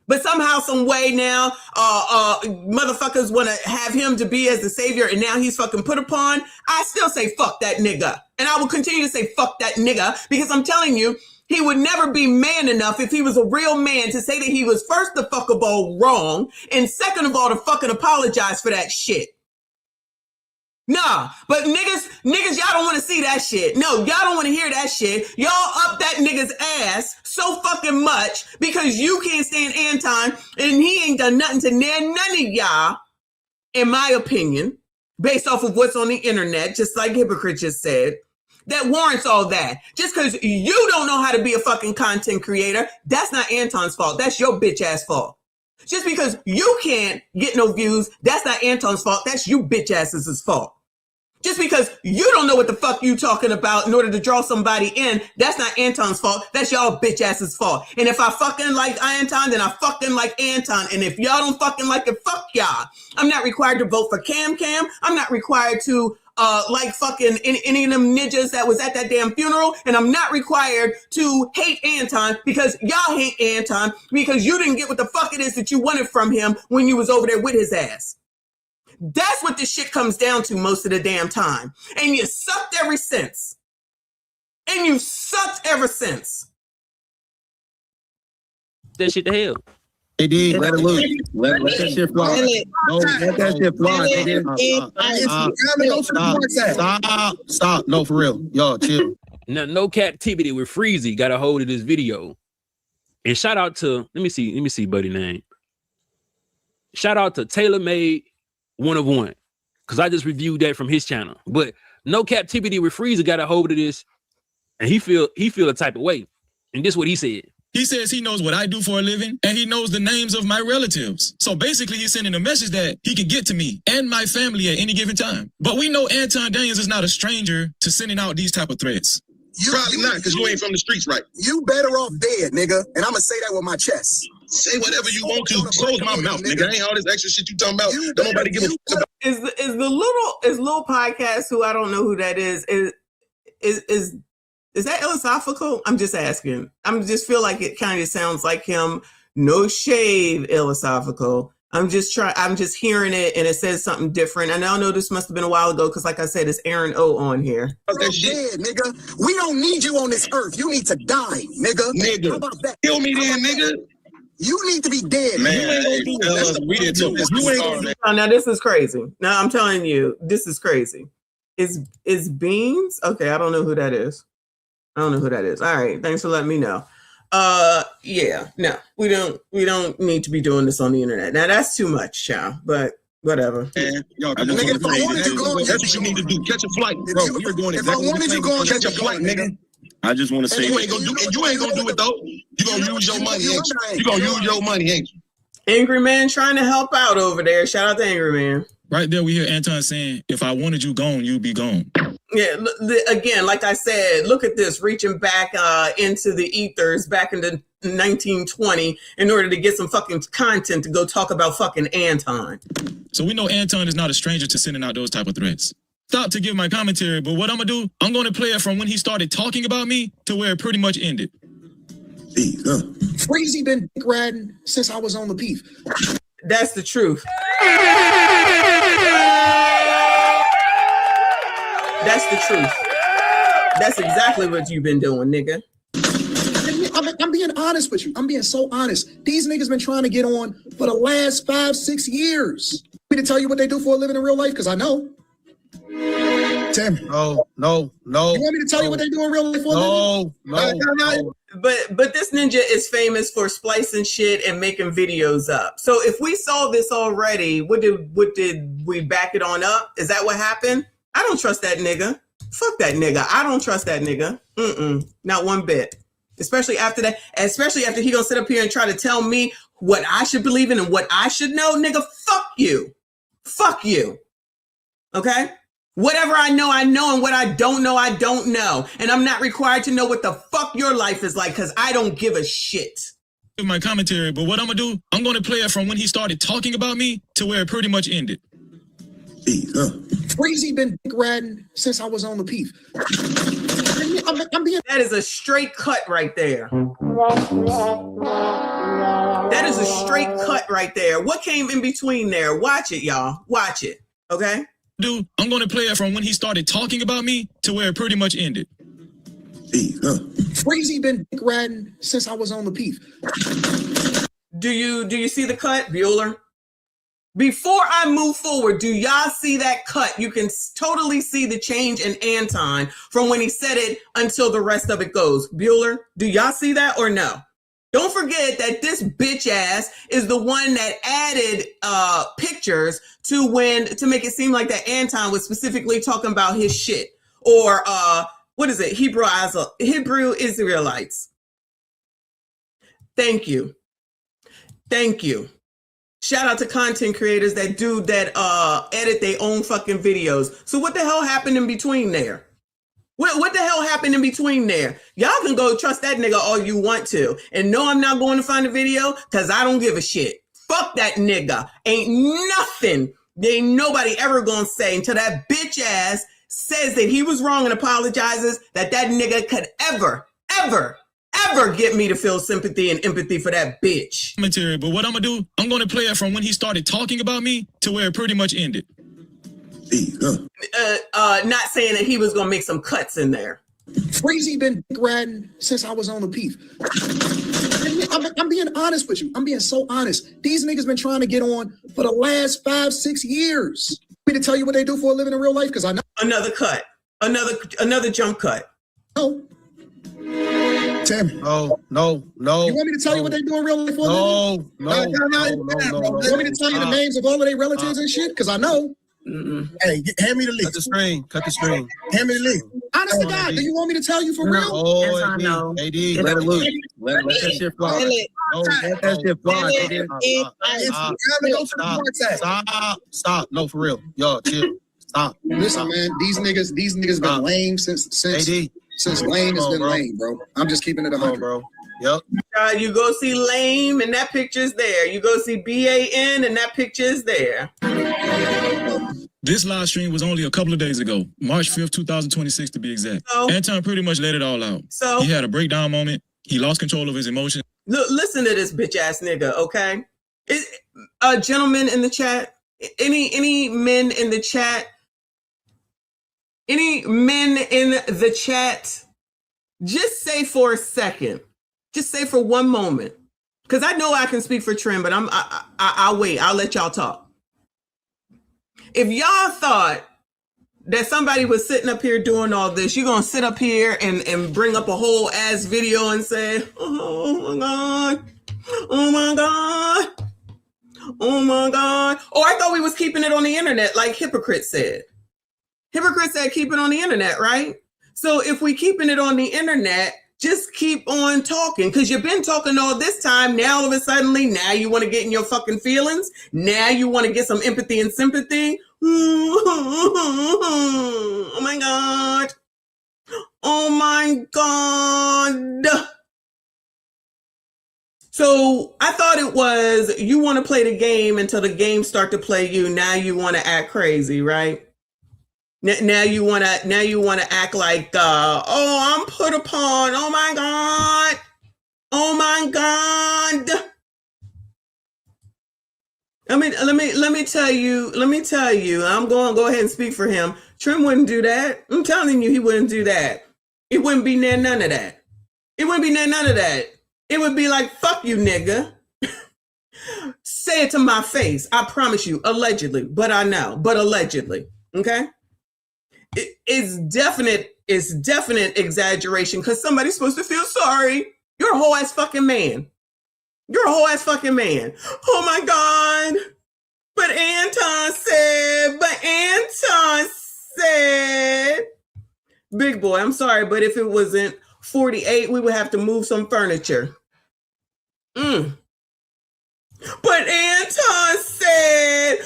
But somehow, some way now, motherfuckers want to have him to be as the savior, and now he's fucking put upon. I still say fuck that nigga. And I will continue to say fuck that nigga, because I'm telling you, he would never be man enough if he was a real man to say that he was first the fuck of all wrong, and second of all to fucking apologize for that shit. Nah, but niggas, y'all don't want to see that shit. No, y'all don't want to hear that shit. Y'all up that nigga's ass so fucking much because you can't stand Anton and he ain't done nothing to none of y'all, in my opinion, based off of what's on the internet, just like Hypocrite just said, that warrants all that. Just because you don't know how to be a fucking content creator, that's not Anton's fault. That's your bitch ass fault. Just because you can't get no views, that's not Anton's fault. That's you bitch asses' fault. Just because you don't know what the fuck you talking about in order to draw somebody in, that's not Anton's fault. That's y'all bitch asses' fault. And if I fucking like Anton, then I fucking like Anton. And if y'all don't fucking like it, fuck y'all. I'm not required to vote for Cam. I'm not required to like fucking any of them ninjas that was at that damn funeral, and I'm not required to hate Anton because y'all hate Anton because you didn't get what the fuck it is that you wanted from him when you was over there with his ass. That's what this shit comes down to most of the damn time. And you sucked ever since. And you sucked ever since. That shit to hell. They did. Let it loose. Let that shit fly. No, let that shit fly. Stop. No, for real. Y'all chill. Now, no captivity with Freezy got a hold of this video. And shout out to, let me see buddy name. Shout out to Taylor Made 1 of 1. Because I just reviewed that from his channel. But no captivity with Freezy got a hold of this. And he feel a type of way. And this is what he said. He says he knows what I do for a living, and he knows the names of my relatives. So basically, he's sending a message that he can get to me and my family at any given time. But we know Anton Daniels is not a stranger to sending out these type of threats. Probably not, because you ain't from the streets, right? You better off dead, nigga. And I'm gonna say that with my chest. Say whatever you want to. Close my mouth, nigga. Ain't all this extra shit you talking about. Don't nobody give a fuck about. Is little podcast who I don't know who that is that philosophical? I'm just asking. I'm just feel like it kind of sounds like him. No shade, philosophical. I'm just hearing it and it says something different. And I know this must have been a while ago because, like I said, it's Aaron O on here. That shit, nigga. We don't need you on this earth. You need to die, nigga. Nigga. How about that? Kill me then, nigga. You need to be dead. Man, you ain't gonna do this. We didn't do this. You ain't gonna do Oh, now this is crazy. Now I'm telling you, this is crazy. Is Beans? Okay, I don't know who that is. All right, thanks for letting me know. Yeah, no, we don't need to be doing this on the internet. Now that's too much, child, but whatever. That's what you need to do. Catch a flight, bro. You're doing exactly what you want. Catch a flight, nigga. I just want to say you ain't gonna do it though. You gonna use your money, ain't you? You gonna use your money, ain't you? Angry Man trying to help out over there. Shout out to Angry Man. Right there, we hear Anton saying, if I wanted you gone, you'd be gone. Yeah, again, like I said, look at this, reaching back into the ethers back into 1920 in order to get some fucking content to go talk about fucking Anton. So we know Anton is not a stranger to sending out those type of threats. Stop to give my commentary, but what I'm gonna do, I'm gonna play it from when he started talking about me to where it pretty much ended. Freezy been dick riding since I was on the beef. That's the truth. That's the truth. That's exactly what you've been doing, nigga. I'm being honest with you. I'm being so honest. These niggas been trying to get on for the last 5-6 years. Me to tell you what they do for a living in real life? Because I know. Tim. No. You want me to tell you what they do in real life for a living? No. But this ninja is famous for splicing shit and making videos up. So if we saw this already, what did we back it on up? Is that what happened? I don't trust that nigga. Fuck that nigga. I don't trust that nigga. Not one bit. Especially after that. Especially after he gonna sit up here and try to tell me what I should believe in and what I should know. Nigga, fuck you. Fuck you. Okay? Whatever I know, and what I don't know, I don't know. And I'm not required to know what the fuck your life is like because I don't give a shit. My commentary, but what I'm gonna do, I'm gonna play it from when he started talking about me to where it pretty much ended. Freezy been dick riding since I was on the beef. That is a straight cut right there. That is a straight cut right there. What came in between there? Watch it, y'all. Watch it. Okay? Dude, I'm going to play it from when he started talking about me to where it pretty much ended. Freezy been dick riding since I was on the beef. Do you see the cut, Bueller? Before I move forward, do y'all see that cut? You can totally see the change in Anton from when he said it until the rest of it goes. Bueller, do y'all see that or no? Don't forget that this bitch ass is the one that added pictures to make it seem like that Anton was specifically talking about his shit. Or what is it? Hebrew Israelites. Thank you. Shout out to content creators that edit their own fucking videos. So what the hell happened in between there? What the hell happened in between there? Y'all can go trust that nigga all you want to. And no, I'm not going to find a video because I don't give a shit. Fuck that nigga. Ain't nothing There ain't nobody ever gonna say until that bitch ass says that he was wrong and apologizes that nigga could ever get me to feel sympathy and empathy for that bitch. Material, but what I'm gonna do, I'm gonna play it from when he started talking about me to where it pretty much ended. Not saying that he was gonna make some cuts in there. Freezy been riding since I was on the peep. I'm being honest with you. I'm being so honest. These niggas been trying to get on for the last 5-6 years. Me to tell you what they do for a living in real life, because I know. Another cut. Another jump cut. No. Tammy. No. You want me to tell you what they do in real life for a living? No. You want me to tell you the names of all of their relatives and shit? Because I know. Hey, hand me the link. Cut the screen. Hand me the link. Honest to God, do you want me to tell you for real? Oh, AD, let it loose. Let that shit fly. Let that shit fly. Stop. No, for real. Yo, chill. Stop. Listen, man, these niggas been lame since Lame has been lame, bro. I'm just keeping it 100, bro. Yep. You go see Lame and that picture's there. You go see B.A.N. and that picture's there. This live stream was only a couple of days ago, March 5th, 2026 to be exact. Anton pretty much let it all out. So he had a breakdown moment. He lost control of his emotions. Look, listen to this bitch ass nigga, okay? Gentlemen in the chat, any men in the chat? Any men in the chat? Just say for a second. Just say for one moment. Because I know I can speak for Trim, but I'll wait. I'll let y'all talk. If y'all thought that somebody was sitting up here doing all this, you're going to sit up here and bring up a whole ass video and say, oh my God, oh my God, oh my God. Oh, I thought we was keeping it on the internet like Hypocrite said. Hypocrite said keep it on the internet, right? So if we keeping it on the internet, just keep on talking, because you've been talking all this time. Now all of a sudden, now you want to get in your fucking feelings. Now you want to get some empathy and sympathy. Oh my God. Oh my God. So I thought it was you want to play the game until the game start to play you. Now you want to act crazy, right? Now you want to act like, oh, I'm put upon. Oh my God. Oh my God. Let me tell you, I'm going to go ahead and speak for him. Trim wouldn't do that. I'm telling you, he wouldn't do that. It wouldn't be near none of that. It wouldn't be near none of that. It would be like, fuck you, nigga. Say it to my face. I promise you, allegedly, but I know, but allegedly. Okay. It's definite exaggeration, because somebody's supposed to feel sorry. You're a whole ass fucking man. You're a whole ass fucking man. Oh my God. But Anton said, big boy, I'm sorry, but if it wasn't 48, we would have to move some furniture. But Anton said,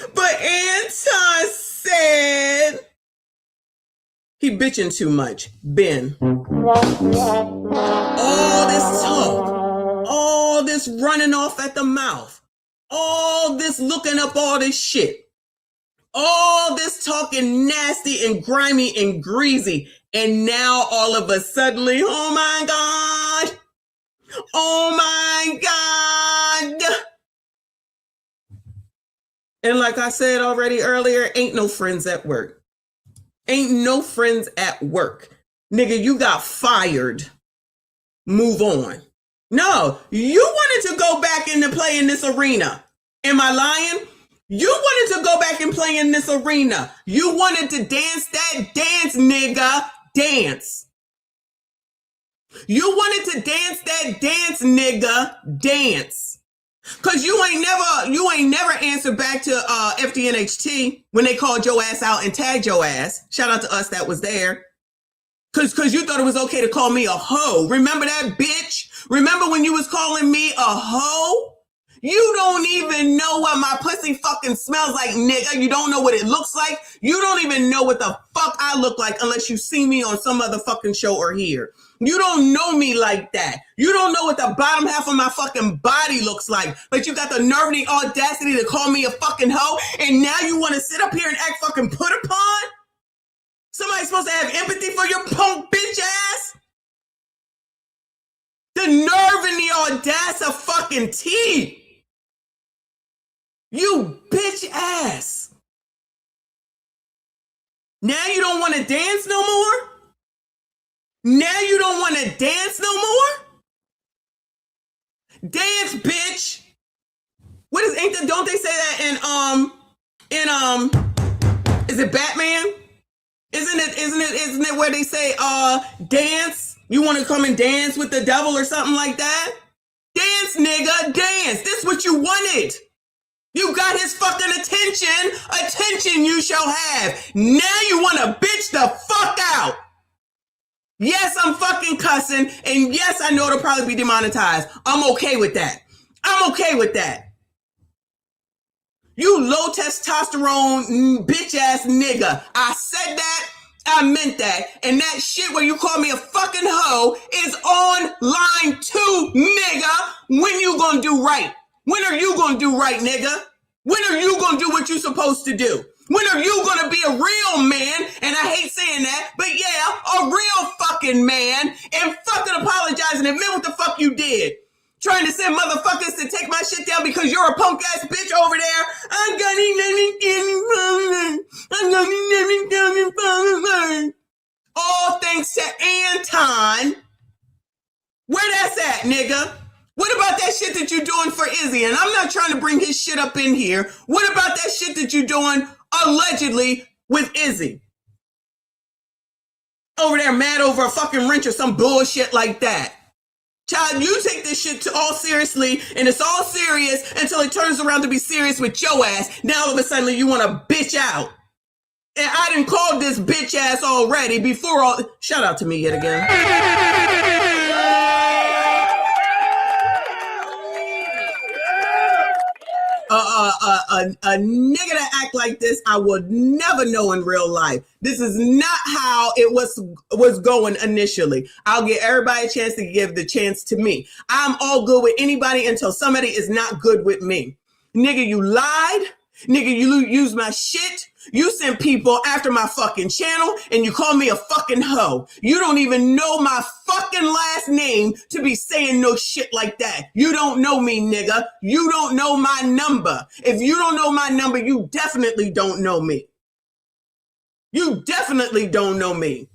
he bitching too much. Ben. All this talk, all this running off at the mouth, all this looking up all this shit, all this talking nasty and grimy and greasy, and now all of a sudden, oh my God, oh my God. And like I said already earlier, ain't no friends at work. Ain't no friends at work. Nigga, you got fired. Move on. No, you wanted to go back into play in this arena. Am I lying? You wanted to go back and play in this arena. You wanted to dance that dance, nigga. Dance. You wanted to dance that dance, nigga. Dance. Cause you ain't never answered back to FDNHT when they called your ass out and tagged your ass. Shout out to us that was there. Cause you thought it was okay to call me a hoe. Remember that, bitch? Remember when you was calling me a hoe? You don't even know what my pussy fucking fucking smells like, nigga. You don't know what it looks like. You don't even know what the fuck I look like unless you see me on some other fucking show or here. You don't know me like that. You don't know what the bottom half of my fucking body looks like. But you got the nerve and the audacity to call me a fucking hoe, and now you want to sit up here and act fucking put upon? Somebody's supposed to have empathy for your punk bitch ass? The nerve and the audacity of fucking T. You bitch ass. Now you don't want to dance no more? Now you don't want to dance no more? Dance, bitch. What is, don't they say that is it Batman? Isn't it where they say, dance? You want to come and dance with the devil or something like that? Dance, nigga, dance. This is what you wanted. You got his fucking attention. Attention you shall have. Now you want to bitch the fuck out. Yes, I'm fucking cussing, and yes, I know it'll probably be demonetized. I'm okay with that. I'm okay with that. You low testosterone bitch ass nigga. I said that, I meant that, and that shit where you call me a fucking hoe is on line 2, nigga. When you gonna do right? When are you gonna do right, nigga? When are you gonna do what you supposed to do? When are you gonna be a real man? And I hate saying that, but yeah, a real fucking man, and fucking apologize and admit what the fuck you did. Trying to send motherfuckers to take my shit down because you're a punk ass bitch over there. I'm gonna all thanks to Anton. Where that's at, nigga? What about that shit that you're doing for Izzy? And I'm not trying to bring his shit up in here. What about that shit that you're doing allegedly with Izzy? Over there mad over a fucking wrench or some bullshit like that. Child, you take this shit all seriously, and it's all serious until it turns around to be serious with your ass. Now all of a sudden you want to bitch out. And I didn't call this bitch ass already before all... Shout out to me yet again. A nigga that act like this, I would never know in real life. This is not how it was going initially. I'll give everybody a chance to give the chance to me. I'm all good with anybody until somebody is not good with me. Nigga, you lied. Nigga, you used my shit. You sent people after my fucking channel and you call me a fucking hoe. You don't even know my fucking last name to be saying no shit like that. You don't know me, nigga. You don't know my number. If you don't know my number, you definitely don't know me. You definitely don't know me.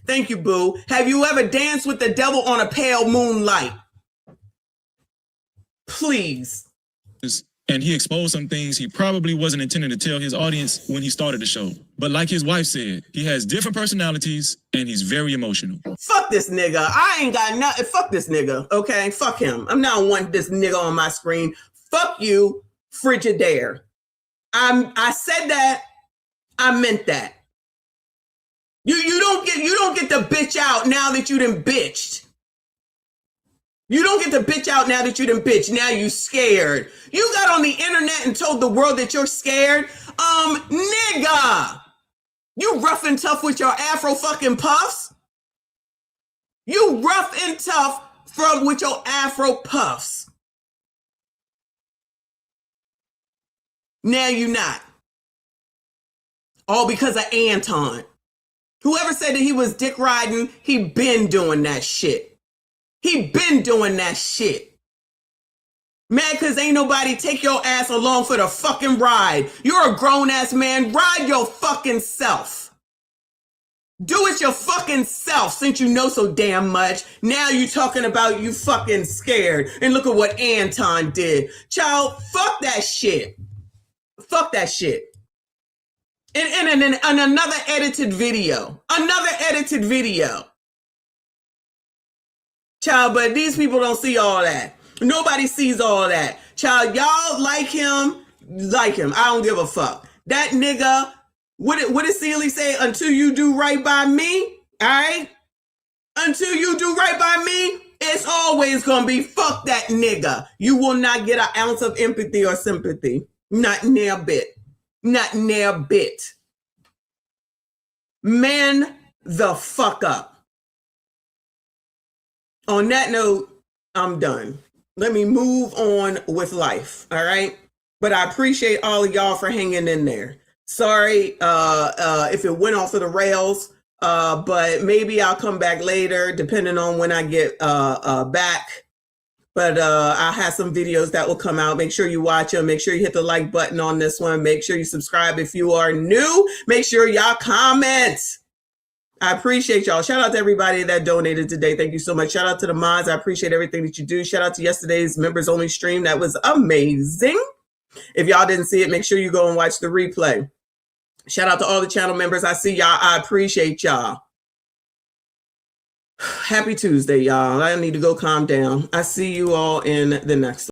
Thank you, boo. Have you ever danced with the devil on a pale moonlight? Please. And he exposed some things he probably wasn't intending to tell his audience when he started the show. But like his wife said, he has different personalities and he's very emotional. Fuck this nigga. I ain't got nothing. Fuck this nigga, okay? Fuck him. I'm not wanting this nigga on my screen. Fuck you, Frigidaire. I said that. I meant that. You don't get the bitch out now that you done bitched. You don't get to bitch out now that you done bitch. Now you scared. You got on the internet and told the world that you're scared. Nigga. You rough and tough with your afro fucking puffs. You rough and tough with your afro puffs. Now you not. All because of Anton. Whoever said that he was dick riding, he been doing that shit. He been doing that shit. Mad cause ain't nobody take your ass along for the fucking ride. You're a grown ass man. Ride your fucking self. Do it your fucking self since you know so damn much. Now you talking about you fucking scared. And look at what Anton did. Child, fuck that shit. Fuck that shit. And another edited video. Another edited video. Child, but these people don't see all that. Nobody sees all that. Child, y'all like him. I don't give a fuck. That nigga, what did Celie say? Until you do right by me, all right? Until you do right by me, it's always gonna be fuck that nigga. You will not get an ounce of empathy or sympathy. Not near bit. Not near bit. Man the fuck up. On that note, I'm done. Let me move on with life, all right? But I appreciate all of y'all for hanging in there. Sorry if it went off of the rails, but maybe I'll come back later, depending on when I get back. But I'll have some videos that will come out. Make sure you watch them. Make sure you hit the like button on this one. Make sure you subscribe if you are new. Make sure y'all comment. I appreciate y'all. Shout out to everybody that donated today. Thank you so much. Shout out to the mods. I appreciate everything that you do. Shout out to yesterday's members only stream. That was amazing. If y'all didn't see it, make sure you go and watch the replay. Shout out to all the channel members. I see y'all. I appreciate y'all. Happy Tuesday, y'all. I need to go calm down. I see you all in the next one.